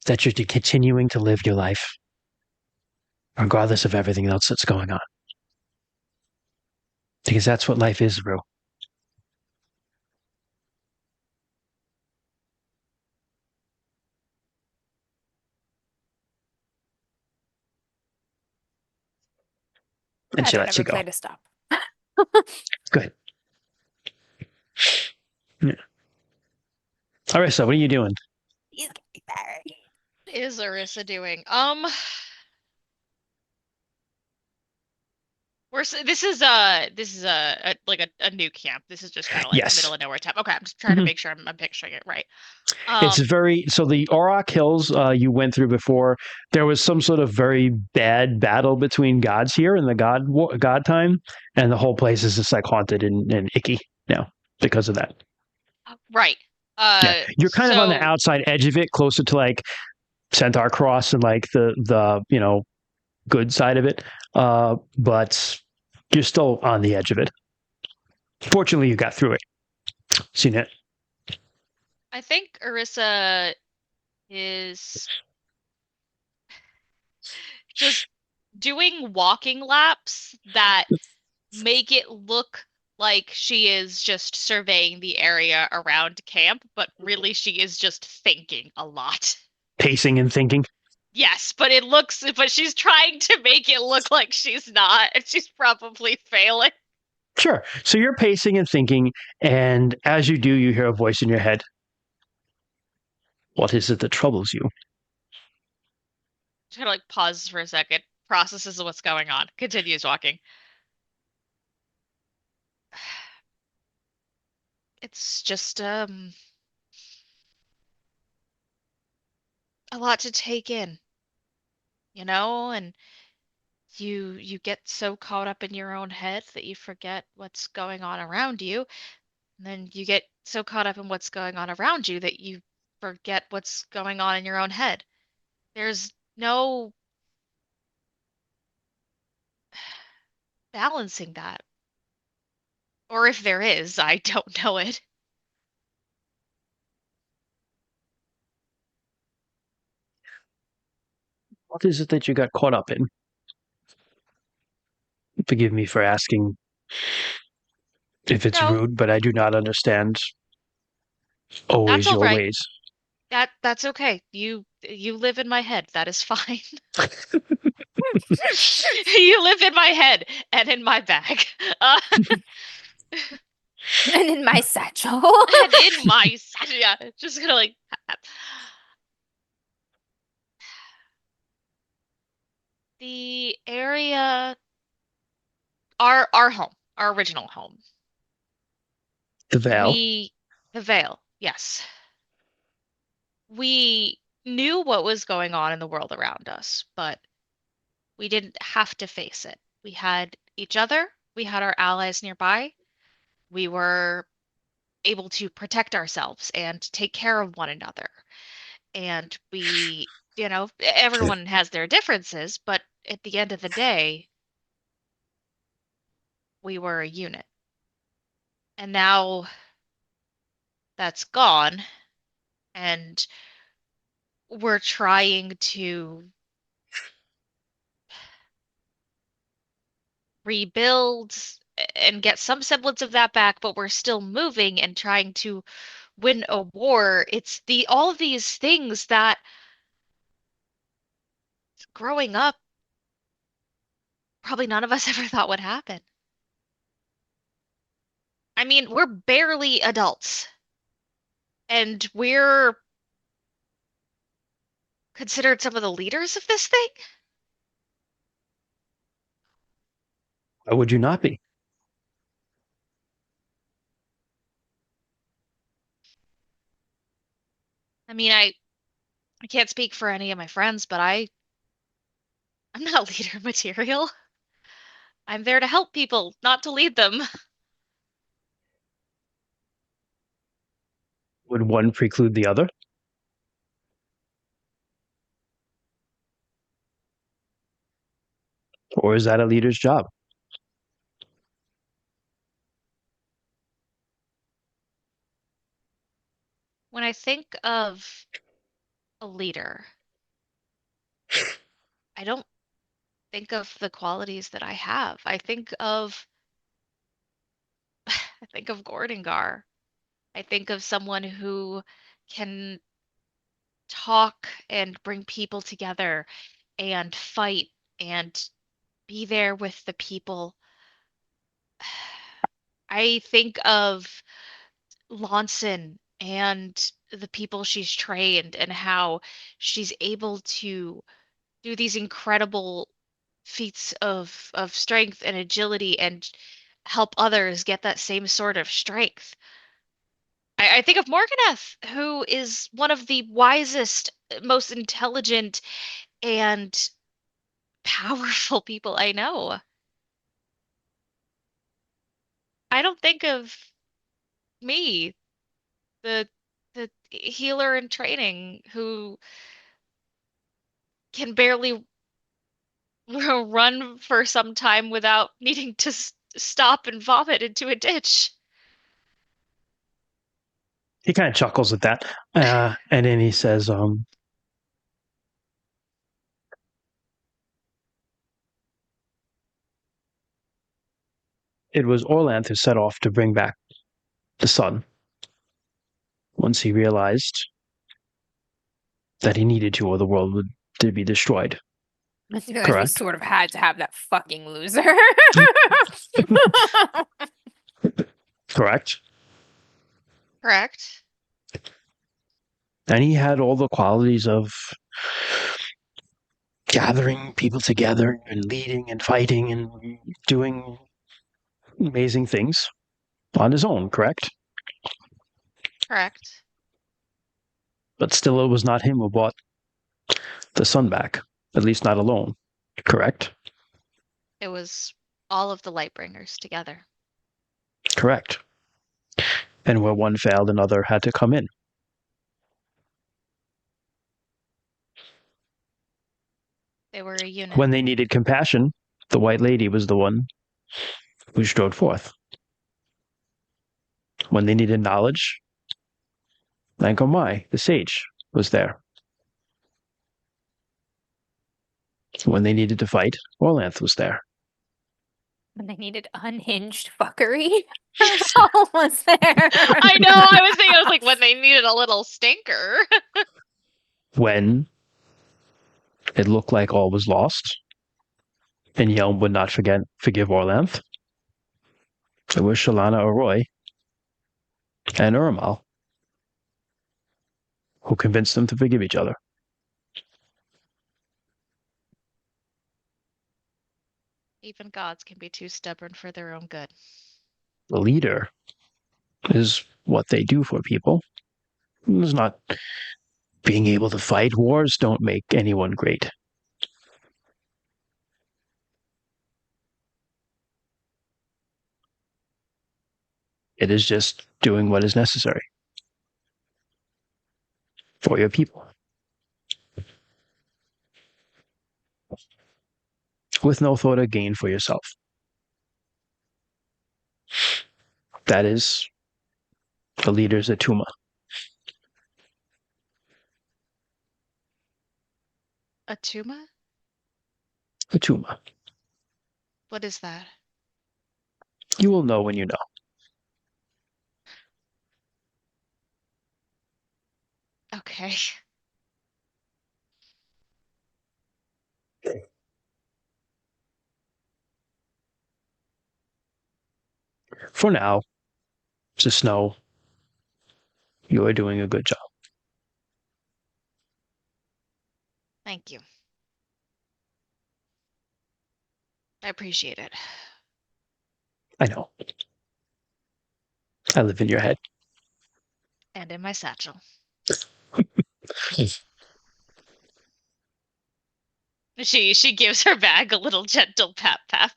that you're continuing to live your life, regardless of everything else that's going on. Because that's what life is, Rue. And I she don't lets you ever go. plan to stop. Good. Yeah. Arissa, what are you doing? He's getting married. What is Arissa doing? This is like a new camp. This is just kind of like Yes. middle of nowhere type. Okay, I'm just trying to make sure I'm picturing it right. It's very so the Auroch Hills you went through before. There was some sort of very bad battle between gods here in the god time, and the whole place is just like haunted and icky now because of that. Right. Yeah, you're kind of on the So outside edge of it, closer to like Centaur Cross and like the good side of it, but you're still on the edge of it. Fortunately, you got through it. Seen it. I think Arissa is just doing walking laps that make it look like she is just surveying the area around camp, but really she is just thinking a lot. Pacing and thinking. Yes, but she's trying to make it look like she's not, and she's probably failing. Sure. So you're pacing and thinking, and as you do, you hear a voice in your head. What is it that troubles you? She kind of like pauses for a second, processes what's going on, continues walking. It's just a lot to take in, and you get so caught up in your own head that you forget what's going on around you. And then you get so caught up in what's going on around you that you forget what's going on in your own head. There's no balancing that. Or if there is, I don't know it. What is it that you got caught up in? Forgive me for asking if it's No, rude, but I do not understand that's always all your right. ways. That's okay. You live in my head. That is fine. You live in my head and in my bag. And in my satchel. And in my yeah, just gonna like the area, our home, our original home. The veil. The Vale, yes. We knew what was going on in the world around us, but we didn't have to face it. We had each other, we had our allies nearby. We were able to protect ourselves and take care of one another. And everyone has their differences, but at the end of the day, we were a unit. And now that's gone, and we're trying to rebuild and get some semblance of that back, but we're still moving and trying to win a war. It's all of these things that growing up, probably none of us ever thought would happen. I mean, we're barely adults, and we're considered some of the leaders of this thing. Why would you not be? I mean, I can't speak for any of my friends, but I'm not leader material. I'm there to help people, not to lead them. Would one preclude the other? Or is that a leader's job? When I think of a leader, I don't think of the qualities that I have. I think of Gordengar. I think of someone who can talk and bring people together and fight and be there with the people. I think of Lawson and the people she's trained and how she's able to do these incredible feats of strength and agility and help others get that same sort of strength. I think of Morganeth, who is one of the wisest, most intelligent, and powerful people I know. I don't think of me, the healer in training who can barely run for some time without needing to stop and vomit into a ditch. He kind of chuckles at that. And then he says, it was Orlanth who set off to bring back the sun. Once he realized that he needed to, or the world would be destroyed. Because we sort of had to have that fucking loser. Correct. Correct. And he had all the qualities of gathering people together and leading and fighting and doing amazing things on his own, correct? Correct. But still, it was not him who brought the sun back, at least not alone, correct? It was all of the Lightbringers together. Correct. And where one failed, another had to come in. They were a unit. When they needed compassion, the White Lady was the one who strode forth. When they needed knowledge, Lankomai, the sage, was there. When they needed to fight, Orlanth was there. When they needed unhinged fuckery, Paul was there. I know, I was like, when they needed a little stinker. When it looked like all was lost, and Yelm would not forgive Orlanth, it was Shalana Arroy and Uramal who convinced them to forgive each other. Even gods can be too stubborn for their own good. The leader is what they do for people. It's not being able to fight. Wars don't make anyone great. It is just doing what is necessary for your people, with no thought of gain for yourself. That is the leader's Atuma. Atuma? Atuma. What is that? You will know when you know. Okay. For now, just know you are doing a good job. Thank you. I appreciate it. I know. I live in your head. And in my satchel. She gives her bag a little gentle pap pap.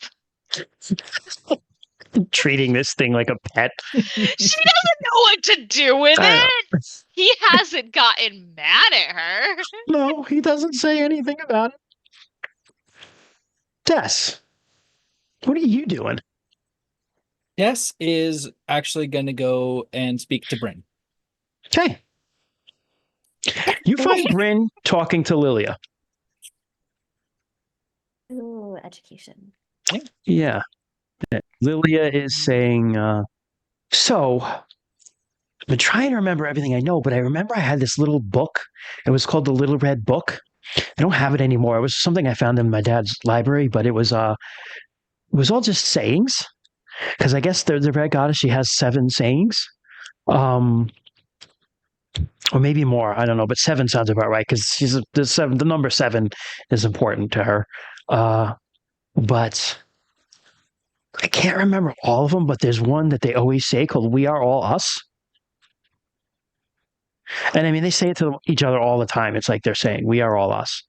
Treating this thing like a pet. She doesn't know what to do with it. He hasn't gotten mad at her. No, he doesn't say anything about it. Des, what are you doing? Des is actually going to go and speak to Bryn. Okay. You find Bryn talking to Lilia. Ooh, education. Yeah. Lilia is saying, so I've been trying to remember everything I know, but I remember I had this little book. It was called the Little Red Book. I don't have it anymore. It was something I found in my dad's library, but it was all just sayings. Because I guess the Red Goddess, she has 7 sayings. Or maybe more. I don't know, but 7 sounds about right because the number 7 is important to her. But I can't remember all of them, but there's one that they always say called "We Are All Us." And I mean, they say it to each other all the time. It's like they're saying, "We are all us."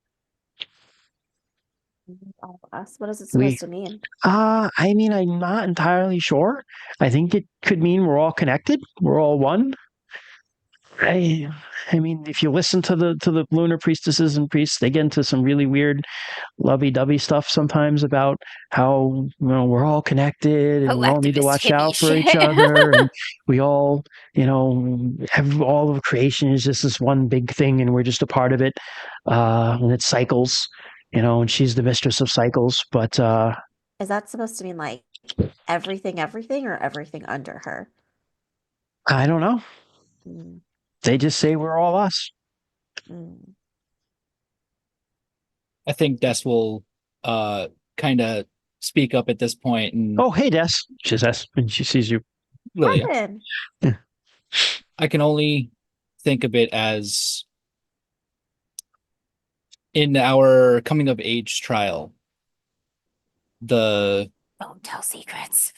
All of us. What is it supposed to mean? I mean, I'm not entirely sure. I think it could mean we're all connected. We're all one. I mean, if you listen to the lunar priestesses and priests, they get into some really weird lovey-dovey stuff sometimes about how we're all connected and we all need to watch out for each other and we all have all of creation is just this one big thing and we're just a part of it, and it cycles, and she's the mistress of cycles. But is that supposed to mean like everything or everything under her? I don't know. They just say we're all us. I think Des will kind of speak up at this point. And oh, hey, Des, she says, and she sees you. Lilia. Yeah. I can only think of it as in our coming of age trial. Don't tell secrets.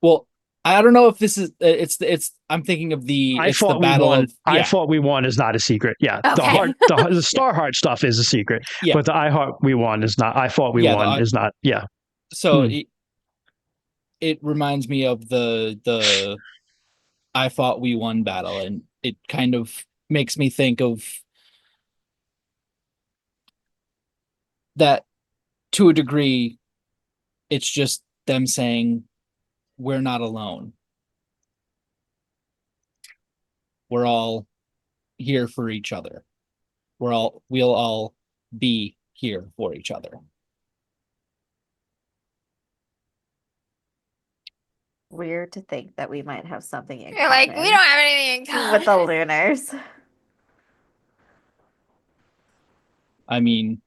Well, I don't know if this is it's I'm thinking of the I thought the battle we won. of yeah. I thought we won is not a secret. Yeah. Okay. The Star Heart stuff is a secret. Yeah. But the I heart we won is not. I thought we won is not. Yeah. So it reminds me of the I thought we won battle, and it kind of makes me think of that to a degree. It's just them saying we're not alone. We're all here for each other. We'll all be here for each other. Weird to think that we might have something in You're like, we don't have anything in common with the Lunars. I mean,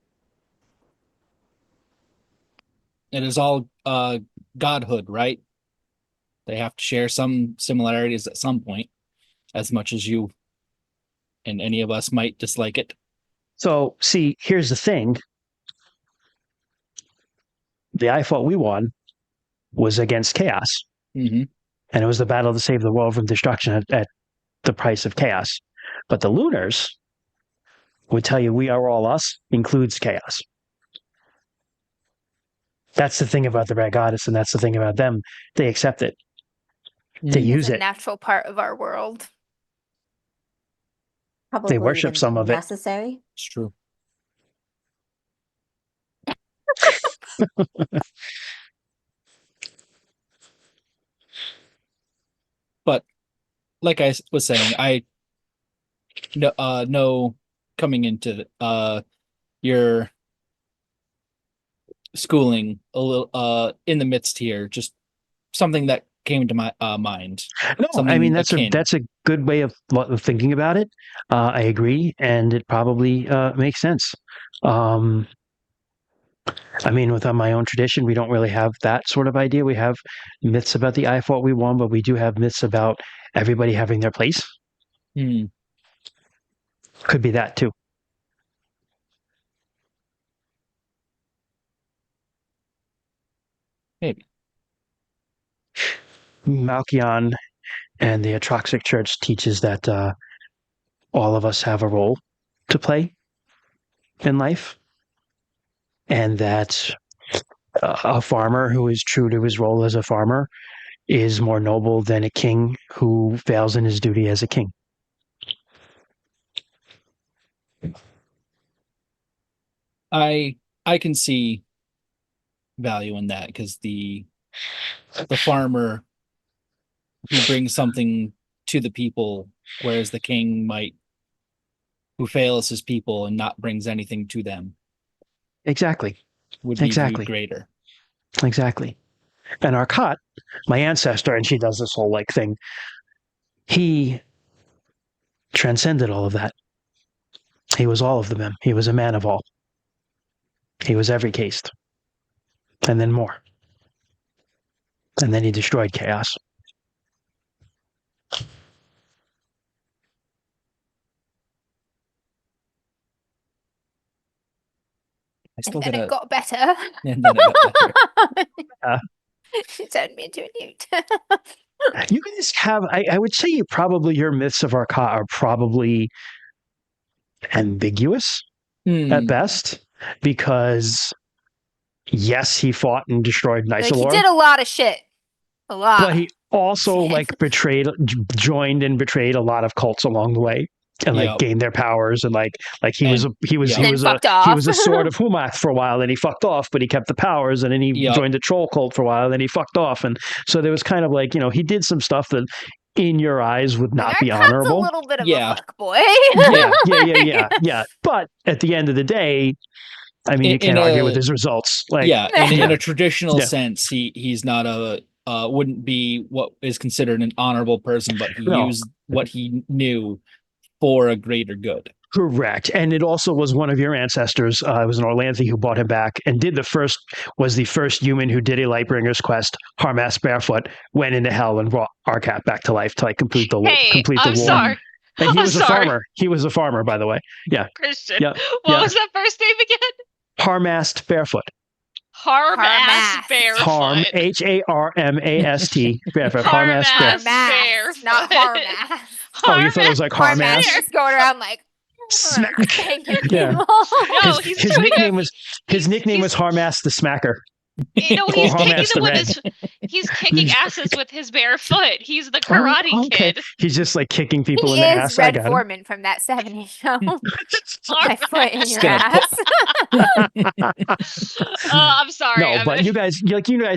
it is all godhood, right? They have to share some similarities at some point, as much as you and any of us might dislike it. So, see, here's the thing. The I Fought We Won was against chaos. Mm-hmm. And it was the battle to save the world from destruction at the price of chaos. But the Lunars would tell you we are all us includes chaos. That's the thing about the Red Goddess, and that's the thing about them. They accept it. They use it. It's a natural part of our world. Probably they worship some of necessary. It. It's true. But like I was saying, I know coming into your schooling a little in the midst here, just something that came to my mind. No, Something I mean akin. that's a good way of thinking about it. I agree, and it probably makes sense. I mean, within my own tradition, we don't really have that sort of idea. We have myths about the I fought, we won, but we do have myths about everybody having their place. Could be that too. Maybe. Malkion and the Atroxic Church teaches that all of us have a role to play in life, and that a farmer who is true to his role as a farmer is more noble than a king who fails in his duty as a king. I can see value in that, because the farmer who brings something to the people, whereas the king who fails his people and not brings anything to them, Exactly. would be viewed greater. Exactly. And Arcot, my ancestor, and she does this whole thing, he transcended all of that. He was all of them. He was a man of all. He was every caste. And then more. And then he destroyed chaos. And then it got better. And then it got better. She turned me into a newt. You guys have, I would say your myths of Arcot are probably ambiguous at best, because yes, he fought and destroyed Nisalor. He did a lot of shit. A lot. But he also joined and betrayed a lot of cults along the way, and gained their powers, and he was a sword of Humath for a while, and he fucked off, but he kept the powers, and then he joined the troll cult for a while, and then he fucked off, and so there was kind of he did some stuff that in your eyes would not be honorable. A little bit of a fuck boy. yeah. But at the end of the day, I mean, you can't argue with his results. In a traditional sense, he's not wouldn't be what is considered an honorable person, but he used what he knew for a greater good. Correct. And it also was one of your ancestors. It was an Orlanthe who brought him back and was the first human who did a Lightbringer's quest. Harmas Barefoot went into hell and brought Arcat back to life to complete the war. Sorry. And he was a farmer. He was a farmer, by the way. Yeah. Christian. What was that first name again? Harmast Barefoot. Harmast Barefoot. Harm, Harmast Barefoot. Harmast Barefoot. Not Harmast. Oh, you thought it was Harmast? Harmast going around smack. Yeah. No, his nickname was Harmast the Smacker. He's kicking asses with his bare foot. He's the karate kid. He's just kicking people in the ass. He is Red Foreman from that 70s show. My foot in your ass. I'm sorry. No, but you guys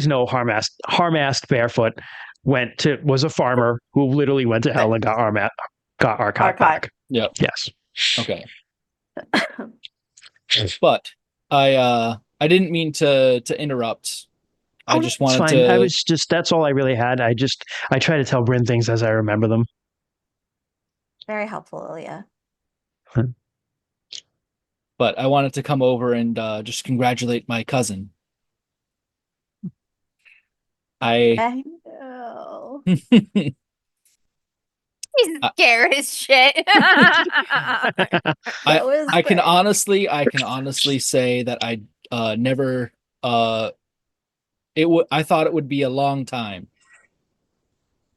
know Harmast Barefoot was a farmer who literally went to hell and got Arcot back. Yep. Yes. Okay. But I didn't mean to interrupt. I just wanted to. That's all I really had. I try to tell Bryn things as I remember them. Very helpful, Ilya. But I wanted to come over and just congratulate my cousin. I know. He's scared as shit. I can honestly say that I never I thought it would be a long time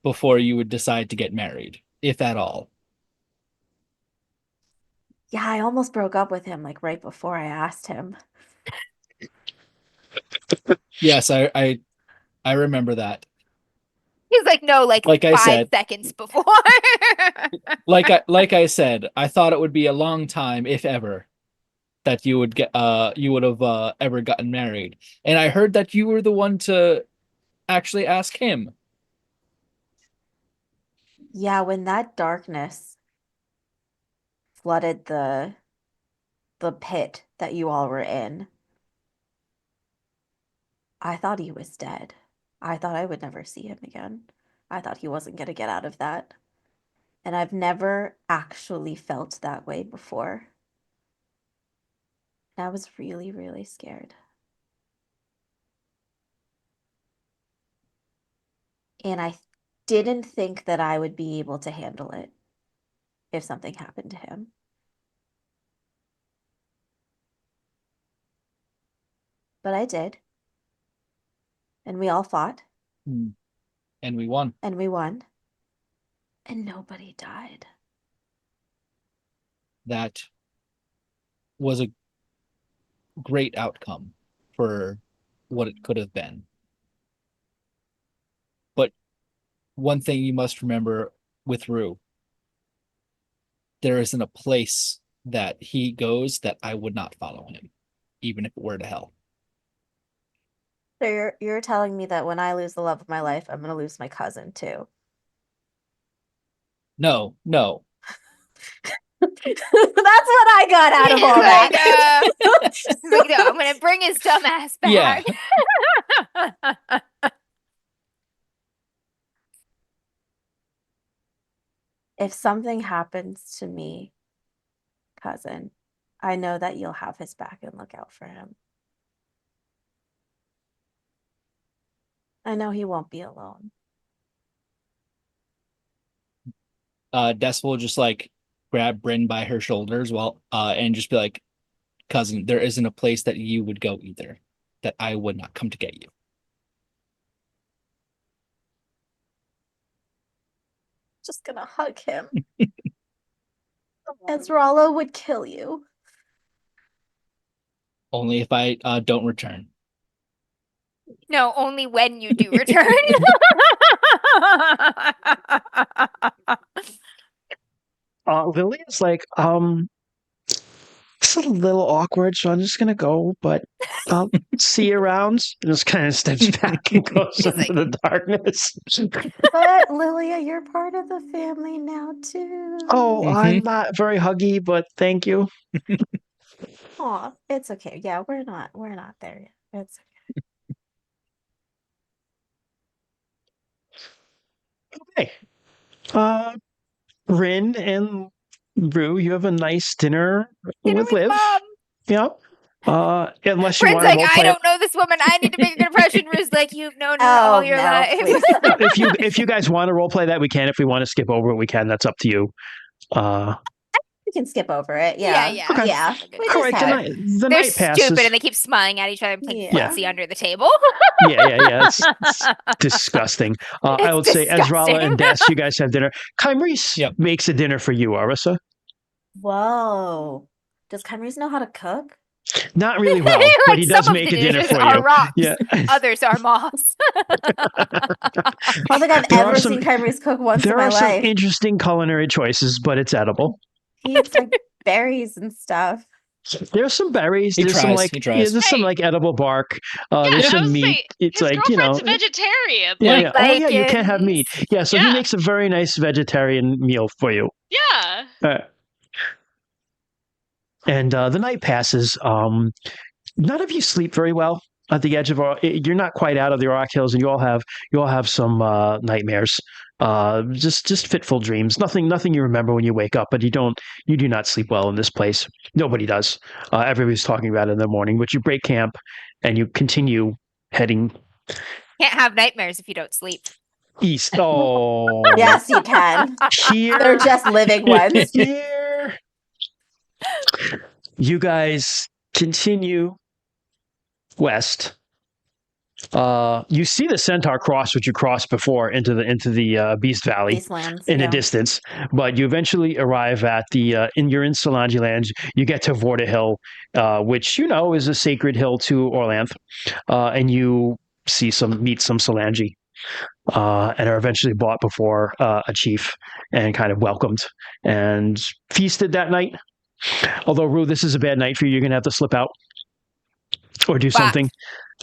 before you would decide to get married, if at all. Yeah, I almost broke up with him right before I asked him. Yes, I remember that. He's no, like 5 seconds before. like I said, I thought it would be a long time, if ever, that you would have ever gotten married. And I heard that you were the one to actually ask him. Yeah, when that darkness flooded the pit that you all were in, I thought he was dead. I thought I would never see him again. I thought he wasn't going to get out of that. And I've never actually felt that way before. And I was really, really scared. And I didn't think that I would be able to handle it if something happened to him. But I did. And we all fought. And we won. And we won. And nobody died. That was a great outcome for what it could have been. But one thing you must remember with Rue, there isn't a place that he goes that I would not follow him, even if it were to hell. So you're telling me that when I lose the love of my life, I'm going to lose my cousin too. No. That's what I got out of all that. Like, no, I'm going to bring his dumb ass back. Yeah. If something happens to me, cousin, I know that you'll have his back and look out for him. I know he won't be alone. Des will just like grab Bryn by her shoulders and just be like, cousin, there isn't a place that you would go either, that I would not come to get you. Just gonna hug him. Ezrala would kill you. Only if I don't return. No, only when you do return. Lilia's like, it's a little awkward, so I'm just gonna go, but I'll see you around. And just kind of steps back and goes into the darkness. But Lilia, you're part of the family now too. Oh, I'm not very huggy, but thank you. Aw, it's okay. Yeah, we're not there yet. It's okay. Okay. Rin and Rue, you have a nice dinner with Liv. Mom. Yep. Unless you Bryn's want like, to I don't know this woman. I need to make a good impression. Rue's like, you've known her all your life. If you guys want to role play that, we can. If we want to skip over it, we can. That's up to you. We can skip over it. Yeah. Okay. Yeah. All right. The They're night passes. stupid and they keep smiling at each other and playing footsie under the table. Yeah. It's disgusting. I would say Ezrala and Des, you guys have dinner. Kymrese makes a dinner for you, Arissa. Whoa. Does Kymrese know how to cook? Not really well, but he does make a dinner for you. Rocks. Yeah. Others are moss. I don't think I've ever seen Kymrese cook once in my life. There are some interesting culinary choices, but it's edible. He eats like berries and stuff. There's some berries. There's some like edible bark. There's some meat. It's his like girlfriend's a vegetarian. Yeah. Oh yeah, you can't have meat. Yeah, so he makes a very nice vegetarian meal for you. Yeah. And the night passes. None of you sleep very well at the edge of you're not quite out of the Rock Hills, and you all have some nightmares. Just fitful dreams. Nothing you remember when you wake up, but you do not sleep well in this place. Nobody does. Everybody's talking about it in the morning, but you break camp and you continue heading. Can't have nightmares if you don't sleep. East. Oh. Yes, you can. They're just living ones. Here. You guys continue west. You see the Centaur Cross, which you crossed before into the Beast Valley in the distance, but you eventually arrive at you're in Solange Lands. You get to Vorta Hill, which is a sacred hill to Orlanth, and you meet some Solange, and are eventually brought before a chief and kind of welcomed and feasted that night. Although, Rue, this is a bad night for you. You're going to have to slip out or do something.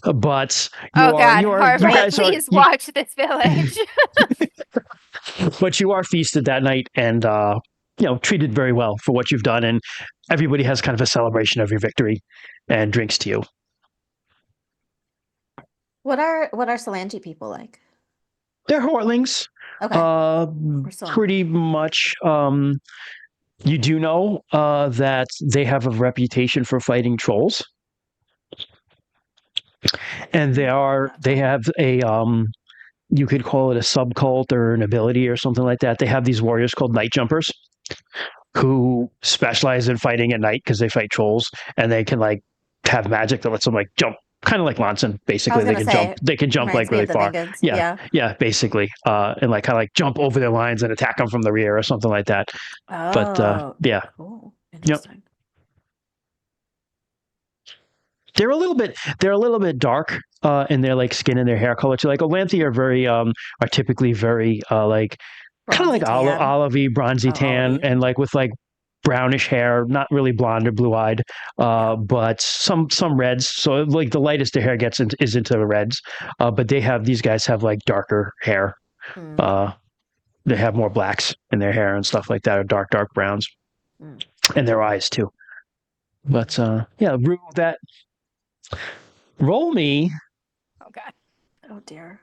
But you guys please watch this village. But you are feasted that night and treated very well for what you've done, and everybody has kind of a celebration of your victory and drinks to you. What are Salangi people like? They're Hortlings. Okay. Pretty much. You do know that they have a reputation for fighting trolls, and they have a you could call it a subcult or an ability or something like that. They have these warriors called Night Jumpers who specialize in fighting at night because they fight trolls, and they can like have magic that lets them like jump, kind of like Lonson. Basically, they can jump. They can jump like really far. Yeah, basically, and like kind of like jump over their lines and attack them from the rear or something like that. Oh, but yeah, cool. Interesting. Yep. They're a little bit dark in their like skin and their hair color too. Like Olanthi are typically very like kind of like olivey, bronzy tan, and like with like brownish hair, not really blonde or blue eyed, but some reds. So like the lightest their hair gets is into the reds, but these guys have like darker hair. They have more blacks in their hair and stuff like that, or dark browns, and their eyes too. But yeah, that. Roll me. Oh God. Oh dear.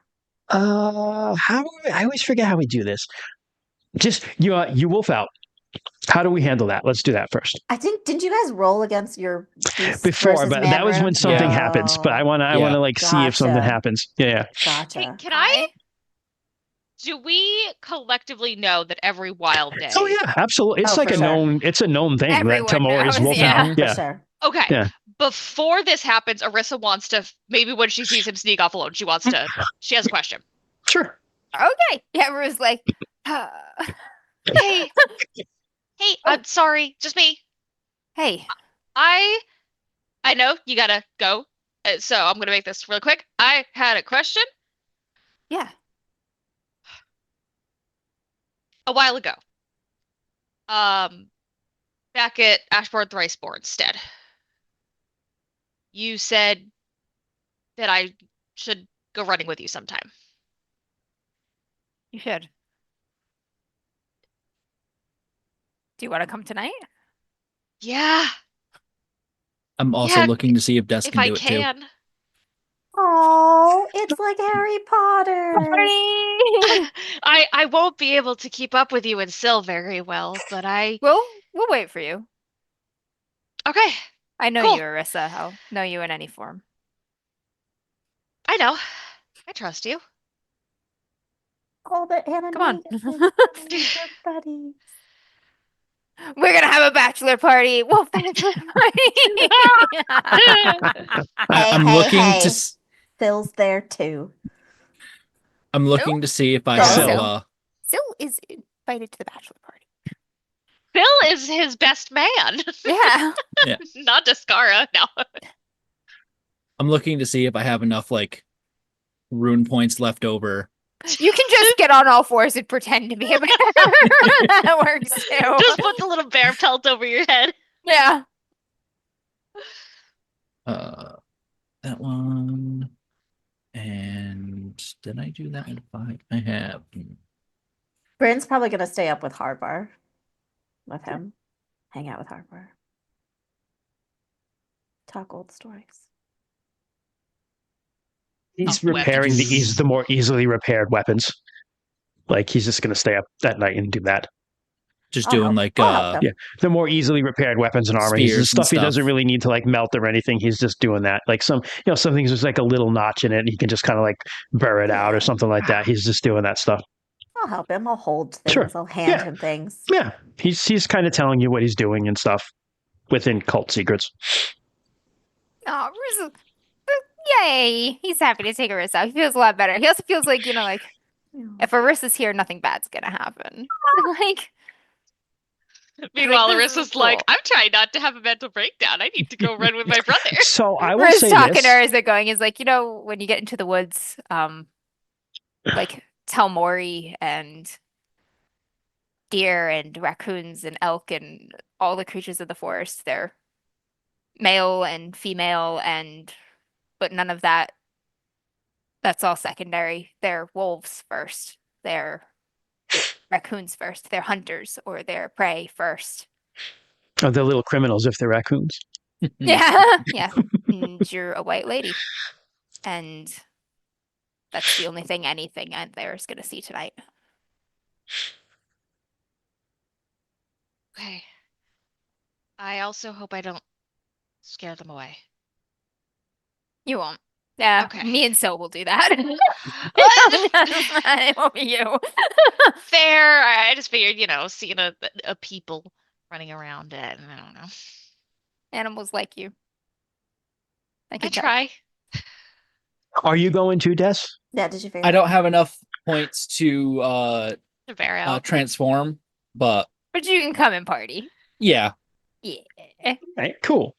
I always forget how we do this. Just you wolf out. How do we handle that? Let's do that first. I think didn't you guys roll against your before, but that was when something happens. But I want to like see if something happens. Yeah. Gotcha. Can I? Do we collectively know that every wild day? Oh yeah, absolutely. It's like it's a known thing Everyone that Tamori's wolf out. Yeah. For sure. Okay. Yeah. Before this happens, Arissa wants to, maybe when she sees him sneak off alone, she has a question. Sure. Okay. Yeah, Rue's like, Hey, I'm sorry, just me. Hey. I know you gotta go, so I'm gonna make this real quick. I had a question. Yeah. A while ago. Back at Ashbourne Thriceborn stead. You said that I should go running with you sometime. You should. Do you want to come tonight? Yeah. I'm also looking to see if Des can do it too. Oh, it's like Harry Potter. I won't be able to keep up with you and Syl very well, but we'll wait for you. Okay. I know you, Arissa. I'll know you in any form. I know. I trust you. All the anime. Come on. Buddies. We're gonna have a bachelor party. Wolf bachelor party. I'm looking to. Phil's there too. I'm looking to see if I have. Syl is invited to the bachelor party. Phil is his best man. Yeah. Not Descara. No. I'm looking to see if I have enough like rune points left over. You can just get on all fours and pretend to be a bear. That works too. Just put the little bear pelt over your head. Yeah. That one. And did I do that in 5? I have. Bryn's probably gonna stay up with Hardbar. With him. Hang out with Hardbar. Talk old stories. He's repairing the more easily repaired weapons. Like he's just gonna stay up that night and do that. Just doing like the more easily repaired weapons and armor. He's stuff he doesn't really need to like melt or anything. He's just doing that. Like some things there's like a little notch in it and he can just kind of like burr it out or something like that. He's just doing that stuff. I'll help him. I'll hold things. Sure. I'll hand him things. Yeah. He's kind of telling you what he's doing and stuff within cult secrets. Oh, yay. He's happy to take Arissa. He feels a lot better. He also feels like, if Arissa's here, nothing bad's gonna happen. Like meanwhile, Arissa's like, I'm trying not to have a mental breakdown. I need to go run with my brother. So I will say talking this. to her as they're going is like, when you get into the woods, like Telmori and deer and raccoons and elk and all the creatures of the forest, they're male and female but none of that's all secondary. They're wolves first. They're raccoons first. They're hunters or they're prey first. Oh, they're little criminals if they're raccoons. Yeah. And you're a white lady. And That's the only thing anything out there is going to see tonight. Okay. I also hope I don't scare them away. You won't. Yeah, Okay. me and So will do that. It won't be you. Fair. I just figured, seeing a people running around it, I don't know. Animals like you. I try. Are you going to, Des? Yeah, did you figure I don't out? have enough points to transform, but you can come and party. Yeah. Yeah. All right, cool.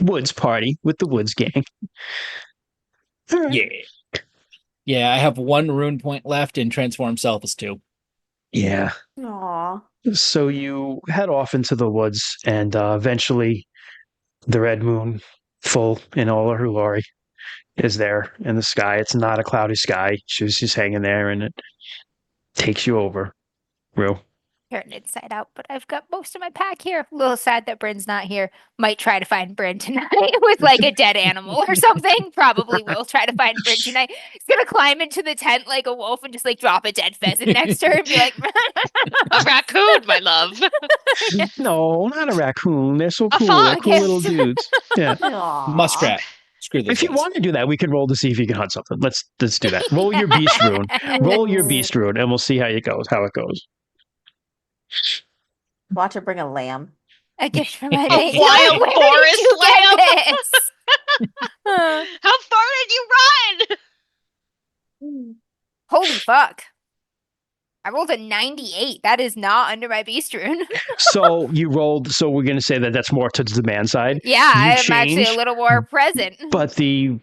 Woods party with the Woods gang. All right. Yeah. Yeah, I have 1 rune point left, and transform self is 2. Yeah. Aw. So you head off into the woods, and eventually the red moon, full in all of her glory, is there in the sky. It's not a cloudy sky. She's just hanging there, and it takes you over. Rue. Turn inside out, but I've got most of my pack here. A little sad that Bryn's not here. Might try to find Bryn tonight with like a dead animal or something. Probably will try to find Bryn tonight. He's gonna climb into the tent like a wolf and just like drop a dead pheasant next to her and be like, a raccoon, my love. No, not a raccoon. They're so A cool. They're fox. cool little dudes. Yeah. Aw. Muskrat. Screw this. If you want to do that, we can roll to see if you can hunt something. Let's do that. Roll your beast rune. Roll your beast rune, and we'll see how it goes. Watch her bring a lamb. a gift for my A mate. wild Where forest did you lamb? get this? How far did you run? Holy fuck. I rolled a 98. That is not under my beast rune. So you rolled. So we're going to say that that's more to the demand side. Yeah, You I'm actually a changed, little more present. But the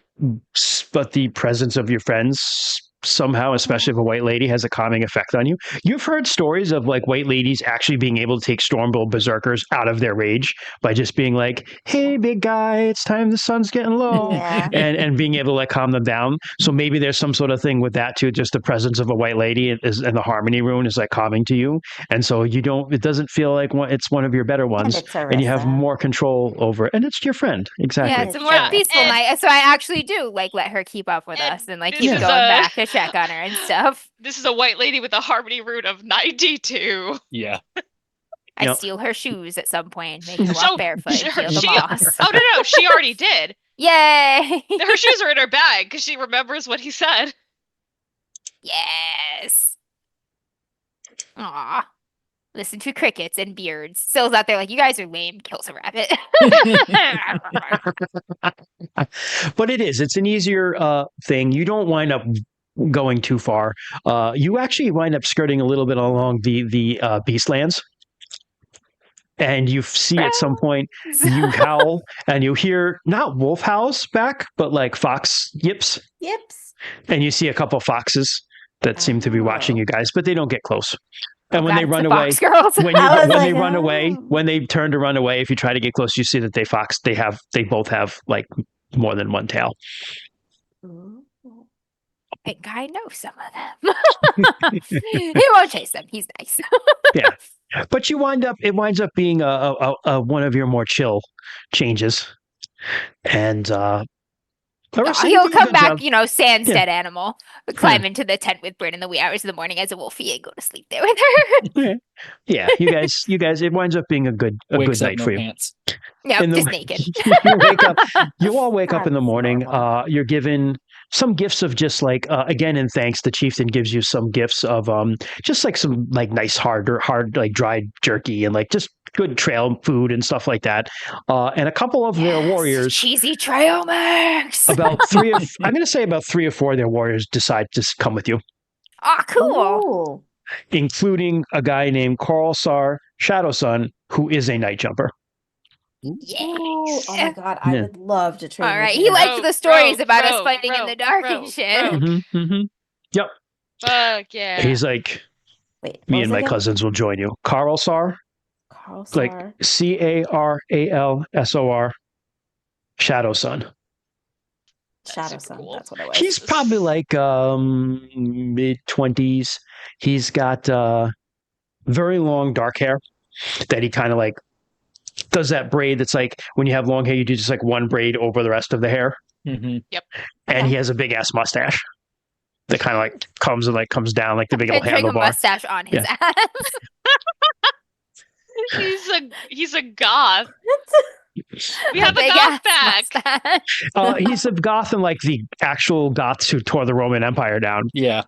presence of your friends somehow, especially if a white lady, has a calming effect on you. You've heard stories of like white ladies actually being able to take Stormbolt berserkers out of their rage by just being like, "Hey, big guy, it's time. The sun's getting low," Yeah. and being able to like calm them down. So maybe there's some sort of thing with that too. Just the presence of a white lady and the harmony rune is like calming to you, and so you don't. It doesn't feel like it's one of your better ones, and you have more control over it. And it's your friend, exactly. Yeah, it's a more peaceful night. So I actually do like let her keep up with us and like keep going back to check on her and stuff. This is a white lady with a harmony root of 92. Yeah. I steal her shoes at some point, make her walk barefoot, and feel the moss. Oh no, she already did. Yay! Her shoes are in her bag because she remembers what he said. Yes. Aw. Listen to crickets and beards. Sill's out there like, you guys are lame. Kills a rabbit. But it's an easier thing. You don't wind up going too far. You actually wind up skirting a little bit along the Beastlands. And you see at some point, you howl and you hear not wolf howls back, but like fox yips. Yips. And you see a couple foxes that seem to be watching you guys, but they don't get close. And when they run away, when they turn to run away, if you try to get close, you see that they both have like more than one tail. I think I know some of them. He won't chase them. He's nice. Yeah. But it winds up being a one of your more chill changes. And he'll come back, Sandstead animal, climb into the tent with Bryn in the wee hours of the morning as a wolfie and go to sleep there with her. Yeah, you guys, it winds up being a good night for you. Pants. Yeah, just naked. You all wake up in the morning. You're given some gifts of just like again in thanks. The chieftain gives you some gifts of just like some like nice hard like dried jerky and like just good trail food and stuff like that. And a couple of their warriors, cheesy trail mix. I'm going to say about 3 or 4 of their warriors decide to come with you. Ah, cool. Including a guy named Carlsar Shadowsun, who is a night jumper. Yes. Oh my god, I would love to train. All right, he liked the stories about us fighting in the dark and shit. Yep. Fuck yeah. He's like, me and my cousins will join you. Carlsar. Like Caralsor. Shadowsun. Shadowsun. Cool. That's what it was. He's probably like mid-20s. He's got very long dark hair that he kind of like does that braid that's like when you have long hair, you do just like one braid over the rest of the hair. Mm-hmm. Yep. And he has a big ass mustache. that kind of like comes down like the big old Picturing a handlebar. mustache on his ass. He's a goth. We have a big goth ass back. mustache. He's a goth in like the actual goths who tore the Roman Empire down. Yeah.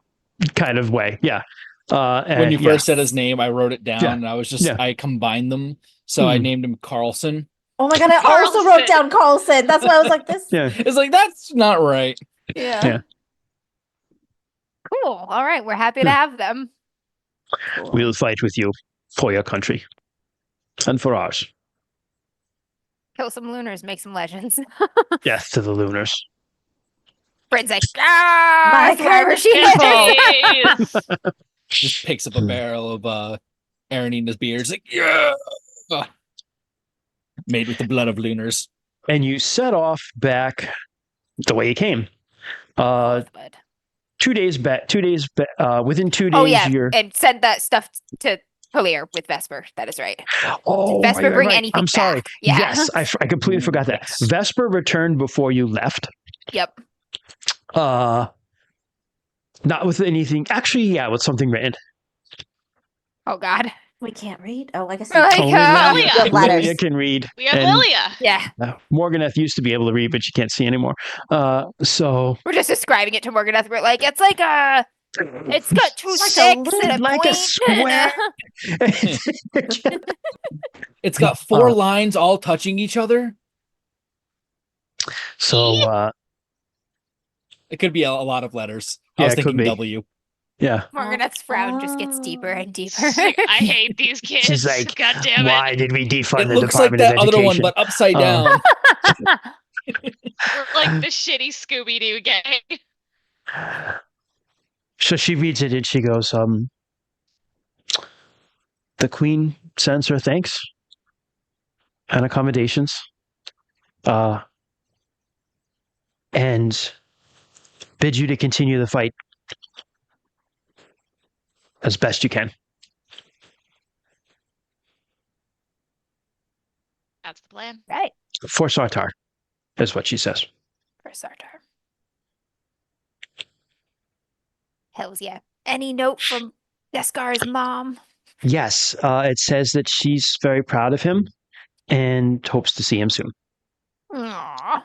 Kind of way. Yeah. When you first said his name, I wrote it down, and I was just I combined them, so I named him Carlson. Oh my god! I also wrote down Carlson. That's why I was like, "This." Yeah. It's like that's not right. Yeah. Cool. All right, we're happy to have them. Cool. We'll fight with you for your country and for ours. Kill some lunars, make some legends. Death to the lunars. Bryn's like, ah, My wherever she is. Just picks up a barrel of Aranina's beer. It's like, yeah, made with the blood of lunars. And you set off back the way you came. 2 days back. 2 days. Within 2 days, Oh yeah, you're... and send that stuff to Kalir with Vesper. That is right. Oh, Did Vesper bring right. anything I'm sorry. back? Yeah. Yes, I completely forgot that. Yes. Vesper returned before you left. Yep. Not with anything. Actually, yeah, with something written. Oh God. We can't read. Oh, I guess Like, we Lilia. have letters. Lilia can read. We have and, Lilia. Yeah. Morganeth used to be able to read, but she can't see anymore. So We're just describing it to Morganeth. We're like, it's like a. It's got two Like a sticks loop, and a like a point. square. It's got 4 lines all touching each other. So It could be a lot of letters. Yeah, I was it could thinking be. W. yeah. Morganeth's frown just gets deeper and deeper. I hate these kids. She's like, God damn it. why did we defund It the looks like Department that of other one, Education? but upside down. We're like the shitty Scooby-Doo gang. So she reads it and she goes, the Queen sends her thanks and accommodations. And bids you to continue the fight as best you can. That's the plan. Right. For Sartar, is what she says. For Sartar. Hells yeah. Any note from Descar's mom? Yes, it says that she's very proud of him and hopes to see him soon. Aww.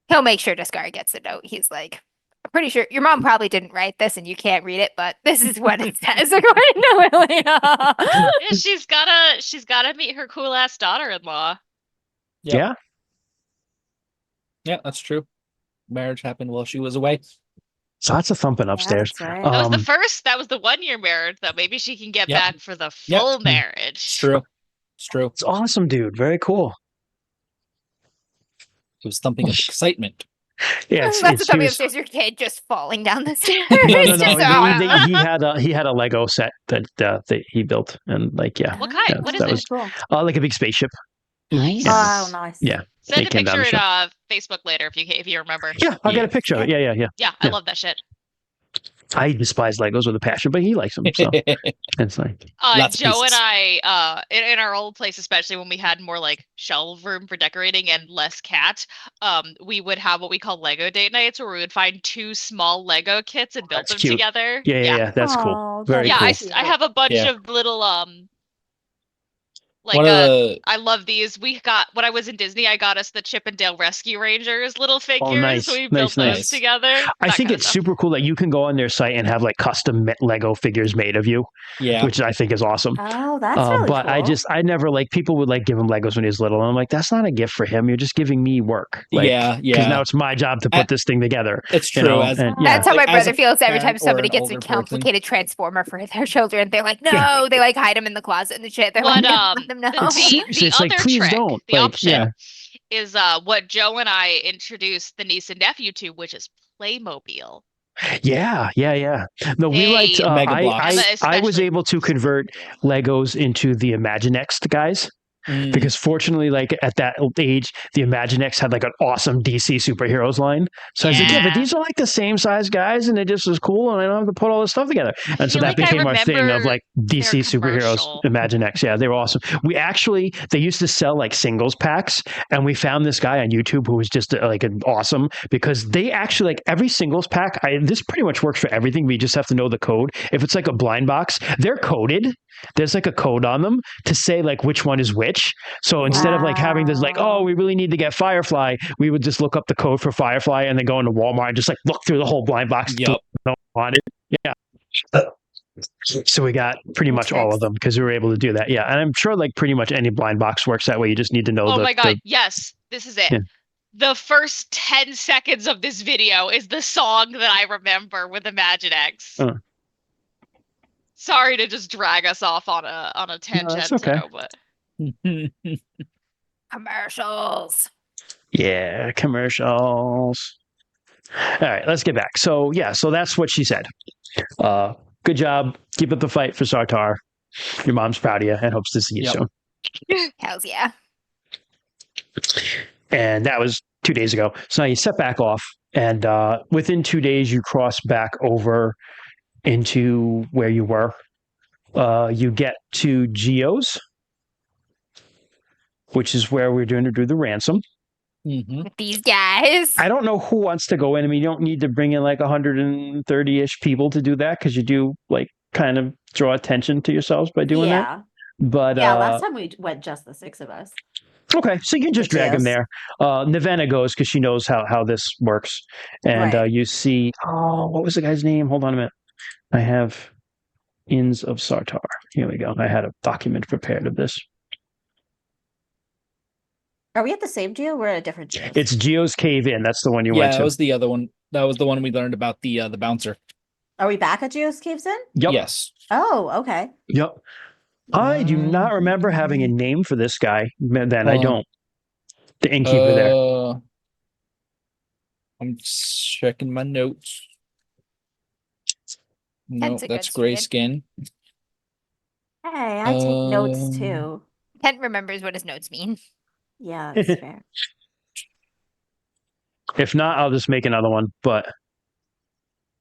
He'll make sure Descar gets the note. He's like, I'm pretty sure your mom probably didn't write this and you can't read it, but this is what it says according to Lilia. Yeah, she's gotta meet her cool ass daughter-in-law. Yeah. Yeah, that's true. Marriage happened while she was away. So that's a thumping upstairs. That's right. That was the first. That was the 1-year marriage. Though maybe she can get Yep. back for the full marriage. It's true. It's true. It's awesome, dude. Very cool. It was thumping of excitement. Yeah, That's it's the he was- upstairs, your kid just falling down the stairs. No. Just, He had a Lego set that he built, and like What kind? Yeah, What is that it? was Cool. like a big spaceship. Nice. Oh, nice. Yeah. Send It a came down picture the in Facebook later if you remember. Yeah, I'll get a picture of it. Yeah. Yeah, I love that shit. I despise Legos with a passion, but he likes them, so it's like Lots of Joe and pieces. I, in our old place, especially when we had more like shelf room for decorating and less cat, we would have what we call Lego date nights, where we would find 2 small Lego kits and build That's them cute. together. Yeah, that's cool. Aw, Very that's cool. I have a bunch Yeah. of little One of the I love these. We got when I was in Disney, I got us the Chip and Dale Rescue Rangers little figures. nice, We nice, built those nice. together. I that think kind of it's stuff. super cool that you can go on their site and have like custom Lego figures made of you, yeah. which I think is awesome. Oh, that's really But cool. I never like people would like give him Legos when he was little, and I'm like, that's not a gift for him. You're just giving me work. Like, Yeah, Because now it's my job to put this thing together. It's you true. know, as, and- yeah. That's how Like, my as brother a feels every time parent or somebody an gets a older person. complicated transformer for their children. They're like, no, Yeah. they like hide them in the closet and the shit. They're What, like, let them know. Seriously, the it's like, other please trick, don't. the Like, option yeah. is what Joe and I introduced the niece and nephew to, which is Playmobil. Yeah. No, we They- liked. Mega I Bloks. was Especially- able to convert Legos into the Imaginext guys. Because fortunately, like at that age, the Imaginext had like an awesome DC superheroes line. So I was like, yeah, but these are like the same size guys, and it just was cool, and I don't have to put all this stuff together. And so that became our thing of like DC superheroes, Imaginext. Yeah, they were awesome. They used to sell like singles packs, and we found this guy on YouTube who was just like an awesome, because they actually like every singles pack. This pretty much works for everything. We just have to know the code. If it's like a blind box, they're coded. There's like a code on them to say like which one is which. So instead of like having this like, oh, we really need to get Firefly, we would just look up the code for Firefly and then go into Walmart and just like look through the whole blind box. Yep. Yeah. So we got pretty much all of them because we were able to do that. Yeah. And I'm sure like pretty much any blind box works that way. You just need to know. Oh my God. Yes. This is it. Yeah. The first 10 seconds of this video is the song that I remember with Imaginext. Sorry to just drag us off on a tangent, okay. But commercials. Yeah, commercials. All right, let's get back. So yeah, so that's what she said. Good job. Keep up the fight for Sartar. Your mom's proud of you and hopes to see you soon. Hells yeah. And that was 2 days ago. So now you set back off, and within 2 days you cross back over into where you were. You get to Geo's, which is where we're going to do the ransom. With these guys. I don't know who wants to go in. I mean, you don't need to bring in like 130-ish people to do that, because you do like kind of draw attention to yourselves by doing that. But last time we went just the 6 of us. Okay, so you can just drag him there. Nevena goes because she knows how this works. And you see, what was the guy's name? Hold on a minute. I have Inns of Sartar. Here we go. I had a document prepared of this. Are we at the same Geo? We're at a different Geo. It's Geo's Cave Inn. That's the one you went to. Yeah, that was the other one. That was the one we learned about the bouncer. Are we back at Geo's Caves Inn? Yep. Yes. Oh, okay. Yep. I do not remember having a name for this guy. Then I don't. The innkeeper there. I'm checking my notes. No, that's gray skin. Hey, I take notes too. Kent remembers what his notes mean. Yeah, that's fair. If not, I'll just make another one. But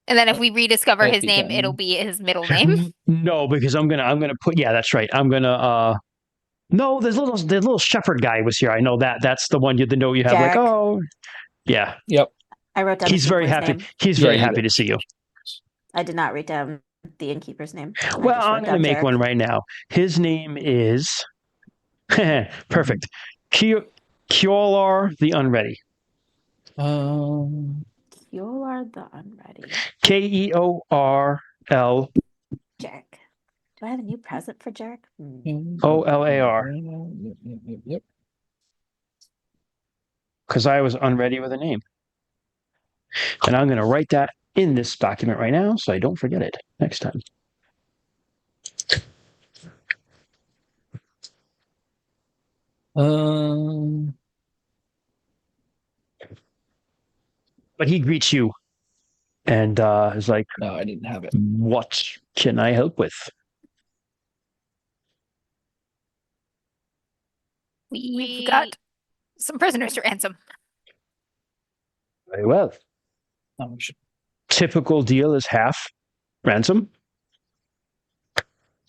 and then if we rediscover his name, it'll be his middle name. No, because I'm gonna put. Yeah, that's right. I'm gonna. No, the little shepherd guy was here. I know that. That's the one. The note you have. Derek. Like, oh, yeah. Yep. I wrote down. He's very happy. He's very happy to see you. I did not write down the innkeeper's name. Well, I'm going to make one right now. His name is perfect. Kjolar the Unready. Kjolar the Unready. Keorl. Jack. Do I have a new present for Jack? Olar. Yep. Because I was unready with a name. And I'm going to write that in this document right now so I don't forget it next time. But he greets you and is like, no, I didn't have it. What can I help with? We've got some prisoners to ransom. Very well. Typical deal is half ransom.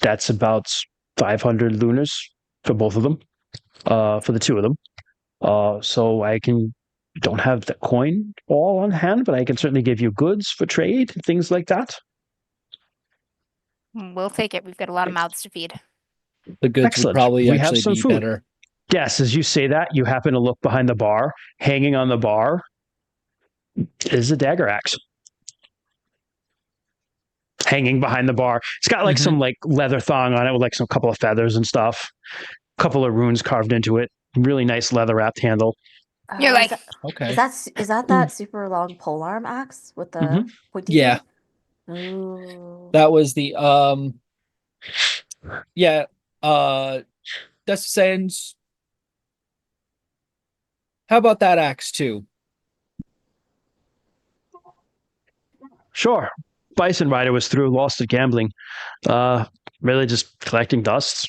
That's about 500 lunars for both of them, for the two of them. So I don't have the coin all on hand, but I can certainly give you goods for trade, things like that. We'll take it. We've got a lot of mouths to feed. The goods would probably actually be better. Yes, as you say that, you happen to look behind the bar. Hanging on the bar is a dagger axe. Hanging behind the bar. It's got like some like leather thong on it with like some couple of feathers and stuff. Couple of runes carved into it. Really nice leather wrapped handle. You're like, okay. Is that super long polearm axe with the pointy? Yeah. Ooh. That was the Death Sands. How about that axe too? Sure. Bison Rider was through, lost at gambling. Really just collecting dusts.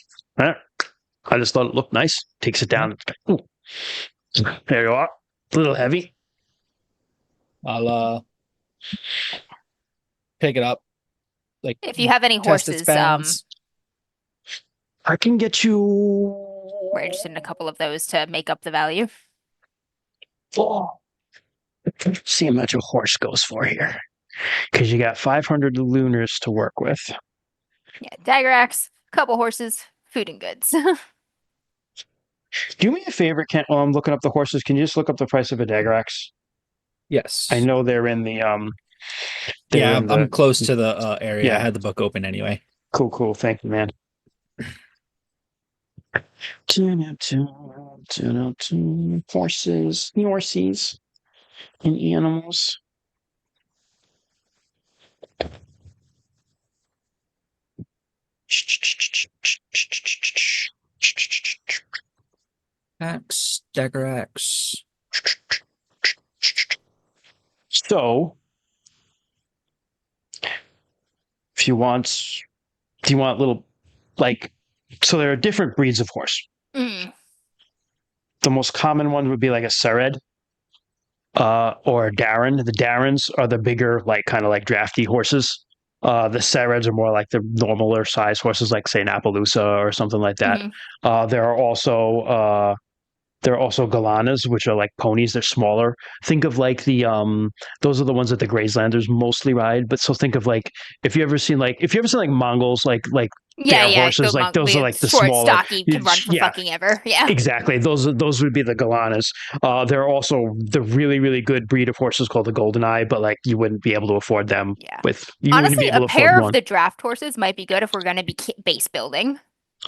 I just thought it looked nice. Takes it down. Ooh. There you are. A little heavy. I'll pick it up. Like, if you have any test its horses, balance. I can get you. we're interested in a couple of those to make up the value. Oh. See how much a horse goes for here, because you got 500 lunars to work with. Yeah, dagger axe, couple horses, food and goods. Do me a favor, Kent. While I'm looking up the horses, can you just look up the price of a dagger axe? Yes. I know they're in the Yeah, I'm close to the area. Yeah. I had the book open anyway. Cool. Thank you, man. Horses, and animals. Axe, dagger axe. So, if you want, do you want little, like, so there are different breeds of horse. Mm. The most common one would be like a Sered or a Darren. The Darrens are the bigger, like, kind of like drafty horses. The Sereds are more like the normaler size horses, like, say, an Appaloosa or something like that. Mm-hmm. There are also Galanas, which are like ponies. They're smaller. Think of like those are the ones that the Gracelanders mostly ride. But so think of like if you ever seen like Mongols like their horses, like those are like the short, smaller, stocky, can run for fucking ever. Yeah, exactly. Those would be the Galanas. There are also the really, really good breed of horses called the Golden Eye, but like you wouldn't be able to afford them. Yeah. You wouldn't be Honestly, able a to afford pair one. of the draft horses might be good if we're going to be base building.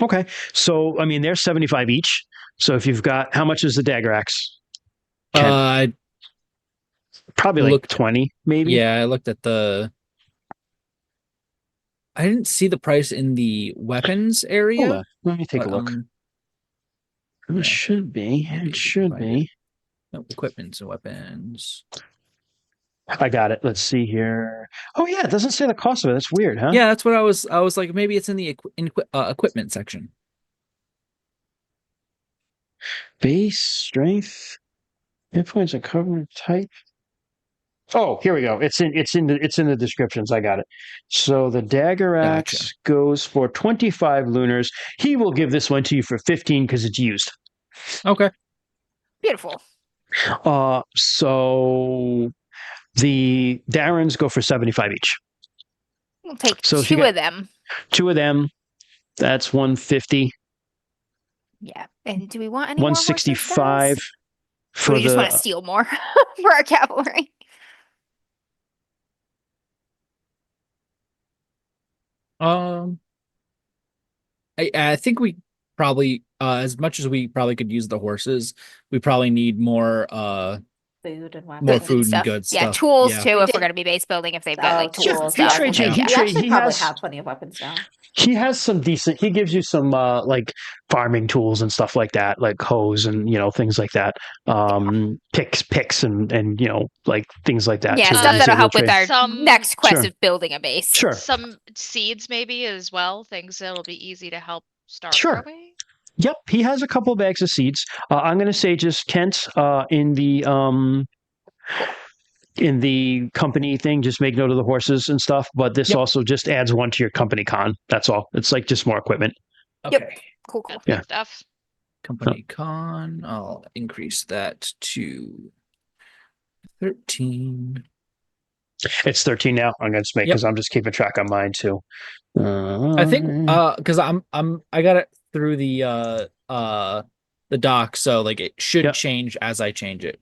Okay, so I mean they're 75 each. So if you've got, how much is the dagger axe? I probably like 20, maybe. Yeah, I looked at the. I didn't see the price in the weapons area. Hold on, let me take a look. It should be. It should be. No, equipment and weapons. I got it. Let's see here. Oh yeah, it doesn't say the cost of it. That's weird, huh? Yeah, that's what I was like, maybe it's in the equipment section. Base strength, hit points, and cover type. Oh, here we go. It's in the descriptions. I got it. So the dagger axe goes for 25 lunars. He will give this one to you for 15 because it's used. Okay. Beautiful. So the Darrens go for 75 each. We'll take two of them. Two of them. That's 150. Yeah. And do we want any 165 more for we just want to steal more for our cavalry? I think we probably as much as we probably could use the horses, we probably need more food and weapons. More food and good stuff. Yeah, tools too if we're going to be base building, if they've got like tools. He actually probably have plenty of weapons now. He has some decent. He gives you some like farming tools and stuff like that, like hoes and things like that. Picks and like things like that. Yeah, stuff that'll help with our next quest of building a base. Sure. Some seeds maybe as well. Things that'll be easy to help start growing. Yep, he has a couple of bags of seeds. I'm going to say just Kent in the company thing, just make note of the horses and stuff. But this also just adds one to your company con. That's all. It's like just more equipment. Okay. Yep. Cool. That's good stuff. Company con. I'll increase that to 13. It's 13 now. I'm going to make because I'm just keeping track on mine too. I think because I got it through the doc, so like it should change as I change it.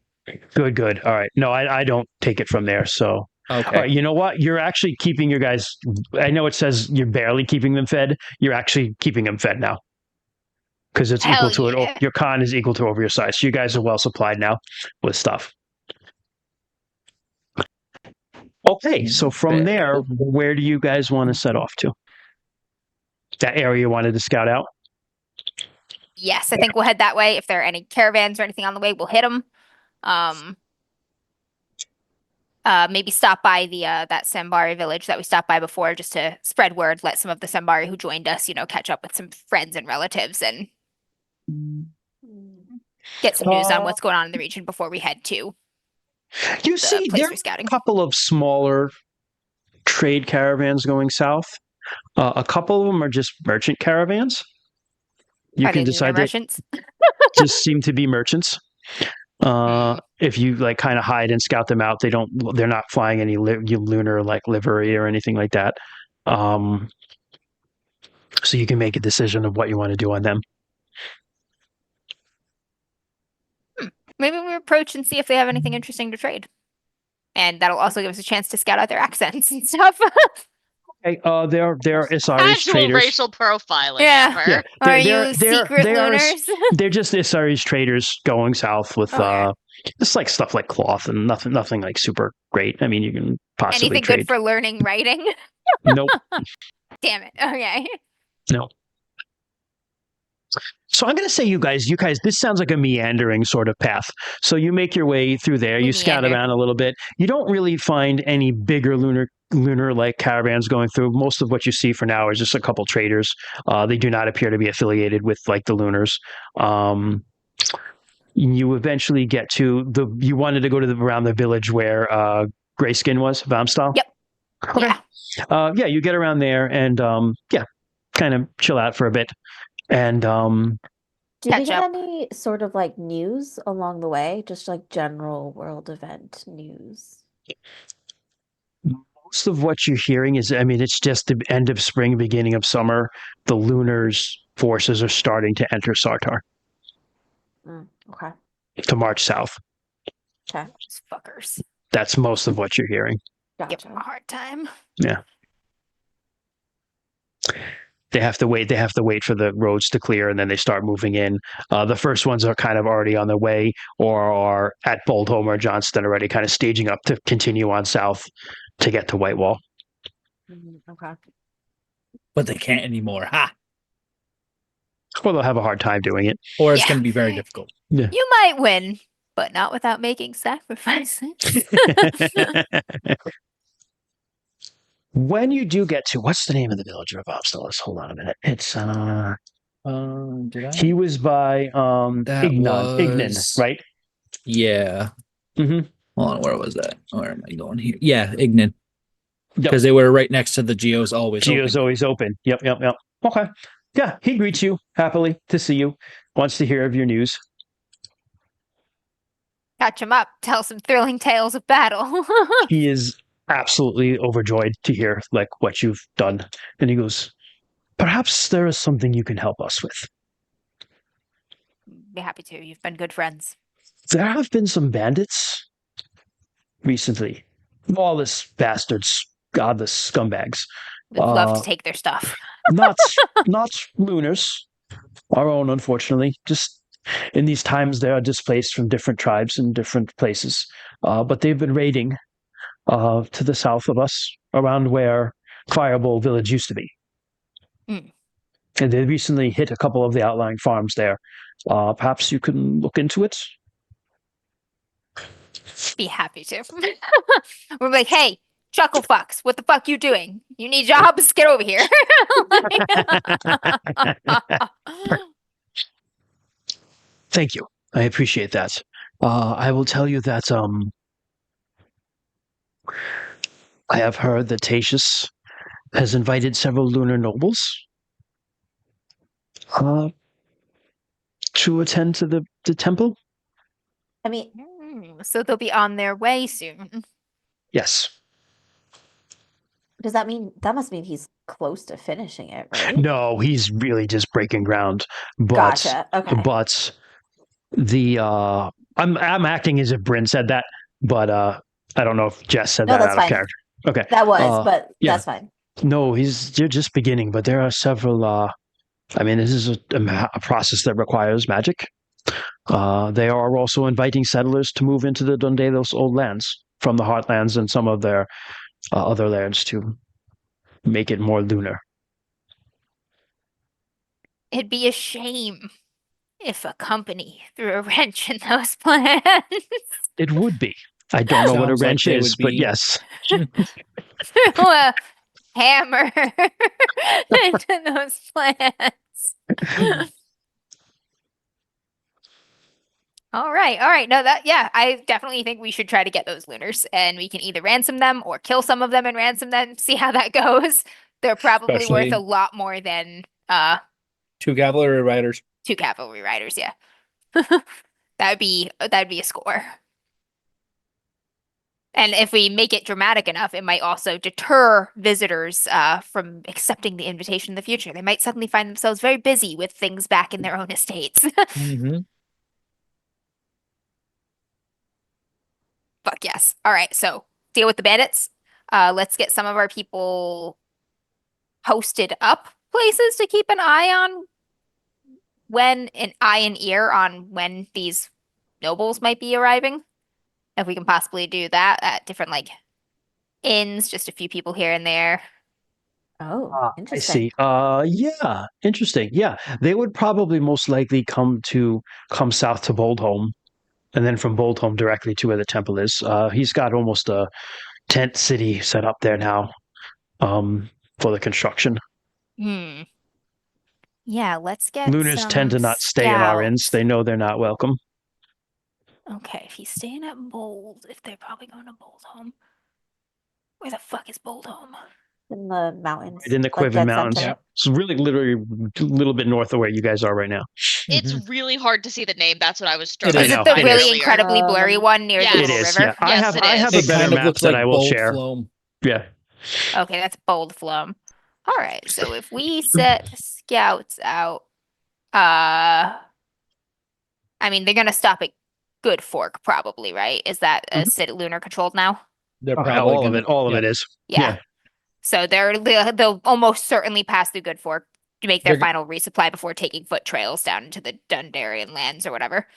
Good. All right. No, I don't take it from there. So okay. All right, you know what? You're actually keeping your guys. I know it says you're barely keeping them fed. You're actually keeping them fed now because it's equal to it. Your con is equal to over your size. So you guys are well supplied now with stuff. Okay, so from there, where do you guys want to set off to? That area you wanted to scout out? Yes, I think we'll head that way. If there are any caravans or anything on the way, we'll hit them. Maybe stop by the that Sambari village that we stopped by before, just to spread word. Let some of the Sambari who joined us, catch up with some friends and relatives, and Get some news on what's going on in the region before we head to you see, there are a couple of smaller trade caravans going south. A couple of them are just merchant caravans. You can decide that merchants? just seem to be merchants. If you like kind of hide and scout them out, they're not flying any lunar like livery or anything like that. So you can make a decision of what you want to do on them. Maybe we approach and see if they have anything interesting to trade. And that'll also give us a chance to scout out their accents and stuff. Okay, they're Isari's Casual traders. racial profiling. Yeah. Are you secret lunars? They're just Isari's traders going south with just like stuff like cloth and nothing like super great. I mean, you can possibly anything trade. Good for learning writing? Nope. Damn it. Okay. No. So I'm going to say you guys, this sounds like a meandering sort of path. So you make your way through there. You scout around a little bit. You don't really find any bigger lunar like caravans going through. Most of what you see for now is just a couple traders. They do not appear to be affiliated with like the lunars. You eventually get to you wanted to go to around the village where Grayskin was, Vamstal? Yep. Okay. Yeah, you get around there and kind of chill out for a bit. And do we get any sort of like news along the way? Just like general world event news? Most of what you're hearing is, I mean, it's just the end of spring, beginning of summer. The Lunars' forces are starting to enter Sartar. Okay. To march south. Okay. These fuckers. That's most of what you're hearing. Gotcha. Give them a hard time. Yeah. They have to wait for the roads to clear, and then they start moving in. The first ones are kind of already on their way or are at Boldholm or Johnston already, kind of staging up to continue on south to get to Whitewall. Okay. But they can't anymore. Ha! Or they'll have a hard time doing it. Or it's going to be very difficult. Yeah. You might win, but not without making sacrifices. When you do get to, what's the name of the villager of Obstalis? Hold on a minute. It's he was by Ignan, right? Yeah. Mm-hmm. Hold on, where was that? Where am I going here? Yeah, Ignan. Because they were right next to the Geo's always open. Yep. Okay. Yeah, he greets you happily to see you. Wants to hear of your news. Catch him up. Tell some thrilling tales of battle. He is absolutely overjoyed to hear like what you've done. And he goes, perhaps there is something you can help us with. Be happy to. You've been good friends. There have been some bandits recently. Lawless bastards, godless scumbags. We'd love to take their stuff. not lunars, our own, unfortunately. Just in these times, they are displaced from different tribes in different places. But they've been raiding to the south of us, around where Firebowl Village used to be. And they recently hit a couple of the outlying farms there. Perhaps you can look into it? Be happy to. We're like, hey, chuckle fucks, what the fuck you doing? You need jobs? Get over here. Thank you. I appreciate that. I will tell you that I have heard that Tatius has invited several lunar nobles to attend to the temple. I mean, so they'll be on their way soon. Yes. Does that mean that must mean he's close to finishing it, right? No, he's really just breaking ground. But, gotcha. Okay. But the I'm acting as if Bryn said that, but I don't know if Jess said that out of character. Okay. That was, but that's fine. No, you're just beginning, but there are several I mean, this is a process that requires magic. They are also inviting settlers to move into the Dundalos old lands from the Heartlands and some of their other lands to make it more lunar. It'd be a shame if a company threw a wrench in those plans. It would be. I don't know what a wrench is, but yes. Threw a hammer into those plans. All right. No, I definitely think we should try to get those lunars, and we can either ransom them or kill some of them and ransom them. See how that goes. They're probably worth a lot more than 2 cavalry riders. 2 cavalry riders. Yeah, that'd be a score. And if we make it dramatic enough, it might also deter visitors from accepting the invitation in the future. They might suddenly find themselves very busy with things back in their own estates. Mm-hmm. Fuck yes. All right, so deal with the bandits. Let's get some of our people posted up places to keep an eye on an eye and ear on when these nobles might be arriving. If we can possibly do that at different like inns, just a few people here and there. Oh, I interesting. see. Yeah, interesting. Yeah, they would probably most likely come south to Boldholm, and then from Boldholm directly to where the temple is. He's got almost a tent city set up there now, for the construction. Hmm. Yeah, let's get Lunars some tend to not stay in our inns. scouts. They know they're not welcome. Okay, if he's staying at Bold, if they're probably going to Boldholm. Where the fuck is Boldholm? In the mountains. Right in the like Quiven dead Mountains. center. Yep. It's really literally a little bit north of where you guys are right now. It's Mhm. really hard to see the name. That's what I was Is. struggling Is to it the find It is. really earlier. incredibly blurry one near the Yes. It little is, river? yeah. Yes, it I is. have a It better kind of map looks that like I will Bold share. Floam. Yeah. Okay, that's Bold Flum. All right, so if we set scouts out, I mean, they're gonna stop at Good Fork, probably, right? Is that a city lunar controlled now? They're Oh, probably all gonna, of it. All of it is. Yeah. So they'll almost certainly pass through Good Fork to make their They're- final resupply before taking foot trails down into the Dundarian lands or whatever.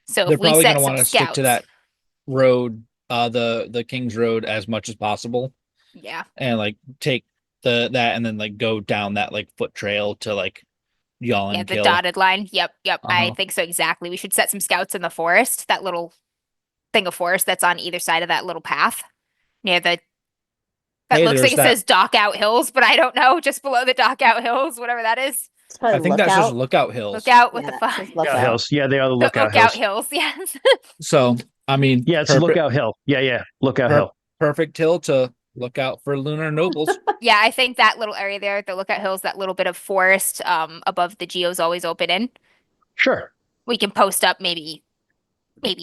So They're if we probably set gonna some want to stick to scouts, that road, the King's Road as much as possible, yeah, and like take that and then like go down that like foot trail to like Yaw yeah, and the Kill. dotted line. Yep, I Uh-huh. think so exactly. We should set some scouts in the forest, that little thing of forest that's on either side of that little path near the. That Hey, looks like there's it that. says Dock Out Hills, but I don't know. Just below the Dock Out Hills, whatever that is. It's probably I think that's just lookout. Lookout Hills. Lookout. What Yeah, the it fuck? says Lookout lookout. Hills. Yeah, they are the The Lookout Lookout Hills. Hills. Yes. So I mean, Yeah, it's Lookout Hill. Yeah. Lookout Hill. perfect hill to look out for lunar nobles. Yeah, I think that little area there, the Lookout Hills, that little bit of forest above the Geo's always open in. Sure. We can post up maybe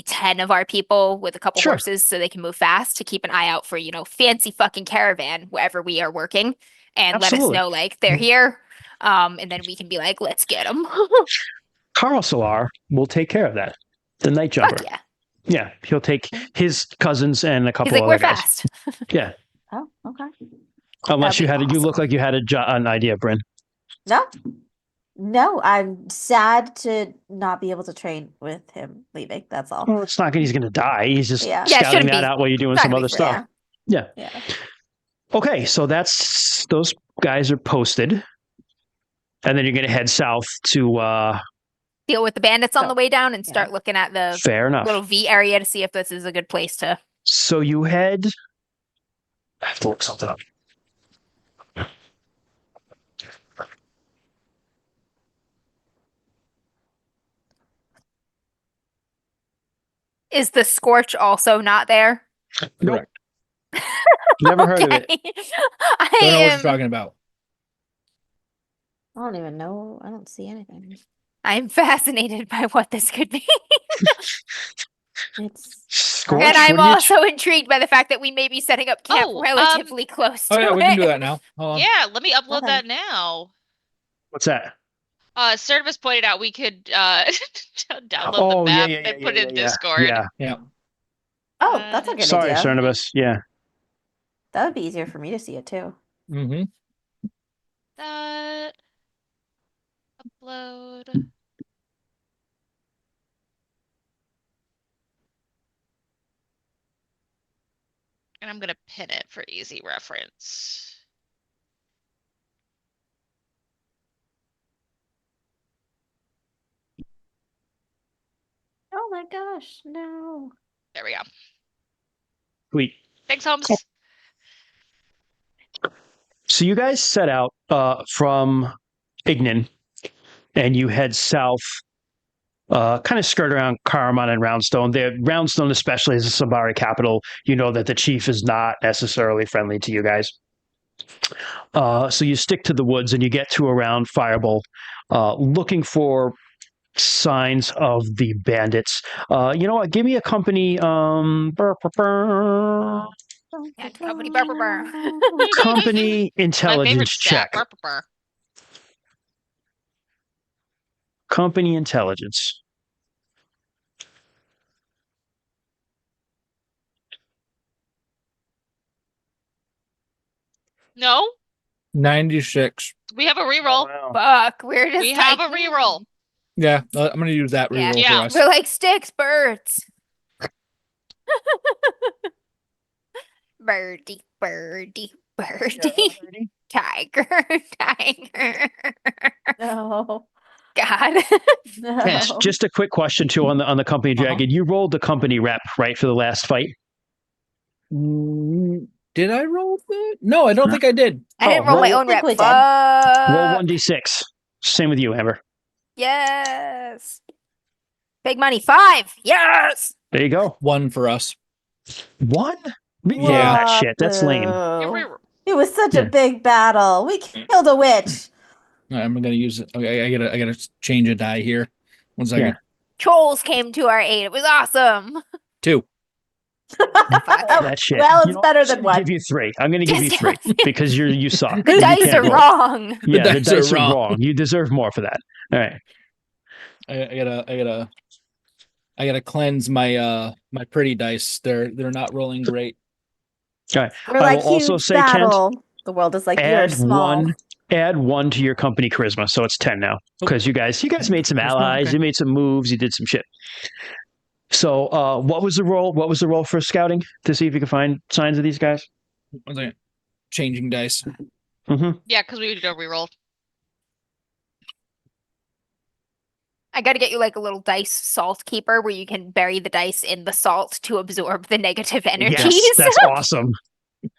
10 of our people with a couple Sure. horses so they can move fast to keep an eye out for, fancy fucking caravan wherever we are working and let us Absolutely. know like they're here. And then we can be like, let's get them. Carl Solar will take care of that. The night jumper. Fuck yeah. Yeah, he'll take his cousins and a He's couple like, other we're guys. fast. Yeah. Oh, okay. Unless you That'd had be you look awesome. like you had an idea, Bryn. No, I'm sad to not be able to train with him leaving. That's all. Well, it's not good. He's going to die. He's just Yeah. Yeah, it scouting shouldn't that be- out while you're doing not some gonna be other for stuff. Yeah. Yeah. Okay, so those guys are posted, and then you're going to head south to. Deal with the bandits on So, the way down and yeah. start looking at the Fair enough. little V area to see if this is a good place to. So you head. I have to look something up. Is the Scorch also not there? Correct. Never heard of it. Okay. Don't know what you're talking about. I don't even know. I don't see anything. I'm fascinated by what this could be. It's Scorch? And I'm What are you also intrigued by the fact that we may be setting up camp Oh, relatively close to Oh yeah, we it. can do that now. Hold on. Yeah, let me upload Okay. that now. What's that? Certus pointed out we could download Oh, the yeah, map yeah, and yeah, put yeah, it in yeah. Discord. Yeah. Yeah. Oh, that's a good Sorry, idea. Cernibus. Yeah. That would be easier for me to see it too. Mm-hmm. That upload. And I'm gonna pin it for easy reference. Oh my gosh, no. There we go. Sweet. Thanks, Holmes. So you guys set out from Ignan, and you head south kind of skirt around Karaman and Roundstone. Roundstone, especially as a Sabari capital, you know that the chief is not necessarily friendly to you guys. So you stick to the woods and you get to around Firebolt, looking for signs of the bandits. You know what? Give me a company. Company burr, burr. Company My favorite intelligence stat. check. Company intelligence. No, 96. we have a reroll. Wow. Fuck, we're just We have a reroll. Yeah, I'm gonna use that reroll Yeah. for us. We're like sticks, birds. Birdie, birdie, birdie. Tiger, tiger. No. God. No. And just a quick question too on the company dragon. You rolled the company rep right for the last fight. Did I roll that? No, I don't think I did. I didn't roll my roll- own rep. we did. Roll 1d6. Same with you, Amber. Yes. Big money. 5. Yes. There you go. 1 for us. 1? Yeah, Yeah. that shit. That's lame. Your Boo. reroll. It was such Yeah. a big battle. We killed a witch. All right, I'm gonna use it. Okay, I gotta change a die here. 1 second. Yeah. Trolls came to our aid. It was awesome. 2. That shit. Well, it's You know what? better I'm than gonna 1. give you 3. I'm going to give you 3 because you suck. The You dice can't are roll. wrong. Yeah, the dice dice are are wrong. wrong. You deserve more for that. All right. I gotta cleanse my my pretty dice. They're not rolling great. We're I like will also huge say, Kent, battle. The world is like you're add small. add 1 to your company charisma, so it's 10 now. Because you guys made some Charisma, allies, okay. you made some moves, you did some shit. So, what was the role? What was the role for scouting to see if you could find signs of these guys? 1 second. Changing dice. Mm-hmm. Yeah, because we did a reroll. I got to get you like a little dice salt keeper where you can bury the dice in the salt to absorb the negative energies. Yes, that's awesome. It's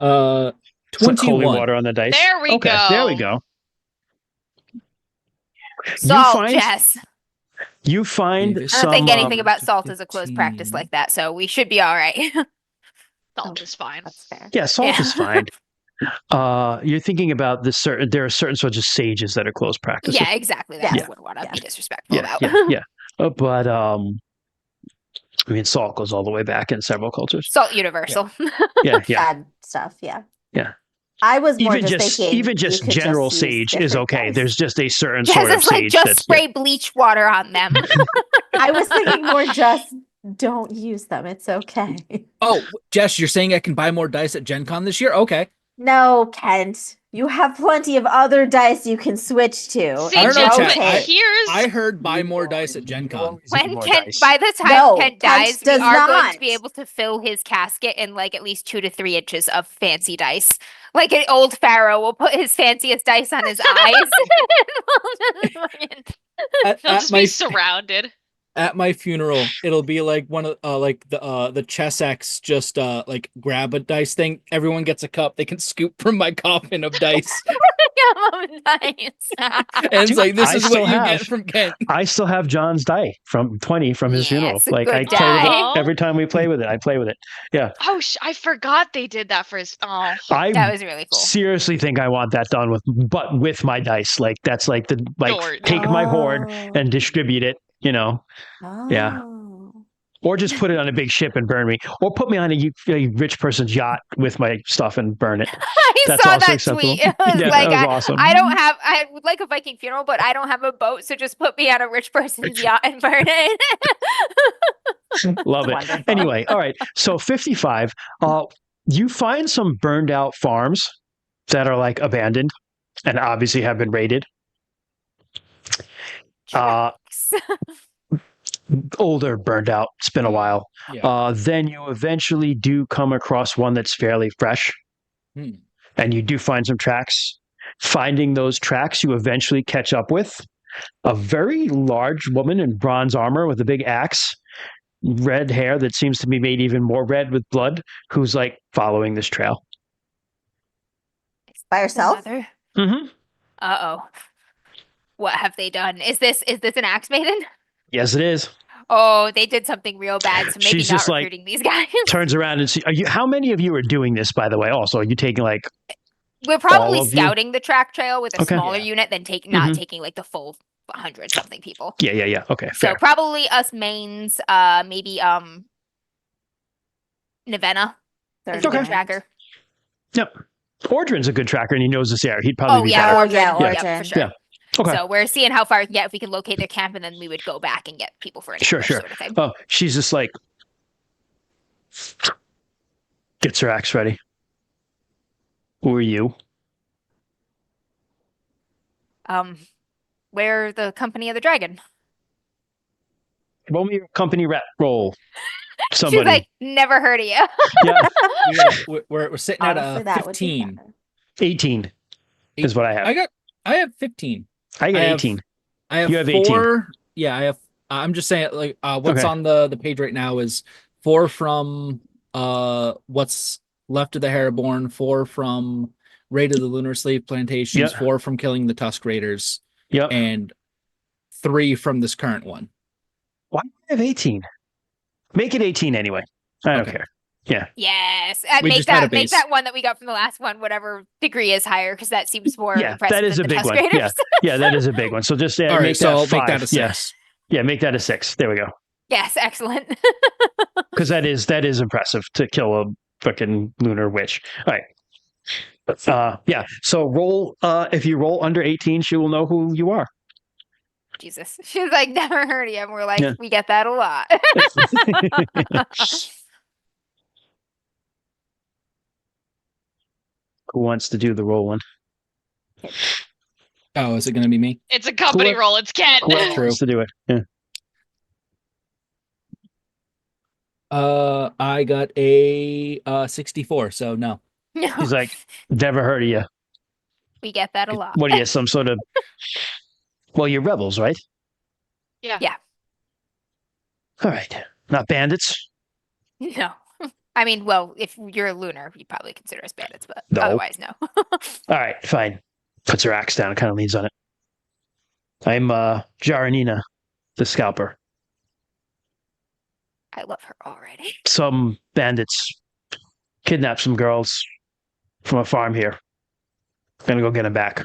like holy 21. water on the dice. There we okay, go. There we go. Salt, Jess. You find Davis. I don't think some, anything about salt is a close practice 15. like that, so we should be all right. Salt is fine. That's fair. Yeah, salt Yeah. is fine. You're thinking about this certain. There are certain sorts of sages that are close practices. Yeah, exactly. That Yeah. I wouldn't want to Yeah. be disrespectful yeah, about. yeah. But I mean, salt goes all the way back in several cultures. Salt universal. Yeah, yeah. Bad stuff. Yeah. Yeah. I was more Even just thinking. even you just could general use sage is different okay. dice. There's just a certain Jess sort of is like, sage just that's spray bleach water on them. I was thinking more just don't use them. It's okay. Oh, Jess, you're saying I can buy more dice at Gen Con this year? Okay. No, Kent. You have plenty of other dice you can switch to. See, I don't know, Jess, Chad. but here's I heard buy more dice at Gen Con. When Kent, by the time No, Kent Kent dies, we does are going to not. be able to fill his casket in like at least 2 to 3 inches of fancy dice. Like an old pharaoh will put his fanciest dice on his eyes. He'll just be surrounded. At my funeral, it'll be like one of like the chess X just like grab a dice thing. Everyone gets a cup. They can scoop from my coffin of dice. Nice. And it's like this I is still what you have- get from Kent. I still have John's die from 20 from his funeral. Yes, Like good I play die. with it every time we play with it. I play with it. Yeah. Oh, I forgot they did that for his. Oh, I That was really cool. seriously think I want that done with my dice. Like that's like the George. take my hoard Oh. and distribute it, you know. Yeah. Oh. Or just put it on a big ship and burn me. Or put me on a rich person's yacht with my stuff and burn it. I That's saw also that acceptable. tweet. It was Yeah, like, that was awesome. I would like a Viking funeral, but I don't have a boat, so just put me on a rich person's yacht and burn it. Love it. Wonderful. Anyway, all right. So 55, you find some burned out farms that are like abandoned and obviously have been raided. Older, burned out. It's been a while. Yeah. Then you eventually do come across one that's fairly fresh. Hmm. And you do find some tracks. Finding those tracks, you eventually catch up with a very large woman in bronze armor with a big axe, red hair that seems to be made even more red with blood, who's like following this trail. By yourself? Mm-hmm. Uh-oh. What have they done? Is this an axe maiden? Yes, it is. Oh, they did something real bad, so maybe She's not just recruiting these guys. Turns around and see. How many of you are doing this, by the way? Also, are you taking like? We're probably all of you? scouting the track trail with a Okay. smaller Yeah. unit than not taking like the full 100-something people. Yeah. Okay, So fair. probably us mains, maybe Nevena is a good tracker. Yep. Ordrin's a good tracker, and he knows this area. He'd probably be yeah, better. Ordrin. Yeah, Yep, Ordrin. for sure. Yeah. Okay. So we're seeing how far we can get if we can locate their camp, and then we would go back and get people for an ambush sort of thing. Oh, she's just like gets her axe ready. Who are you? We're the Company of the Dragon. Roll me your company rep roll. Somebody. She's like, never heard of you. Yeah. We're sitting at Honestly, a that would be 15. better. 18 is what I have. I have 15. I got 18. I have You have 4. 18. Yeah, I have. I'm just saying, like, what's on the page right now is 4 from what's left of the Haraborn, 4 from Raid of the Lunar Slave Plantations, 4 from killing the Tusk Raiders, and 3 from this current one. Why do I have 18? Make it 18 anyway. I don't care. Yeah. Yes. And make that one that we got from the last one, whatever degree is higher, because that seems more impressive. That is than a the big Tusk one. Raiders. Yeah, that is a big one. So just All right, make so that I'll 5. make that a 6. Yeah, make that a 6. There we go. Yes, excellent. Because that is impressive to kill a fucking lunar witch. All right. Yeah. So roll. If you roll under 18, she will know who you are. Jesus. She's like, never heard of you. And we're like, we get that a lot. Who wants to do the rolling? Oh, is it going to be me? It's a company roll. It's Ken. Who wants to do it? Yeah. I got a 64, so no. He's like, never heard of you. We get that a lot. What are you, some sort of... Well, you're rebels, right? Yeah. All right. Not bandits? No. I mean, well, if you're a lunar, you probably consider us bandits, but otherwise, no. All right, fine. Puts her axe down, kind of leans on it. I'm Jaranina, the scalper. I love her already. Some bandits kidnapped some girls from a farm here. Gonna go get them back.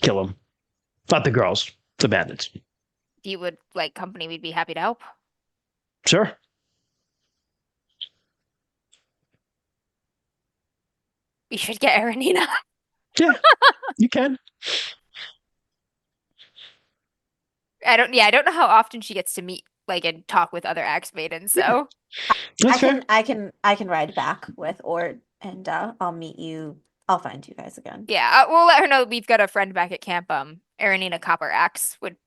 Kill them. Not the girls, the bandits. If you would like company, we'd be happy to help. Sure. We should get Aranina. Yeah, you can. I don't know how often she gets to meet and talk with other axe maidens, so I can ride back with Ort and I'll meet you. I'll find you guys again. Yeah, we'll let her know we've got a friend back at camp. Aranina Copper Axe would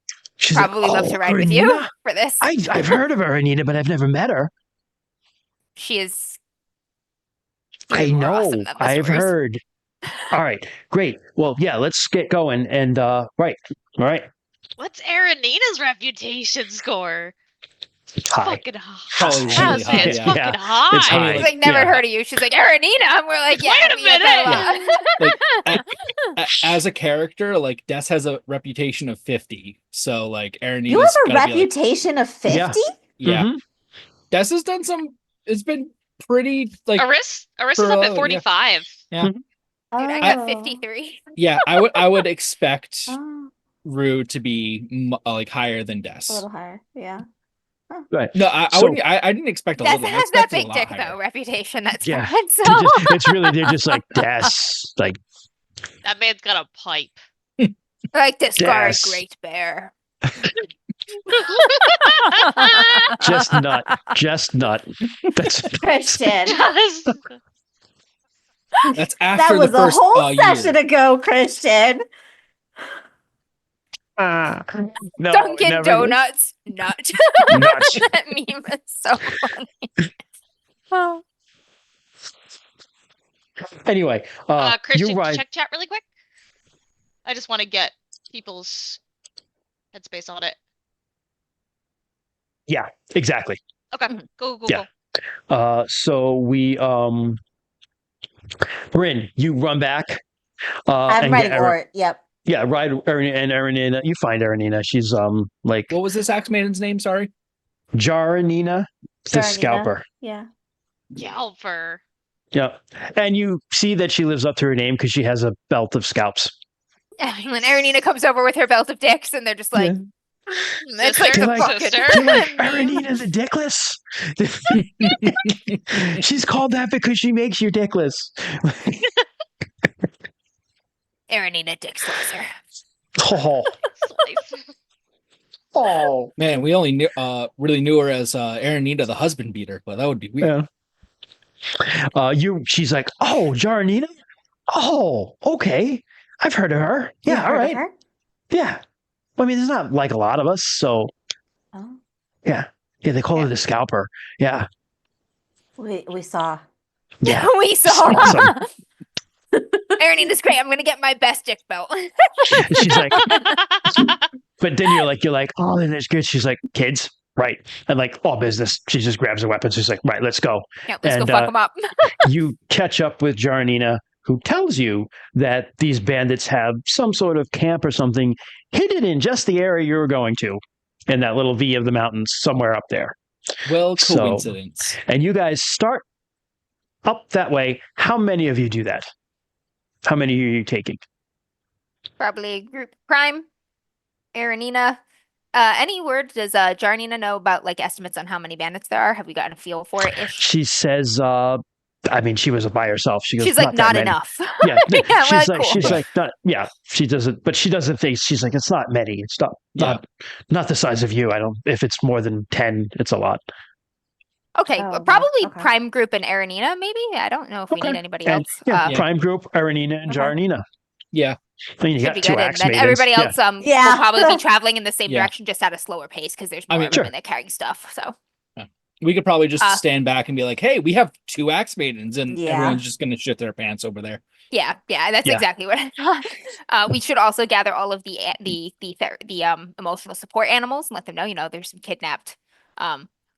probably love to ride with you for this. I've heard of Aranina, but I've never met her. She is. I know. Awesome I've heard. All right, great. Well, yeah, let's get going. And right, all right. What's Aranina's reputation score? High. Fucking high. Probably really high. It's fucking high. It's high. She's like, never heard of you. She's like, Aranina. And we're like, yeah. Wait a minute. As a character, like Des has a reputation of 50. So like Aranina's you have a reputation of 50? Yeah. Mm-hmm. Des has done some. It's been pretty like. Arissa's up at 45. Yeah. Dude, I got 53. Yeah, I would expect Rue to be like higher than Des. A little higher, yeah. Huh. Right. No, I didn't expect a little. Des has that big dick though reputation. That's yeah. Fun, so. It's really they're just like Des, like that man's got a pipe. Like discard Great Bear. Just nut. That's Christian. That's after that was the first, a whole session ago, Christian. No, Dunkin' Donuts, nut. That meme is so funny. Oh. Anyway, Christian, you're right. check chat really quick. I just want to get people's headspace on it. Yeah, exactly. Okay, go. So we Bryn, you run back. I'm ready for it. Yep. Yeah, ride Erinina. You find Erinina. She's like What was this axe maiden's name? Sorry. Jaranina the Jaranina. Scalper. Yeah. Scalper. Yeah, and you see that she lives up to her name because she has a belt of scalps. And when Erinina comes over with her belt of dicks, and they're just like, Sister, like You're like, sister. You're like meme. Erinina the Dickless. She's called that because she makes you dickless. Erinina Dick Slicer. Oh, Slice. oh, Man, we only really knew her as Erinita the husband beater, but that would be weird. yeah. She's like, oh, Jaranina. Oh, okay. I've heard of her. You Yeah, all heard of right. her? Yeah. Well, I mean, there's not like a lot of us, so Oh. yeah. Yeah, they call her the Scalper. Yeah. We saw. Yeah. We saw. Awesome. Erinina's great. I'm gonna get my best dick belt. She's like, but then you're like, oh, then there's good. She's like, kids, right? And like all business, she just grabs a weapon. She's like, right, let's go. Yeah, let's go fuck them up. You catch up with Jaranina, who tells you that these bandits have some sort of camp or something hidden in just the area you're going to, in that little V of the mountains somewhere up there. Well, So- coincidence. And you guys start up that way. How many of you do that? How many are you taking? Probably group prime. Erinina. Any word does Jaranina know about like estimates on how many bandits there are? Have we gotten a feel for it ish? She says, I mean, she was by herself. She goes, She's like, not not that many." enough. Yeah, Yeah, we're she's like, like, cool. she's like, not, yeah, she doesn't, but she doesn't think, she's like, it's not many. It's not the size of you. If it's more than 10, it's a lot. Okay, Oh, probably okay. prime group and Erinina, maybe. I don't know if we Okay. need anybody And, else. yeah, Yeah. Prime Group, Erinina, and Okay. Jaranina. Yeah. I mean, you Should got be two good. And axe then maidens. everybody Yeah. else Yeah. will probably be traveling in the same Yeah. direction, just at a slower pace because there's I more mean, of them sure. and they're carrying stuff. So We could probably just Uh, stand back and be like, hey, we have 2 axe maidens, and Yeah. everyone's just going to shit their pants over there. yeah, that's Yeah. exactly what I thought. We should also gather all of the emotional support animals and let them know, there's some kidnapped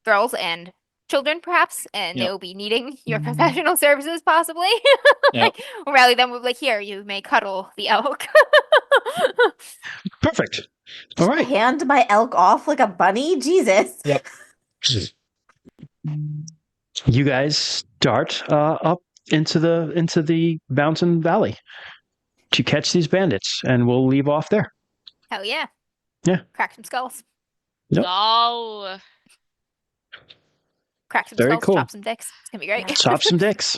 girls and children perhaps, and Yep. they will be needing your professional services possibly. Yep. Or rally them with like, here, you may cuddle the elk. Perfect. All right. Hand my elk off like a bunny? Jesus. Yep. You guys start up into the mountain valley to catch these bandits, and we'll leave off there. Hell yeah. Yeah. Crack some skulls. Yep. Oh, Crack some Very skulls, cool. chop some dicks. It's gonna be great. Chop some dicks.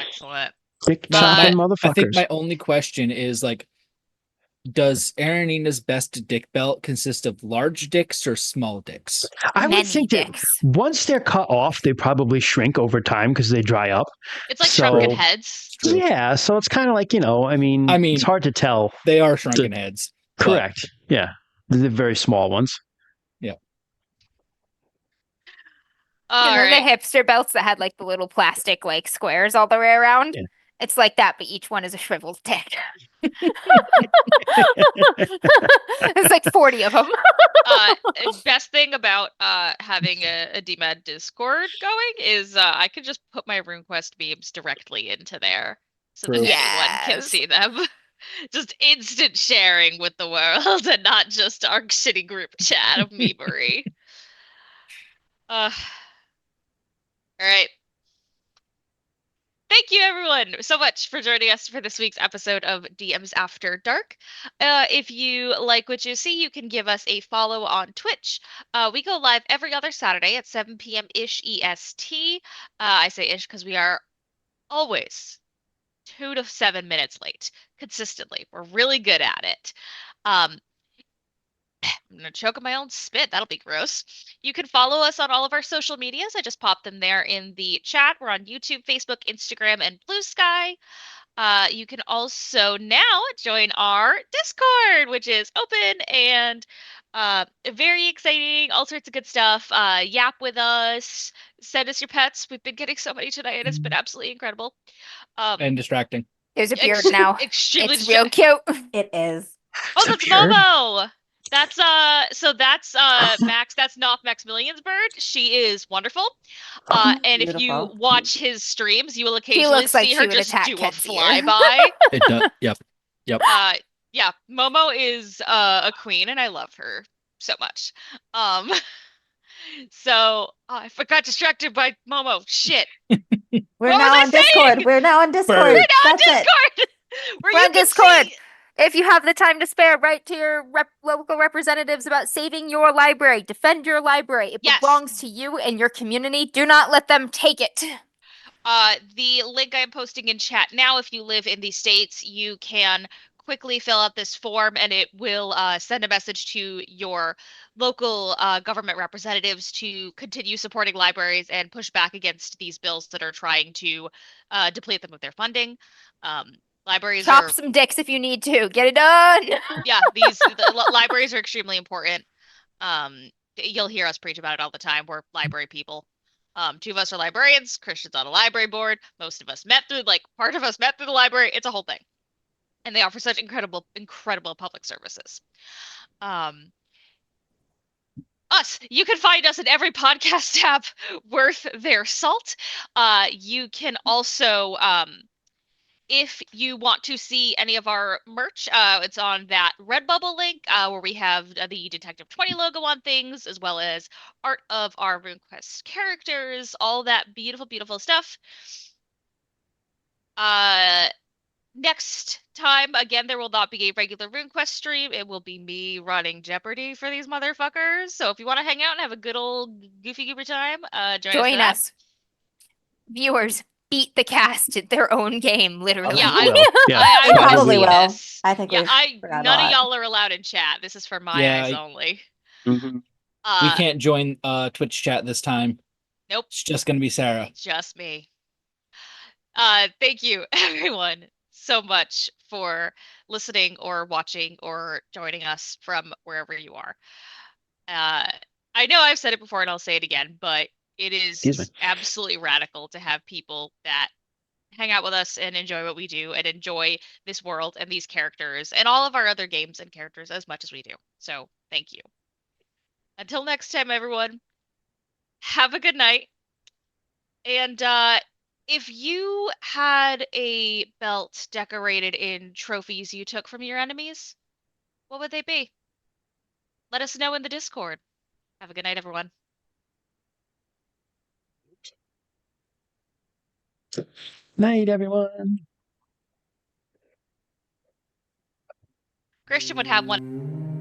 excellent. Dick My- chopping I motherfuckers. think my only question is like, does Erinina's best dick belt consist of large dicks or small dicks? I would Many think that dicks. once they're cut off, they probably shrink over time because they dry up. It's like So- shrunken heads. True. Yeah, so it's kind of like, I mean, it's hard to tell. They are shrunken heads. but- Correct. Yeah. They're very small ones. All The right. hipster belts that had like the little plastic like squares all the way around. Yeah. It's like that, but each one is a shriveled dick. There's like 40 of them. Best thing about having a DMAD Discord going is I can just put my RuneQuest memes directly into there so that True. anyone can Yes. see them. Just instant sharing with the world and not just our shitty group chat of memery. All right. Thank you, everyone, so much for joining us for this week's episode of DMs After Dark. If you like what you see, you can give us a follow on Twitch. We go live every other Saturday at 7 p.m. ish EST. I say ish because we are always 2 to 7 minutes late consistently. We're really good at it. I'm gonna choke on my own spit. That'll be gross. You can follow us on all of our social medias. I just popped them there in the chat. We're on YouTube, Facebook, Instagram, and Blue Sky. You can also now join our Discord, which is open and very exciting. All sorts of good stuff. Yap with us. Send us your pets. We've been getting so many tonight, and it's been absolutely incredible. And distracting. There's a beard now. Extremely It's real cute. It is. Oh, It's a that's beard. Momo. That's Max. That's not Maximilian's bird. She is wonderful. And if you Beautiful. watch his streams, you will occasionally looks like see she her would just attack do a Ken's ear. flyby. It does. Yep. uh, Yeah, Momo is a queen, and I love her so much. So I got distracted by Momo. Shit. We're What was now I on Discord. saying? We're now on Discord. We're now on That's it. Discord, where We're you on can Discord. see. If you have the time to spare, write to your local representatives about saving your library. Defend your library. It Yes. belongs to you and your community. Do not let them take it. The link I am posting in chat now, if you live in the States, you can quickly fill out this form and it will send a message to your local government representatives to continue supporting libraries and push back against these bills that are trying to deplete them of their funding. Libraries Chop are some dicks if you need to. Get it done. yeah, libraries are extremely important. You'll hear us preach about it all the time. We're library people. Two of us are librarians. Christian's on a library board. Most of us met through, part of us met through the library. It's a whole thing, and they offer such incredible public services. You can find us in every podcast app worth their salt. You can also if you want to see any of our merch, it's on that Redbubble link where we have the Detective 20 logo on things, as well as art of our RuneQuest characters, all that beautiful, beautiful stuff. Next time, again, there will not be a regular RuneQuest stream. It will be me running Jeopardy for these motherfuckers. So if you want to hang out and have a good old goofy goober time, join us. Viewers, beat the cast at their own game, literally. Yeah, I probably will. I think none of y'all are allowed in chat. This is for my eyes only. Mm-hmm. We can't join Twitch chat this time. Nope. It's just gonna be Sarah. Just me. Thank you everyone so much for listening or watching or joining us from wherever you are. I know I've said it before and I'll say it again, but it is absolutely radical to have people that hang out with us and enjoy what we do and enjoy this world and these characters and all of our other games and characters as much as we do. So thank you. Until next time, everyone, have a good night. And if you had a belt decorated in trophies you took from your enemies, what would they be? Let us know in the Discord. Have a good night, everyone. Night, everyone. Christian would have one.